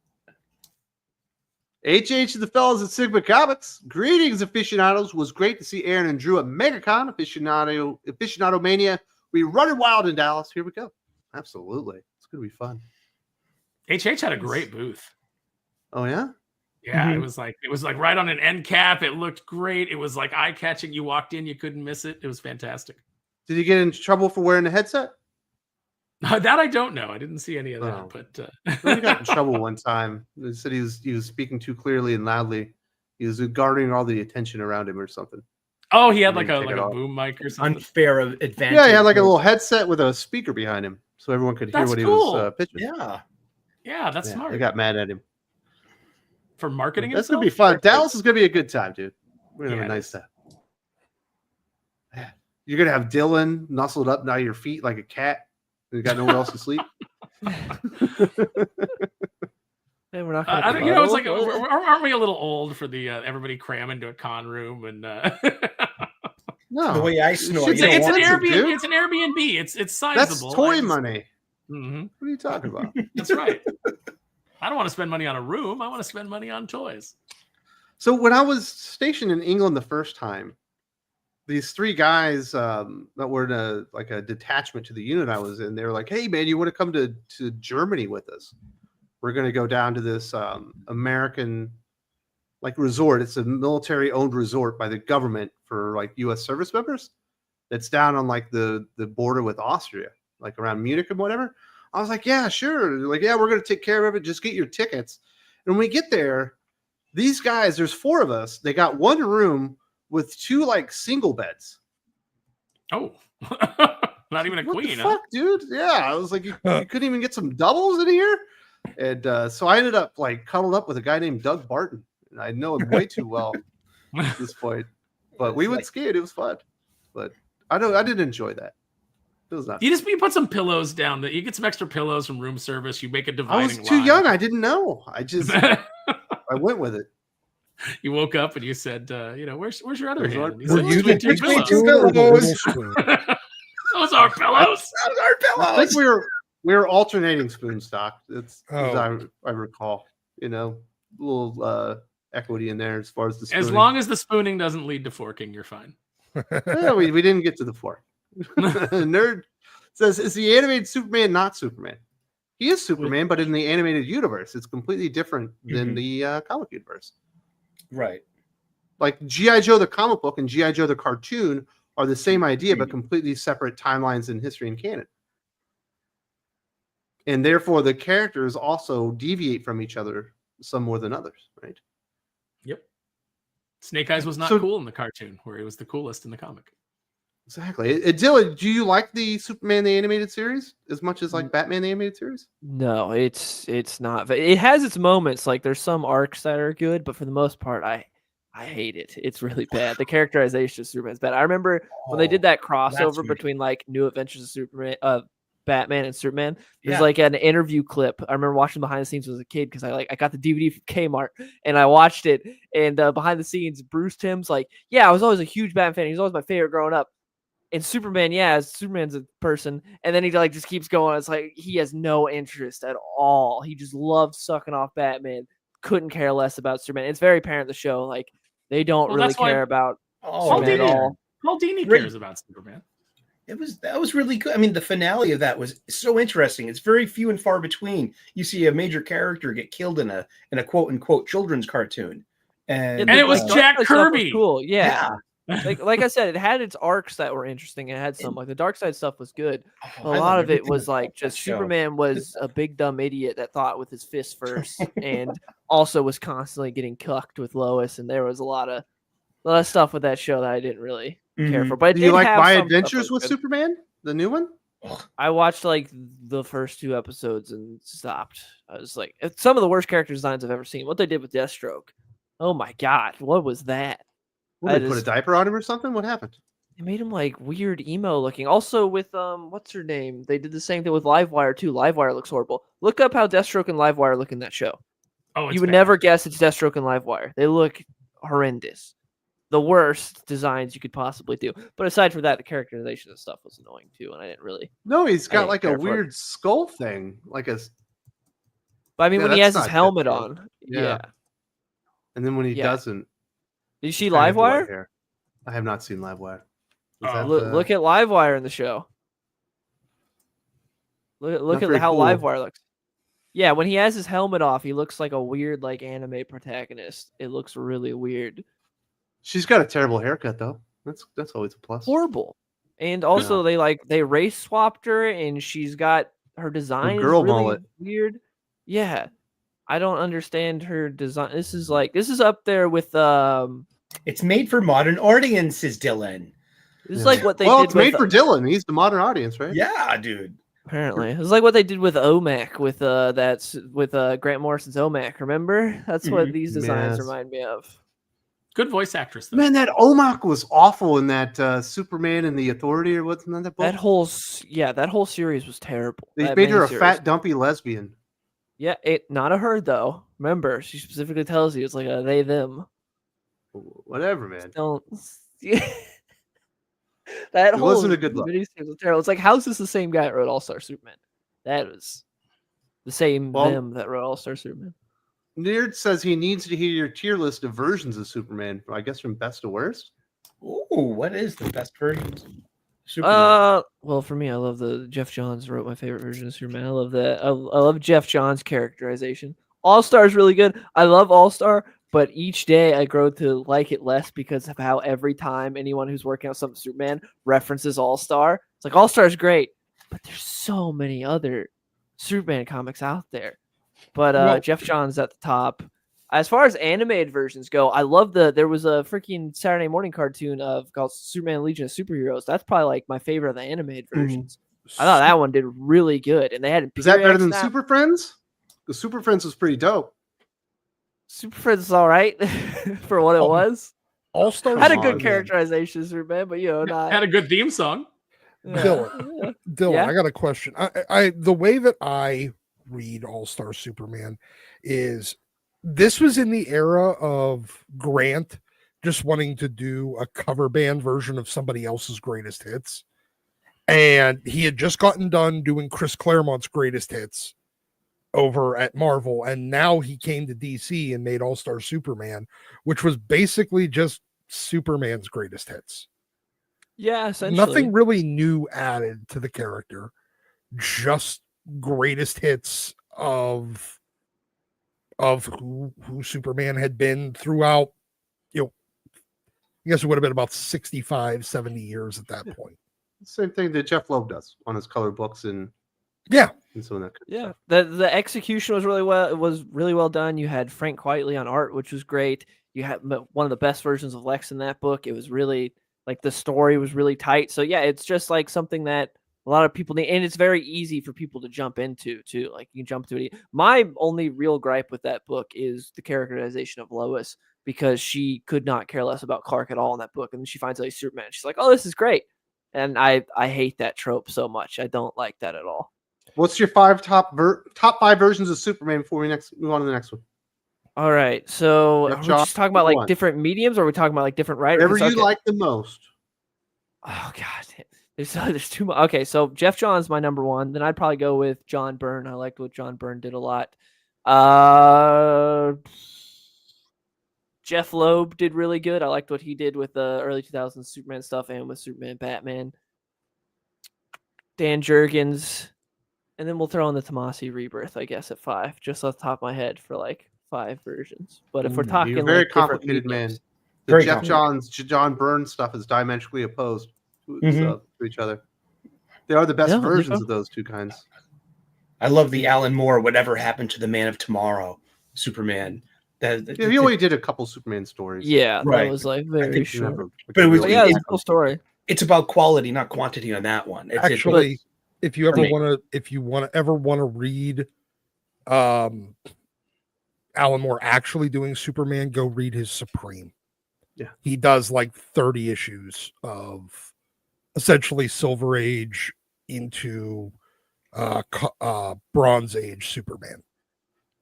HH and the fellas at Sigma Comics. Greetings, aficionados. Was great to see Aaron and Drew at MegaCon Aficionado Mania. We running wild in Dallas. Here we go. Absolutely. It's going to be fun. HH had a great booth. Oh, yeah? Yeah, Mhm. it was like right on an end cap. It looked great. It was like eye catching. You walked in, you couldn't miss it. It was fantastic. Did he get in trouble for wearing the headset? That I don't know. I didn't see any of that, Oh. but He got in trouble one time. They said he was speaking too clearly and loudly. He was guarding all the attention around him or something. oh, he had They like a take it off. boom mic or something. Unfair advantage. Yeah, he had like a little headset with a speaker behind him, so everyone could hear That's what he cool. was pitching. Yeah. Yeah, that's Yeah, smart They got mad at him. for marketing. That's gonna be himself? fun. Dallas is gonna be a good time, dude. We're gonna Yeah, have a it nice is. time. Yeah. You're gonna have Dylan nuzzled up by your feet like a cat. You got nowhere else to sleep. Hey, we're not I gonna think it's like, cuddle. aren't we a little old for the everybody cram into a con room and No, The way I snore, It's you don't it's an want to, expensive, Airbnb. dude. It's an Airbnb. It's that's sizable. toy money. Mhm. What are you talking about? That's right. I don't want to spend money on a room. I want to spend money on toys. So when I was stationed in England the first time, these three guys that were in a detachment to the unit I was in, they were like, "Hey man, you want to come to Germany with us? We're going to go down to this American like resort. It's a military-owned resort by the government for like U.S. service members. That's down on like the border with Austria, like around Munich and whatever. I was like, yeah, sure. Like, yeah, we're gonna take care of it. Just get your tickets. And when we get there, these guys, there's 4 of us. They got one room with 2 like single beds. Oh, not even a What queen, the huh? fuck, dude? Yeah, I was like, you couldn't even get some doubles in here. And so I ended up like cuddled up with a guy named Doug Barton. And I know him way too well at this point. But we went skiing. It was fun. But I didn't enjoy that. It was not. You put some pillows down. You get some extra pillows from room service. You make a dividing I was too line. young. I didn't know. I went with it. You woke up and you said, where's your other Where's hand? And he Were said, you "Between the two big pillows." spoon or the little spoon? Those are pillows. Those are I think pillows. we were alternating spoon stock. It's as Oh. I recall. A little equity in there as far as the spooning. As long as the spooning doesn't lead to forking, you're fine. Yeah, we didn't get to the fork. Nerd says, is the animated Superman not Superman? He is Superman, but in the animated universe, it's completely different than the comic universe. Right. Like G.I. Joe the comic book and G.I. Joe the cartoon are the same idea, but completely separate timelines in history and canon. And therefore, the characters also deviate from each other some more than others, right? Yep. Snake Eyes was not cool in the cartoon, where he was the coolest in the comic. Exactly. Dylan, do you like the Superman the animated series as much as like Batman the animated series? No, it's not. It has its moments. Like there's some arcs that are good, but for the most part, I hate it. It's really bad. The characterization of Superman is bad. I remember when they did that crossover between like New Adventures of Superman, Batman and Superman. There's like an interview clip. I remember watching behind the scenes as a kid because I got the DVD from Kmart and I watched it. And behind the scenes, Bruce Timm's like, yeah, I was always a huge Batman fan. He was always my favorite growing up. And Superman, Superman's a person. And then he like just keeps going. It's like he has no interest at all. He just loves sucking off Batman. Couldn't care less about Superman. It's very apparent in the show. Like they don't really care about Superman at all. Paul Dini cares about Superman. That was really good. I mean, the finale of that was so interesting. It's very few and far between. You see a major character get killed in a quote unquote children's cartoon, and it was Jack Kirby. Was cool, yeah. Like I said, it had its arcs that were interesting. It had some like the dark side stuff was good. A lot of it was like just Superman was a big dumb idiot that thought with his fists first, and also was constantly getting cucked with Lois. And there was a lot of stuff with that show that I didn't really care for. But do you like My Adventures with Superman, the new one? I watched like the first 2 episodes and stopped. I was like, it's some of the worst character designs I've ever seen. What they did with Deathstroke, oh my god, what was that? What, they put a diaper on him or something? What happened? They made him like weird emo looking. Also with what's her name? They did the same thing with Livewire too. Livewire looks horrible. Look up how Deathstroke and Livewire look in that show. Oh, you would never guess it's Deathstroke and Livewire. They look horrendous. The worst designs you could possibly do. But aside from that, the characterization and stuff was annoying too, and I didn't really. No, he's got like a weird skull thing, like a. But I mean, when he has his helmet on, yeah. And then when he doesn't. Did you see Livewire? I have not seen Livewire. Look at Livewire in the show. Look at how Livewire looks. Yeah, when he has his helmet off, he looks like a weird like anime protagonist. It looks really weird. She's got a terrible haircut though. That's always a plus. Horrible. And also they race swapped her and she's got her design girl really mullet. Weird. Yeah. I don't understand her design. This is up there with it's made for modern audiences, Dylan. This is like what they did. Well, it's made for Dylan. He's the modern audience, right? Yeah, dude. Apparently, it's like what they did with OMAC with Grant Morrison's OMAC. Remember? That's what these designs remind me of. Good voice actress, though. Man, that OMAC was awful in that Superman and the Authority or what's in that book. That whole series was terrible. They made her a fat, dumpy lesbian. Yeah, not a her though. Remember, she specifically tells you it's like a they them. Whatever, man. Don't. That whole wasn't a good look. Was terrible. It's like, how's this the same guy that wrote All Star Superman? That was the same them that wrote All Star Superman. Nerd says he needs to hear your tier list of versions of Superman. I guess from best to worst. Ooh, what is the best version? Superman? Well, for me, I love the Jeff Johns wrote my favorite version of Superman. I love that. I love Jeff Johns' characterization. All Star is really good. I love All Star but each day I grow to like it less because of how every time anyone who's working on something Superman references All-Star, it's like All-Star is great, but there's so many other Superman comics out there. But Well- Jeff Johns at the top. As far as animated versions go, I love there was a freaking Saturday morning cartoon called Superman Legion of Superheroes. That's probably like my favorite of the animated versions. I thought that one did really good, and they had Is that better than Period Snap. Super Friends? Because Super Friends was pretty dope. Super Friends is all right for what it was. All-Star Had a Come good on, characterization, of Superman, but not. Had a good theme song. Dylan, Yeah. I got a question. I the way that I read All-Star Superman is this was in the era of Grant just wanting to do a cover band version of somebody else's greatest hits. And he had just gotten done doing Chris Claremont's greatest hits over at Marvel. And now he came to DC and made All-Star Superman, which was basically just Superman's greatest hits. Yeah, essentially. Nothing really new added to the character, just greatest hits of who Superman had been throughout, I guess it would have been about 65, 70 years at that point. Same thing that Jeff Loeb does on his color books and Yeah. and so on that. Yeah, the execution was really well. It was really well done. You had Frank Quitely on art, which was great. You had one of the best versions of Lex in that book. It was really like the story was really tight. So yeah, it's just like something that a lot of people need, and it's very easy for people to jump into too. Like you can jump to it. My only real gripe with that book is the characterization of Lois, because she could not care less about Clark at all in that book, and then she finds out he's Superman. She's like, "Oh, this is great," and I hate that trope so much. I don't like that at all. What's your top 5 versions of Superman before we move on to the next one? All right, so Jeff are we Johns, just talking about like one. different mediums, or are we talking about like different writers? Whatever you Okay. like the most. Oh god, there's too much. Okay, so Jeff Johns my number one. Then I'd probably go with John Byrne. I liked what John Byrne did a lot. Jeff Loeb did really good. I liked what he did with the early 2000s Superman stuff and with Superman Batman. Dan Jurgens, and then we'll throw in the Tomasi Rebirth, I guess, at 5, just off the top of my head for like 5 versions. But if we're talking, You're a very like, different complicated man. mediums- The Very Jeff Johns, John Byrne stuff is diametrically opposed to each other. They are the best Yeah, there you versions go. of those two kinds. I love the Alan Moore, Whatever Happened to the Man of Tomorrow, Superman. Yeah, he only did a couple Superman stories. Yeah, Right. that was like I very think he short. never- But it was- But yeah, it's a cool story. It's about quality, not quantity on that one. It's Actually, if you ever for me. want to read Alan Moore actually doing Superman, go read his Supreme. Yeah. He does like 30 issues of essentially Silver Age into Bronze Age Superman.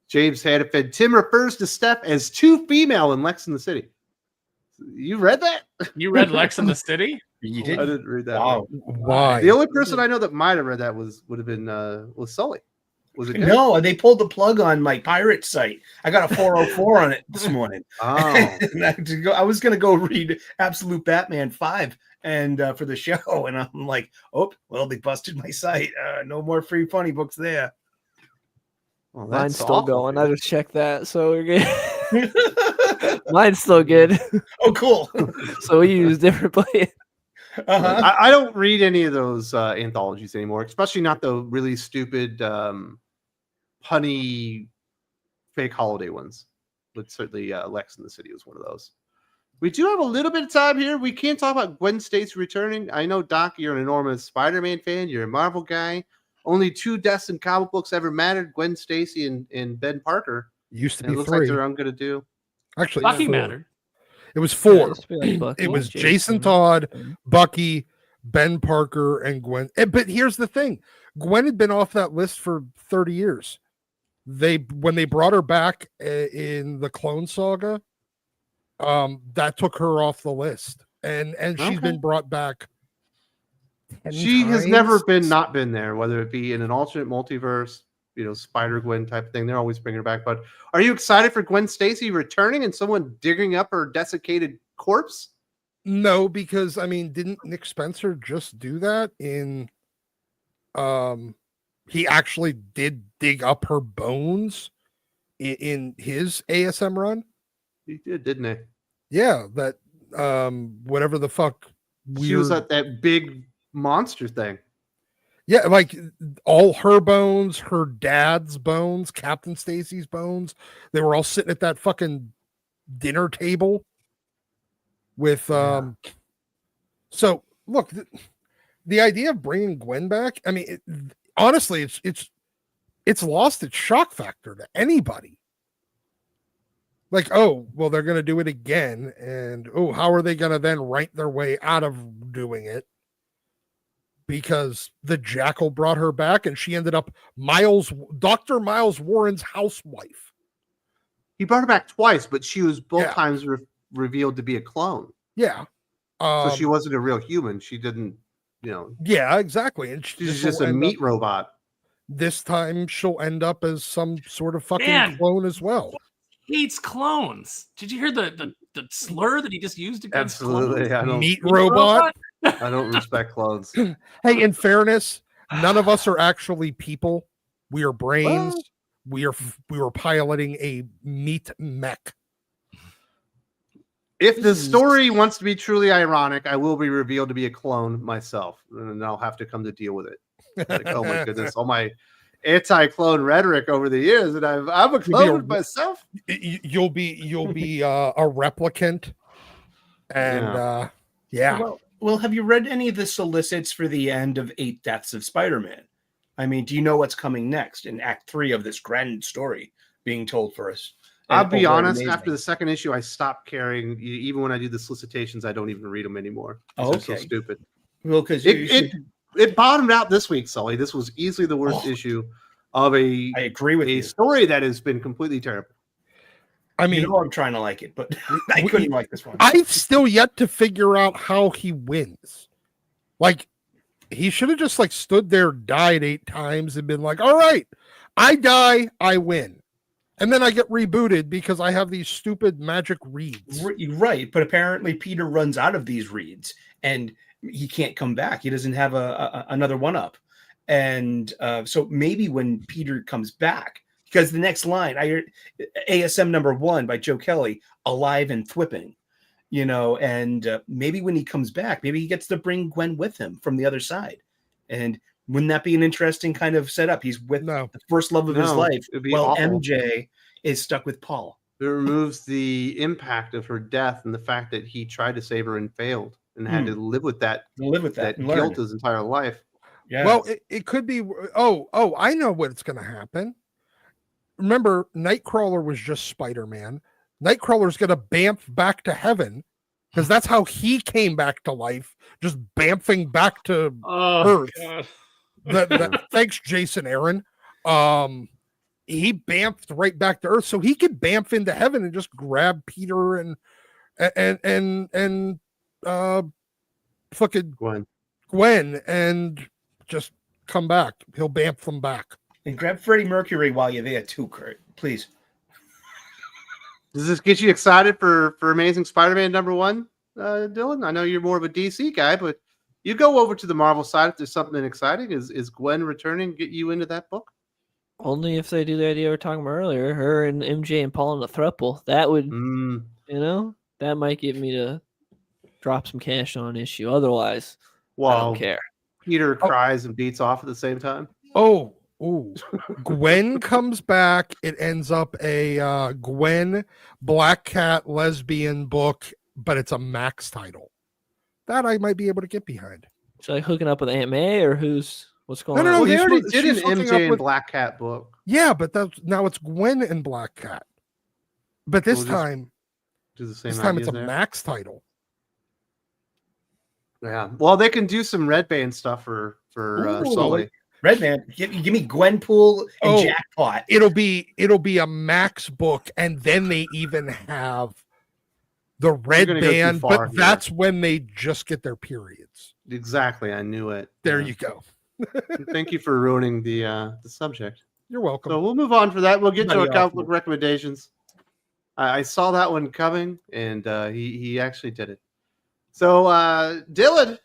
James Hannafin. Tim refers to Steph as too female in Lex in the City. You read that? You read Lex in the City? you I did. didn't read that. Wow. Why? The only person I know that might have read that would have been was Sully. Was it good? No, they pulled the plug on my pirate site. I got a 404 on it this morning. Oh, And I was going to go read Absolute Batman 5 and for the show, and I'm like, oh, well, they busted my site. No more free funny books there. well, Mine's that's still awful, going. dude. I just checked that, so we're good. Mine's still good. Oh, cool. So we use different play. Uh-huh. I don't read any of those anthologies anymore, especially not the really stupid, punny, fake holiday ones. But certainly, Lex in the City was one of those. We do have a little bit of time here. We can't talk about Gwen Stacy returning. I know, Doc, you're an enormous Spider-Man fan. You're a Marvel guy. Only 2 deaths in comic books ever mattered: Gwen Stacy and Ben Parker. Used to And it be looks like 3. they're going to do. Actually, Bucky 4. mattered. It was 4. It It was Jason Todd, Bucky, Ben Parker, and Gwen. But here's the thing: Gwen had been off that list for 30 years. When they brought her back in the Clone Saga, that took her off the list, and she's Okay. been brought back. 10 She has never times. not been there, whether it be in an alternate multiverse, Spider Gwen type of thing. They're always bringing her back. But are you excited for Gwen Stacy returning and someone digging up her desiccated corpse? No, because I mean, didn't Nick Spencer just do that in? He actually did dig up her bones in his ASM run. He did, didn't he? Yeah, that whatever the fuck. She was at that big monster thing. Yeah, like all her bones, her dad's bones, Captain Stacy's bones. They were all sitting at that fucking dinner table with So look, the idea of bringing Gwen back, I mean, honestly, it's lost its shock factor to anybody. Like, oh, well, they're going to do it again. And, oh, how are they going to then write their way out of doing it? Because the jackal brought her back and she ended up Dr. Miles Warren's housewife. He brought her back twice, but she was both times revealed to be a clone. Yeah. So she wasn't a real human. She didn't, Yeah, exactly. And she's just a meat robot. This time she'll end up as some sort of fucking clone as well. Hates clones. Did you hear the slur that he just used against Absolutely. clones? I don't, Meat robot? I don't respect clones. Hey, in fairness, none of us are actually people. We are brains. Well, we were piloting a meat mech. If the story wants to be truly ironic, I will be revealed to be a clone myself, and I'll have to come to deal with it. Like, oh my goodness, all my anti-clone rhetoric over the years, and I'm a clone myself. You'll be a replicant, and Well, have you read any of the solicits for the end of 8 Deaths of Spider-Man? I mean, do you know what's coming next in Act 3 of this grand story being told for us? I'll be honest, after the second issue, I stopped caring. Even when I do the solicitations, I don't even read them anymore. Oh, okay. They're so stupid. Well, because it bottomed out this week, Sully. This was easily the worst issue of I agree with a story that has been completely terrible. I mean, I'm trying to like it, but I couldn't like this one. I've still yet to figure out how he wins. Like, he should have just stood there, died 8 times, and been like, "All right, I die, I win." And then I get rebooted because I have these stupid magic reeds. Right, but apparently Peter runs out of these reeds, and he can't come back. He doesn't have another one up, and so maybe when Peter comes back, because the next line, I heard ASM #1 by Joe Kelly, alive and thwipping, and maybe when he comes back, maybe he gets to bring Gwen with him from the other side, and wouldn't that be an interesting kind of setup? He's with the first love of his life, while awful. MJ is stuck with Paul. It removes the impact of her death and the fact that he tried to save her and failed and had to live with that guilt his entire life. Yeah. Well, it could be. Oh, I know what's going to happen. Remember, Nightcrawler was just Spider-Man. Nightcrawler's going to bamf back to heaven because that's how he came back to life, just bamfing back to Earth. God. Thanks, Jason Aaron. He bamfed right back to Earth, so he could bamf into heaven and just grab Peter and fucking Gwen and just come back. He'll bamf them back. And grab Freddie Mercury while you're there too, Kurt. Please. Does this get you excited for Amazing Spider-Man #1, Dylan? I know you're more of a DC guy, but you go over to the Marvel side if there's something exciting. Is Gwen returning get you into that book? Only if they do the idea we were talking about earlier, her and MJ and Paul in a throuple. That would, that might get me to drop some cash on an issue. Otherwise, I don't care. Peter cries and beats off at the same time. Gwen comes back. It ends up a Gwen Black Cat lesbian book, but it's a Max title. That I might be able to get behind. So like hooking up with Aunt May or what's going on? No, they already did an MJ and Black Cat book. Yeah, but now it's Gwen and Black Cat. But this time it's a Max title. Yeah. Well, they can do some Red Band stuff for Sully. Redman, give me Gwenpool and Jackpot. It'll be a Max book, and then they even have the Red Band, but that's when they just get their periods. Exactly, I knew it. There you go. Thank you for ruining the subject. You're welcome. So we'll move on for that. We'll get to our comic book recommendations. I saw that one coming, and he actually did it. So, Dylan,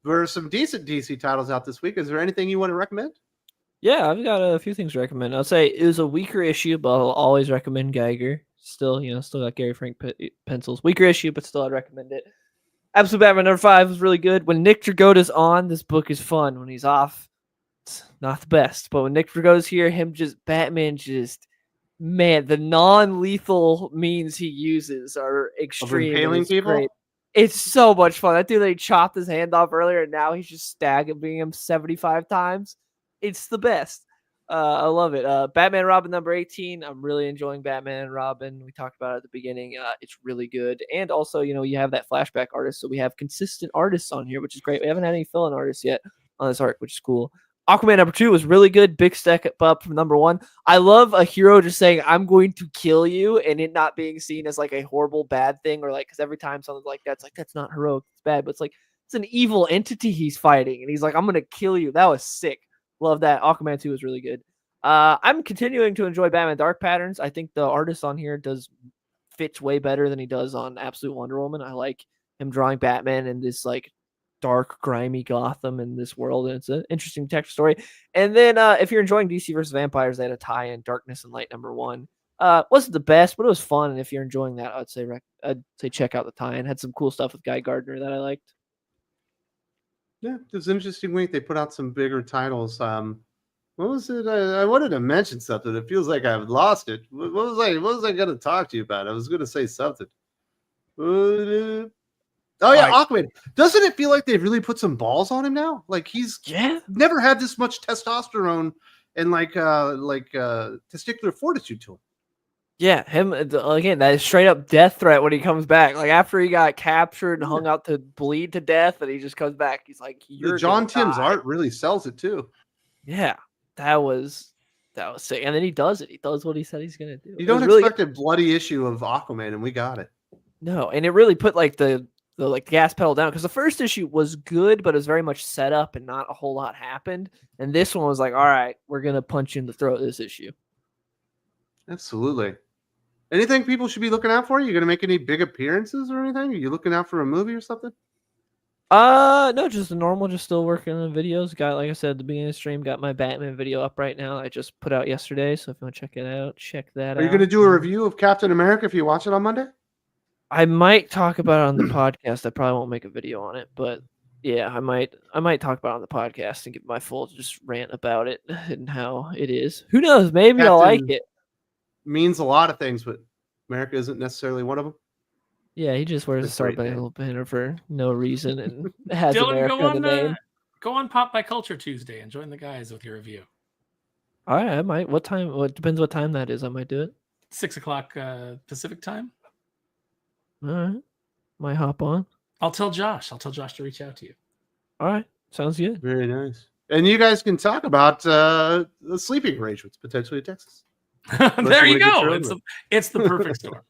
there are some decent DC titles out this week. Is there anything you want to recommend? Yeah, I've got a few things to recommend. I'll say it was a weaker issue, but I'll always recommend Geiger. Still, still got Gary Frank pencils. Weaker issue, but still I'd recommend it. Absolute Batman number 5 was really good. When Nick Dragotta's on, this book is fun. When he's off, it's not the best. But when Nick Dragotta's here, man, the non-lethal means he uses are extreme. Impaling people? Great. It's so much fun. That dude, they chopped his hand off earlier, and now he's just stabbing him 75 times. It's the best. I love it. Batman and Robin number 18. I'm really enjoying Batman and Robin. We talked about it at the beginning. It's really good. And also, you have that flashback artist. So we have consistent artists on here, which is great. We haven't had any fill-in artists yet on this arc, which is cool. Aquaman number 2 was really good. Big step up from number 1. I love a hero just saying, I'm going to kill you, and it not being seen as like a horrible bad thing, or like, because every time something's like that, it's like, that's not heroic, it's bad. But it's like, it's an evil entity he's fighting, and he's like, I'm going to kill you. That was sick. Love that. Aquaman 2 was really good. I'm continuing to enjoy Batman Dark Patterns. I think the artist on here fits way better than he does on Absolute Wonder Woman. I like him drawing Batman in this like dark, grimy Gotham in this world, and it's an interesting detective story. And then if you're enjoying DC versus Vampires, they had a tie-in, Darkness and Light number 1. Wasn't the best, but it was fun. And if you're enjoying that, I'd say check out the tie-in. Had some cool stuff with Guy Gardner that I liked. Yeah, it was an interesting week. They put out some bigger titles. What was it? I wanted to mention something. It feels like I've lost it. What was I going to talk to you about? I was going to say something. Oh yeah, Aquaman. Doesn't it feel like they've really put some balls on him now? Like he's never had this much testosterone and like testicular fortitude to him. Yeah, him again. That is straight up death threat when he comes back. Like after he got captured and hung out to bleed to death, and he just comes back. He's like, "You're John Tim's art really sells it too." Yeah, that was sick. And then he does it. He does what he said he's gonna do. You don't expect a bloody issue of Aquaman, and we got it. No, and it really put like the gas pedal down, because the first issue was good, but it was very much set up and not a whole lot happened. And this one was like, all right, we're gonna punch you in the throat this issue. Absolutely. Anything people should be looking out for? You gonna make any big appearances or anything? Are you looking out for a movie or something? No, just the normal, just still working on videos. Got, like I said at the beginning of the stream, got my Batman video up right now. I just put out yesterday, so if you want to check it out, check that out. Are you gonna do a review of Captain America if you watch it on Monday? I might talk about it on the podcast. I probably won't make a video on it, but yeah, I might talk about it on the podcast and give my full just rant about it and how it is. Who knows? Maybe I'll like it. Means a lot of things, but America isn't necessarily one of them. Yeah, he just wears a Star banner for no reason and has Dylan, America in the name. Go on Pop by Culture Tuesday and join the guys with your review. All right, I might. What time? Well, it depends what time that is. I might do it. 6 o'clock Pacific time. All right, might hop on. I'll tell Josh to reach out to you. All right, sounds good. Very nice. And you guys can talk about the sleeping arrangements potentially in Texas. There you go. It's the perfect storm.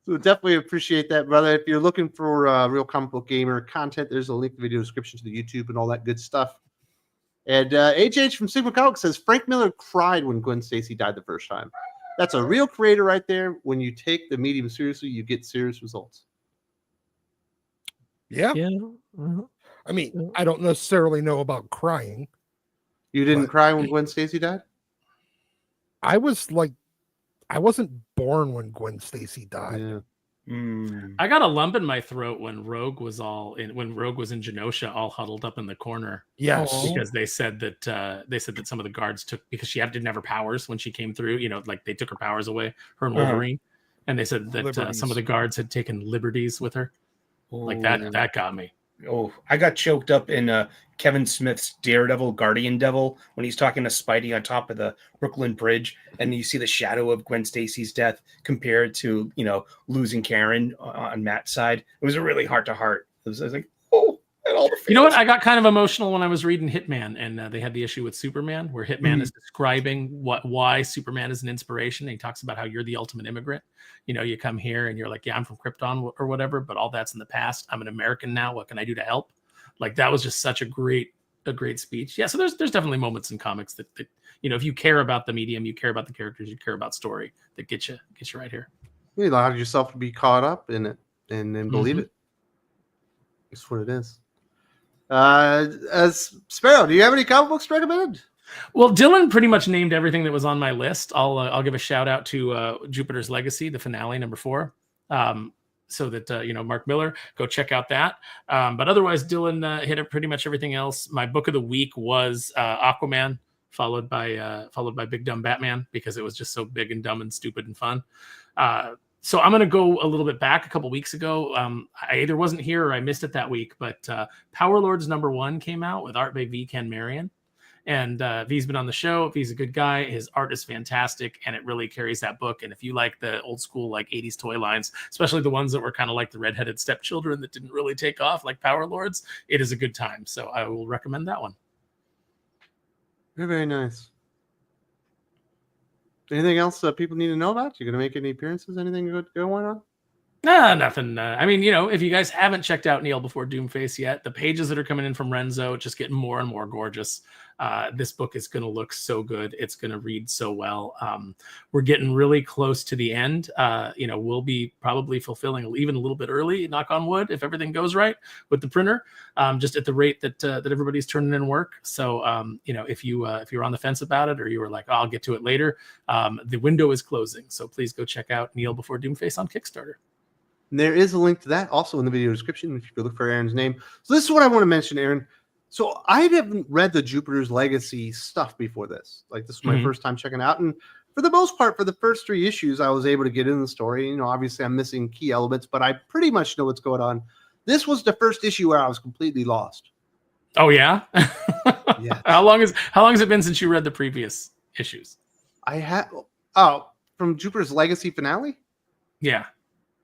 So definitely appreciate that, brother. If you're looking for Real Comic Book Gamer content, there's a link in the video description to the YouTube and all that good stuff. And HH from Sigma Comics says Frank Miller cried when Gwen Stacy died the first time. That's a real creator right there. When you take the medium seriously, you get serious results. Yeah. Yeah. I mean, I don't necessarily know about crying. You didn't cry when Gwen Stacy died? I wasn't born when Gwen Stacy died. Yeah. I got a lump in my throat when Rogue was in Genosha, all huddled up in the corner. Yes, because they said that some of the guards because she didn't have her powers when she came through. Like they took her powers away, her and Wolverine, and they said that some of the guards had taken liberties with her. Like that. That got me. Oh, I got choked up in Kevin Smith's Daredevil Guardian Devil when he's talking to Spidey on top of the Brooklyn Bridge, and you see the shadow of Gwen Stacy's death compared to losing Karen on Matt's side. It was a really heart to heart. I was like, oh, and all the fans. You know what? I got kind of emotional when I was reading Hitman, and they had the issue with Superman where Hitman is describing why Superman is an inspiration. And he talks about how you're the ultimate immigrant. You come here and you're like, yeah, I'm from Krypton or whatever, but all that's in the past. I'm an American now. What can I do to help? Like that was just such a great speech. Yeah. So there's definitely moments in comics that if you care about the medium, you care about the characters, you care about story, that get you right here. You allow yourself to be caught up in it and then believe it. That's what it is. As Sparrow, do you have any comic books recommended? Well, Dylan pretty much named everything that was on my list. I'll give a shout out to Jupiter's Legacy, the finale, number 4. So that Mark Miller, go check out that. But otherwise, Dylan hit up pretty much everything else. My book of the week was Aquaman, followed by Big Dumb Batman, because it was just so big and dumb and stupid and fun. So I'm going to go a little bit back a couple weeks ago. I either wasn't here or I missed it that week, but Power Lords #1 came out with art by V. Ken Marion. And V's been on the show. V's a good guy. His art is fantastic, and it really carries that book. And if you like the old school, like 80s toy lines, especially the ones that were kind of like the redheaded stepchildren that didn't really take off, like Power Lords, it is a good time. So I will recommend that one. Very, very nice. Anything else people need to know about? You going to make any appearances? Anything good going on? Nah, nothing. I mean, if you guys haven't checked out Kneel Before Doomface yet, the pages that are coming in from Renzo just get more and more gorgeous. This book is going to look so good. It's going to read so well. We're getting really close to the end. We'll be probably fulfilling even a little bit early, knock on wood, if everything goes right with the printer, just at the rate that everybody's turning in work. So, if you're on the fence about it, or you were like, oh, I'll get to it later, the window is closing. So please go check out Kneel Before Doomface on Kickstarter. And there is a link to that also in the video description if you could look for Aaron's name. So this is what I want to mention, Aaron. So I haven't read the Jupiter's Legacy stuff before this. Like, this was my first time checking it out. And for the most part, for the first 3 issues, I was able to get in the story. Obviously I'm missing key elements, but I pretty much know what's going on. This was the first issue where I was completely lost. Oh yeah? Yeah. How long has it been since you read the previous issues? From Jupiter's Legacy finale? Yeah.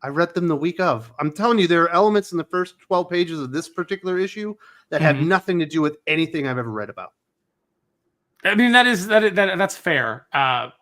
I read them the week of. I'm telling you, there are elements in the first 12 pages of this particular issue that have nothing to do with anything I've ever read about. I mean, that's fair. I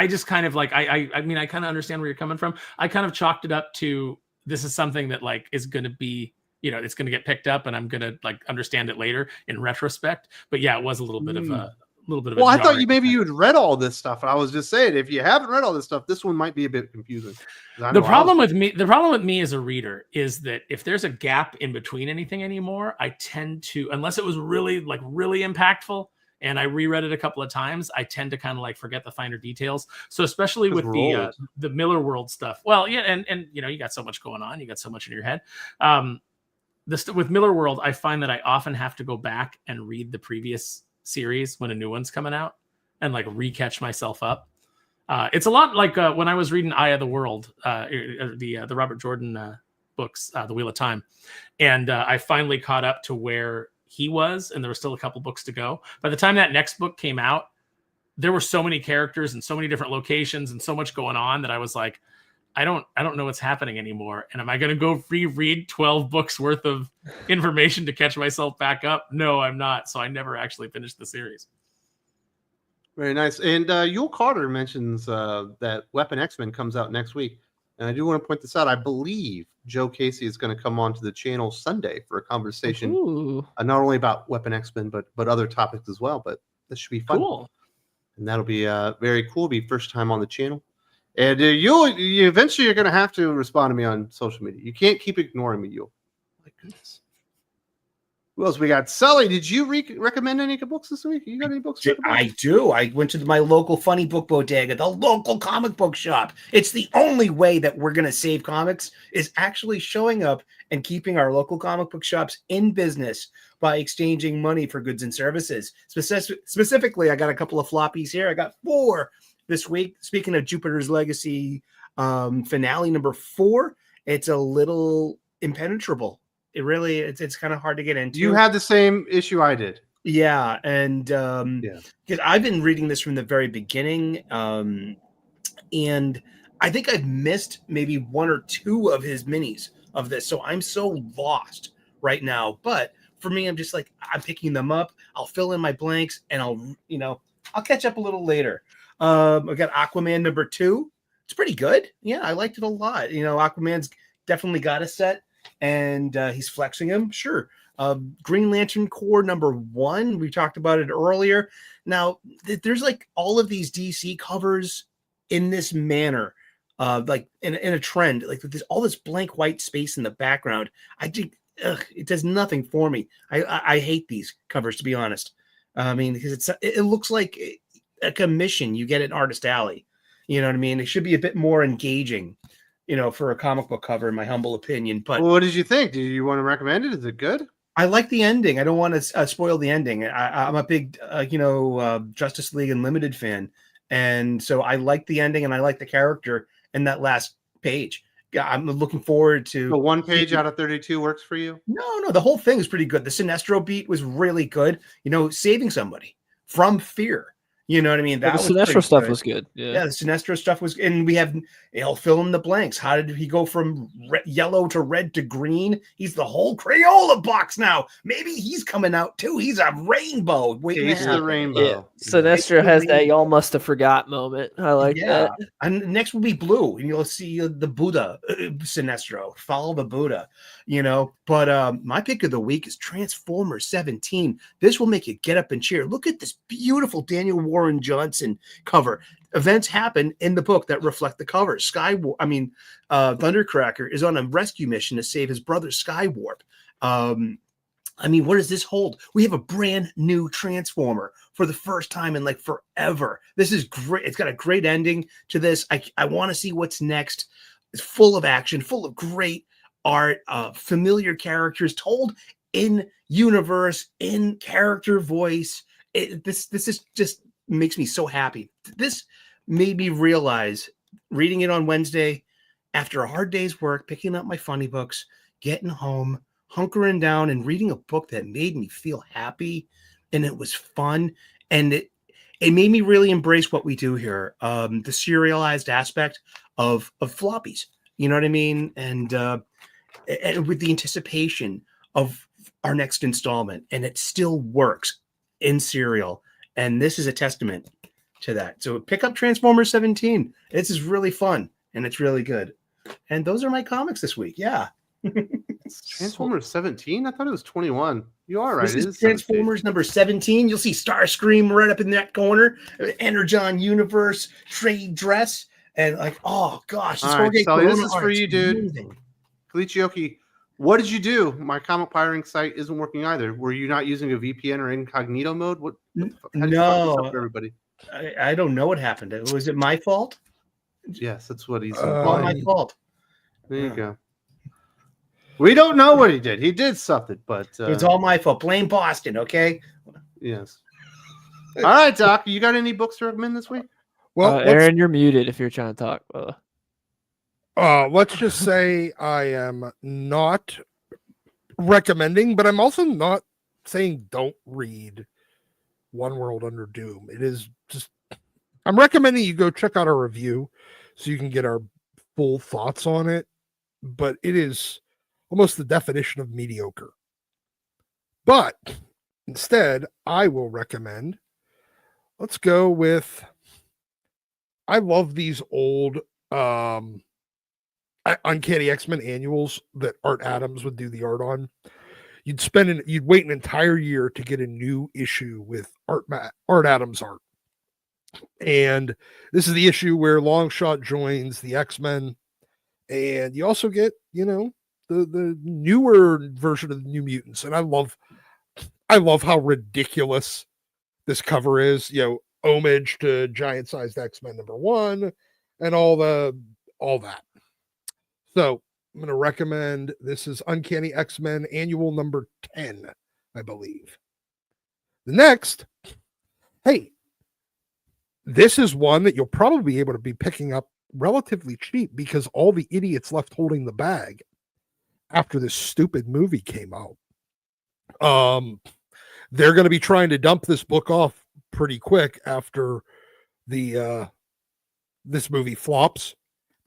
just kind of like, I kind of understand where you're coming from. I kind of chalked it up to, this is something that like is going to be, it's going to get picked up, and I'm going to like understand it later in retrospect. But yeah, it was a little bit of a Well, I thought you had read all this stuff. I was just saying, if you haven't read all this stuff, this one might be a bit confusing. The problem with me as a reader is that if there's a gap in between anything anymore, I tend to, unless it was really impactful and I reread it a couple of times, I tend to kind of like forget the finer details. So especially with the Miller World stuff. Well, yeah, and you got so much going on, you got so much in your head. With Miller World, I find that I often have to go back and read the previous series when a new one's coming out and like re-catch myself up. It's a lot like when I was reading Eye of the World, the Robert Jordan books, The Wheel of Time, and I finally caught up to where he was, and there were still a couple books to go. By the time that next book came out, there were so many characters and so many different locations and so much going on that I was like, I don't know what's happening anymore. And am I going to go reread 12 books worth of information to catch myself back up? No, I'm not. So I never actually finished the series. Very nice. And Yul Carter mentions that Weapon X-Men comes out next week. And I do want to point this out. I believe Joe Casey is going to come onto the channel Sunday for a conversation, not only about Weapon X-Men, but other topics as well. But this should be fun. Cool. And that'll be very cool. It'll be first time on the channel. And you eventually you're going to have to respond to me on social media. You can't keep ignoring me, Yul. My goodness. Who else we got? Sully, did you recommend any books this week? You got any books? I do. I went to my local funny book bodega, the local comic book shop. It's the only way that we're going to save comics is actually showing up and keeping our local comic book shops in business by exchanging money for goods and services. Specifically, I got a couple of floppies here. I got 4 this week. Speaking of Jupiter's Legacy finale number 4, it's a little impenetrable. It really, it's kind of hard to get into. You had the same issue I did. Yeah. And because I've been reading this from the very beginning. And I think I've missed maybe 1 or 2 of his minis of this. So I'm so lost right now. But for me, I'm just like, I'm picking them up. I'll fill in my blanks and I'll catch up a little later. I got Aquaman number 2. It's pretty good. Yeah, I liked it a lot. Aquaman's definitely got a set. And he's flexing him. Sure. Green Lantern Corps number 1. We talked about it earlier. Now, there's like all of these DC covers in this manner, like in a trend. Like there's all this blank white space in the background. I think it does nothing for me. I hate these covers, to be honest. I mean, because it looks like a commission you get at Artist Alley. You know what I mean? It should be a bit more engaging, for a comic book cover, in my humble opinion. But Well, what did you think? Do you want to recommend it? Is it good? I like the ending. I don't want to spoil the ending. I'm a big, Justice League Unlimited fan, and so I like the ending, and I like the character in that last page. Yeah, I'm looking forward to. The one page out of 32 works for you? No, the whole thing is pretty good. The Sinestro beat was really good. Saving somebody from fear. You know what I mean? The That was Sinestro pretty stuff good. was good. Yeah, the Sinestro stuff was, and we have, fill in the blanks. How did he go from yellow to red to green? He's the whole Crayola box now. Maybe he's coming out too. He's a rainbow. Taste the rainbow. Yeah. Sinestro has that y'all must have forgot moment. I like that. And next will be blue, and you'll see the Buddha Sinestro. Follow the Buddha, But my pick of the week is Transformers 17. This will make you get up and cheer. Look at this beautiful Daniel Warren Johnson cover. Events happen in the book that reflect the cover. Thundercracker is on a rescue mission to save his brother Skywarp. What does this hold? We have a brand new Transformer for the first time in forever. This is great. It's got a great ending to this. I want to see what's next. It's full of action, full of great art, familiar characters told in universe, in character voice. This is just makes me so happy. This made me realize, reading it on Wednesday after a hard day's work, picking up my funny books, getting home, hunkering down and reading a book that made me feel happy, and it was fun, and it made me really embrace what we do here, the serialized aspect of floppies, you know what I mean, and with the anticipation of our next installment, and it still works in serial, and this is a testament to that. So pick up Transformers 17. This is really fun, and it's really good. And those are my comics this week. Yeah. Transformers 17? I thought it was 21. You are right. This It is is Transformers 17. number 17. You'll see Starscream right up in that corner. Energon Universe trade dress. And oh gosh, this All right, Jorge Sully, this Corona is for art's you, dude. amazing. Kalichioki, what did you do? My comic pirating site isn't working either. Were you not using a VPN or incognito mode? What the fuck? How did you fuck this up for everybody? I don't know what happened. Was it my fault? Yes, that's what he's All my implying. fault. There you go. We don't know what he did. He did something, but It's all my fault. Blame Boston, okay? yes. All right, Doc. You got any books to recommend this week? Well, Aaron, you're muted if you're trying to talk. let's just say I am not recommending, but I'm also not saying don't read One World Under Doom. It is just, I'm recommending you go check out our review so you can get our full thoughts on it, but it is almost the definition of mediocre. But instead, I will recommend, let's go with, I love these old Uncanny X-Men annuals that Art Adams would do the art on. You'd wait an entire year to get a new issue with Art Adams art. And this is the issue where Longshot joins the X-Men, and you also get, the newer version of the New Mutants. And I love how ridiculous this cover is, homage to giant sized X-Men #1 and all that. So I'm going to recommend, this is Uncanny X-Men annual number 10, I believe. The next, hey, this is one that you'll probably be able to be picking up relatively cheap because all the idiots left holding the bag after this stupid movie came out. They're going to be trying to dump this book off pretty quick after this movie flops,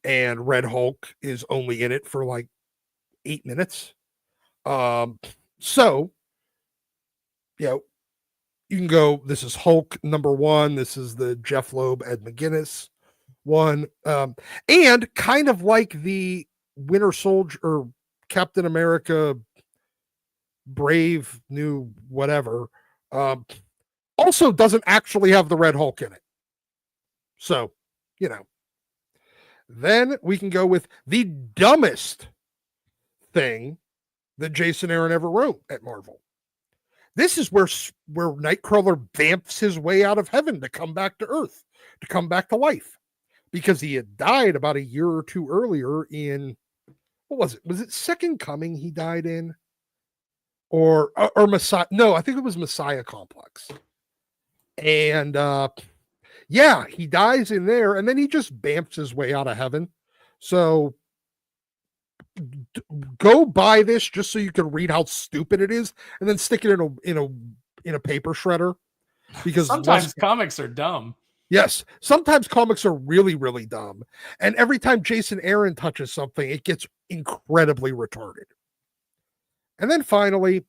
and Red Hulk is only in it for like 8 minutes. So, you can go, this is Hulk #1. This is the Jeff Loeb, Ed McGuinness one. And kind of like the Winter Soldier or Captain America Brave New whatever, also doesn't actually have the Red Hulk in it. So, then we can go with the dumbest thing that Jason Aaron ever wrote at Marvel. This is where Nightcrawler vamps his way out of heaven to come back to Earth, to come back to life, because he had died about a year or two earlier in, what was it? Was it Second Coming he died in? Or Messiah? No, I think it was Messiah Complex. And yeah, he dies in there, and then he just vamps his way out of heaven. So go buy this just so you can read how stupid it is, and then stick it in a paper shredder. Because sometimes comics are dumb. Yes, sometimes comics are really, really dumb, and every time Jason Aaron touches something, it gets incredibly retarded. And then finally,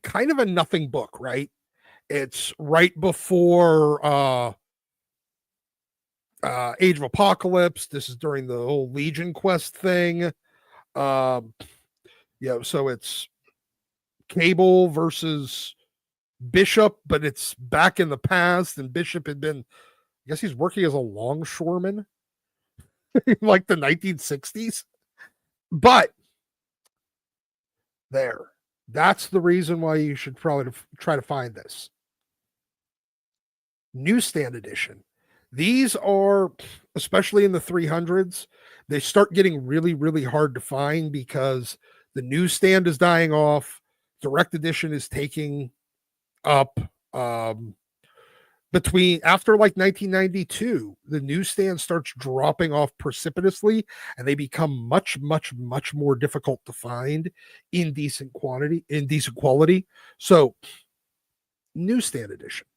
kind of a nothing book, right? It's right before Age of Apocalypse. This is during the whole Legion quest thing. So it's Cable versus Bishop, but it's back in the past, and Bishop had been, I guess he's working as a longshoreman in like the 1960s. But that's the reason why you should probably try to find this. Newsstand edition. These are, especially in the 300s, they start getting really, really hard to find because the newsstand is dying off. Direct edition is taking up after like 1992, the newsstand starts dropping off precipitously, and they become much, much, much more difficult to find in decent quality. So newsstand edition.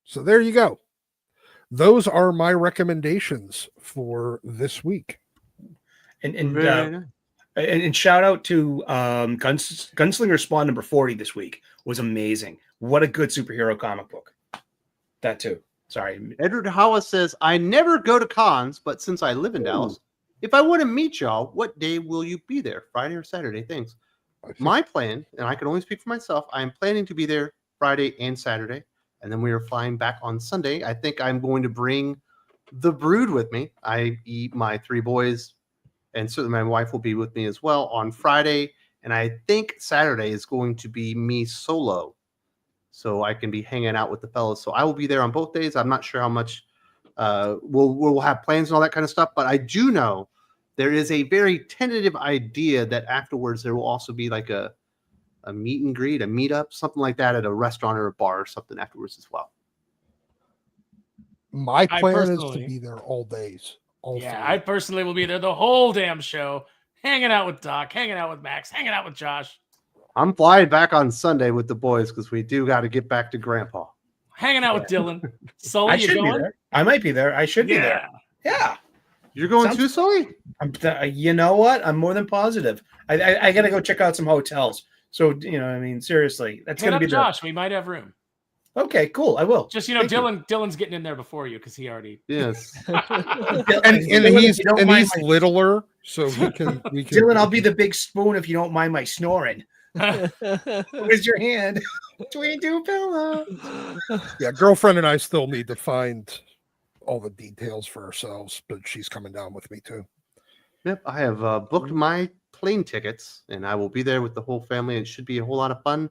So there you go. Those are my recommendations for this week. And shout out to Gunslinger Spawn number 40 this week. Was amazing. What a good superhero comic book. That too. Sorry. Edward Hawa says, I never go to cons, but since I live in Dallas, if I want to meet y'all, what day will you be there? Friday or Saturday? Thanks. My plan, and I can only speak for myself, I'm planning to be there Friday and Saturday, and then we are flying back on Sunday. I think I'm going to bring the brood with me. I eat my 3 boys, and certainly my wife will be with me as well on Friday, and I think Saturday is going to be me solo, so I can be hanging out with the fellas. So I will be there on both days. I'm not sure how much we'll have plans and all that kind of stuff, but I do know there is a very tentative idea that afterwards there will also be like a meet and greet, a meetup, something like that at a restaurant or a bar or something afterwards as well. My plan is to be there all days. I personally will be there the whole damn show, hanging out with Doc, hanging out with Max, hanging out with Josh. I'm flying back on Sunday with the boys because we do got to get back to Grandpa. Hanging out with Dylan. Sully, you going? I might be there. I should be there. Yeah. You're going too, Sully? You know what? I'm more than positive. I got to go check out some hotels. So, seriously. That's going to be Josh. We might have room. Okay, cool. I will. Just, Dylan's getting in there before you because he already. Yes. and he's littler, so we can. Dylan, I'll be the big spoon if you don't mind my snoring. Where's your hand? Between 2 pillows. Yeah, girlfriend and I still need to find all the details for ourselves, but she's coming down with me too. Yep, I have booked my plane tickets, and I will be there with the whole family. It should be a whole lot of fun,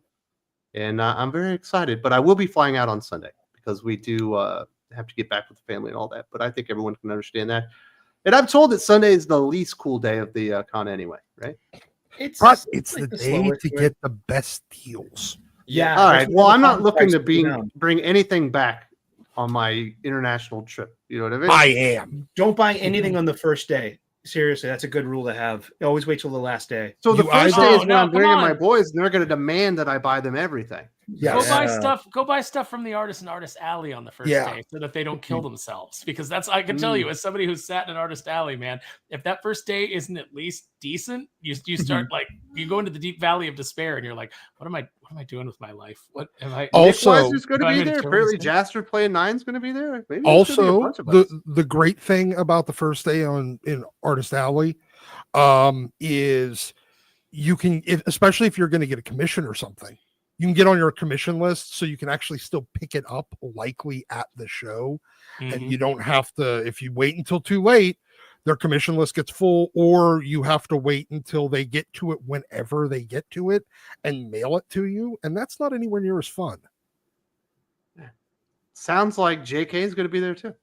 and I'm very excited. But I will be flying out on Sunday because we do have to get back with the family and all that. But I think everyone can understand that. And I'm told that Sunday is the least cool day of the con anyway, right? It's the day to get the best deals. Yeah. All right. Well, I'm not looking to bring anything back on my international trip. You know what I mean? I am. Don't buy anything on the first day. Seriously, that's a good rule to have. Always wait till the last day. So the first day is when I'm bringing my boys, and they're going to demand that I buy them everything. Yes. Go buy stuff from the artist and artist alley on the first day so that they don't kill themselves. Because I can tell you, as somebody who's sat in an artist alley, man, if that first day isn't at least decent, you start you go into the deep valley of despair, and you're like, what am I doing with my life? What am I? Also, Nick going to be there. Apparently, Jaster playing 9's going to be there. Maybe also, the great thing about the first day in artist alley is you can, especially if you're going to get a commission or something. You can get on your commission list so you can actually still pick it up likely at the show. And you don't have to, if you wait until too late, their commission list gets full, or you have to wait until they get to it whenever they get to it and mail it to you. And that's not anywhere near as fun. Sounds like JK is going to be there too.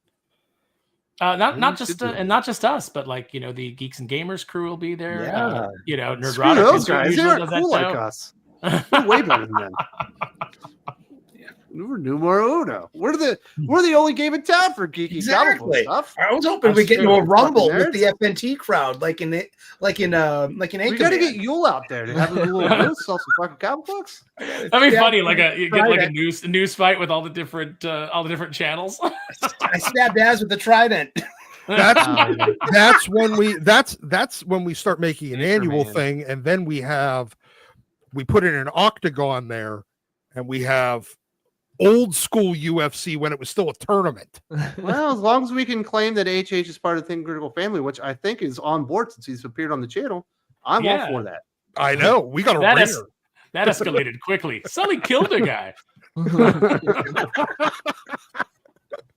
Not just us, but like, you know, the Geeks and Gamers crew will be there. Yeah. You know, Screw Nerdrotic those guys. They usually aren't does that cool like show. us. We're way better than them. We're numero uno. We're the only game in town for geeky comic book Exactly. stuff. I was hoping we get into a rumble with the FNT crowd, like in Anchorman. We got to get Yule out there to have a little booth, sell some fucking comic books. That'd be funny, you get like a news fight with all the different channels. I stabbed Az with the trident. That's when we start making an annual thing, and then we put in an octagon there, and we have old school UFC when it was still a tournament. Well, as long as we can claim that HH is part of the Think Critical family, which I think is on board since he's appeared on the channel, I'm all for that. I know. We got a ringer. That escalated quickly. Sully killed a guy.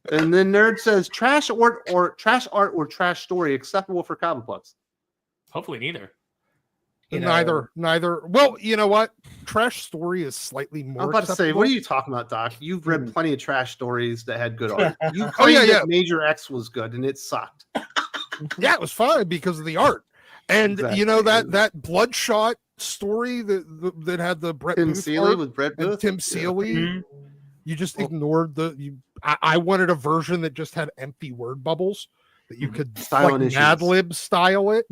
And then Nerd says trash art or trash story acceptable for comic books. Hopefully neither. Neither. Well, you know what? Trash story is slightly more. I'm about to say, what are you talking about, Doc? You've read plenty of trash stories that had good art. You claimed that Major X was good, and it sucked. Yeah, it was fine because of the art, and you know that Bloodshot story that had the Brett Tim Booth Seeley art with Brett and Booth. Tim Seeley. You just ignored I wanted a version that just had empty word bubbles that you could Style like Mad Lib style it.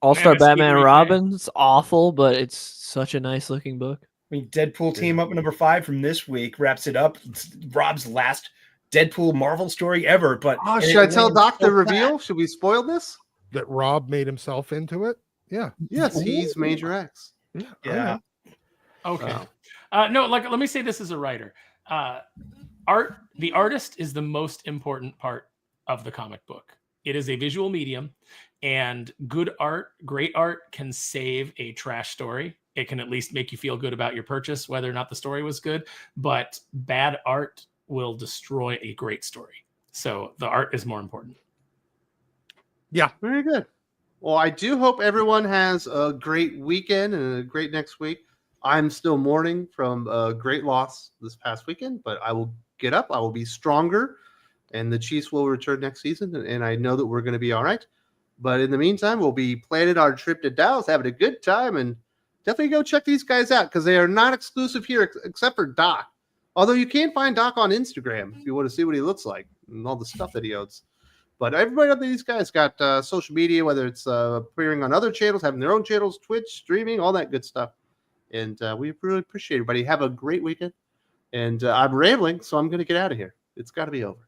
All-Star Batman and Robin's awful, but it's such a nice looking book. I mean, Deadpool team up number 5 from this week wraps it up. It's Rob's last Deadpool Marvel story ever. But should I tell Doc the reveal? Should we spoil this? That Rob made himself into it? Yeah. Yes, he's Major X. Yeah. Okay. No, like let me say this as a writer. The artist is the most important part of the comic book. It is a visual medium, and good art, great art can save a trash story. It can at least make you feel good about your purchase, whether or not the story was good, but bad art will destroy a great story. So the art is more important. Yeah. Very good. Well, I do hope everyone has a great weekend and a great next week. I'm still mourning from a great loss this past weekend, but I will get up. I will be stronger, and the Chiefs will return next season, and I know that we're going to be all right. But in the meantime, we'll be planning our trip to Dallas, having a good time, and definitely go check these guys out because they are not exclusive here except for Doc. Although you can find Doc on Instagram if you want to see what he looks like and all the stuff that he owns. But everybody of these guys got social media, whether it's appearing on other channels, having their own channels, Twitch, streaming, all that good stuff. And we really appreciate everybody. Have a great weekend. And I'm rambling, so I'm going to get out of here. It's got to be over.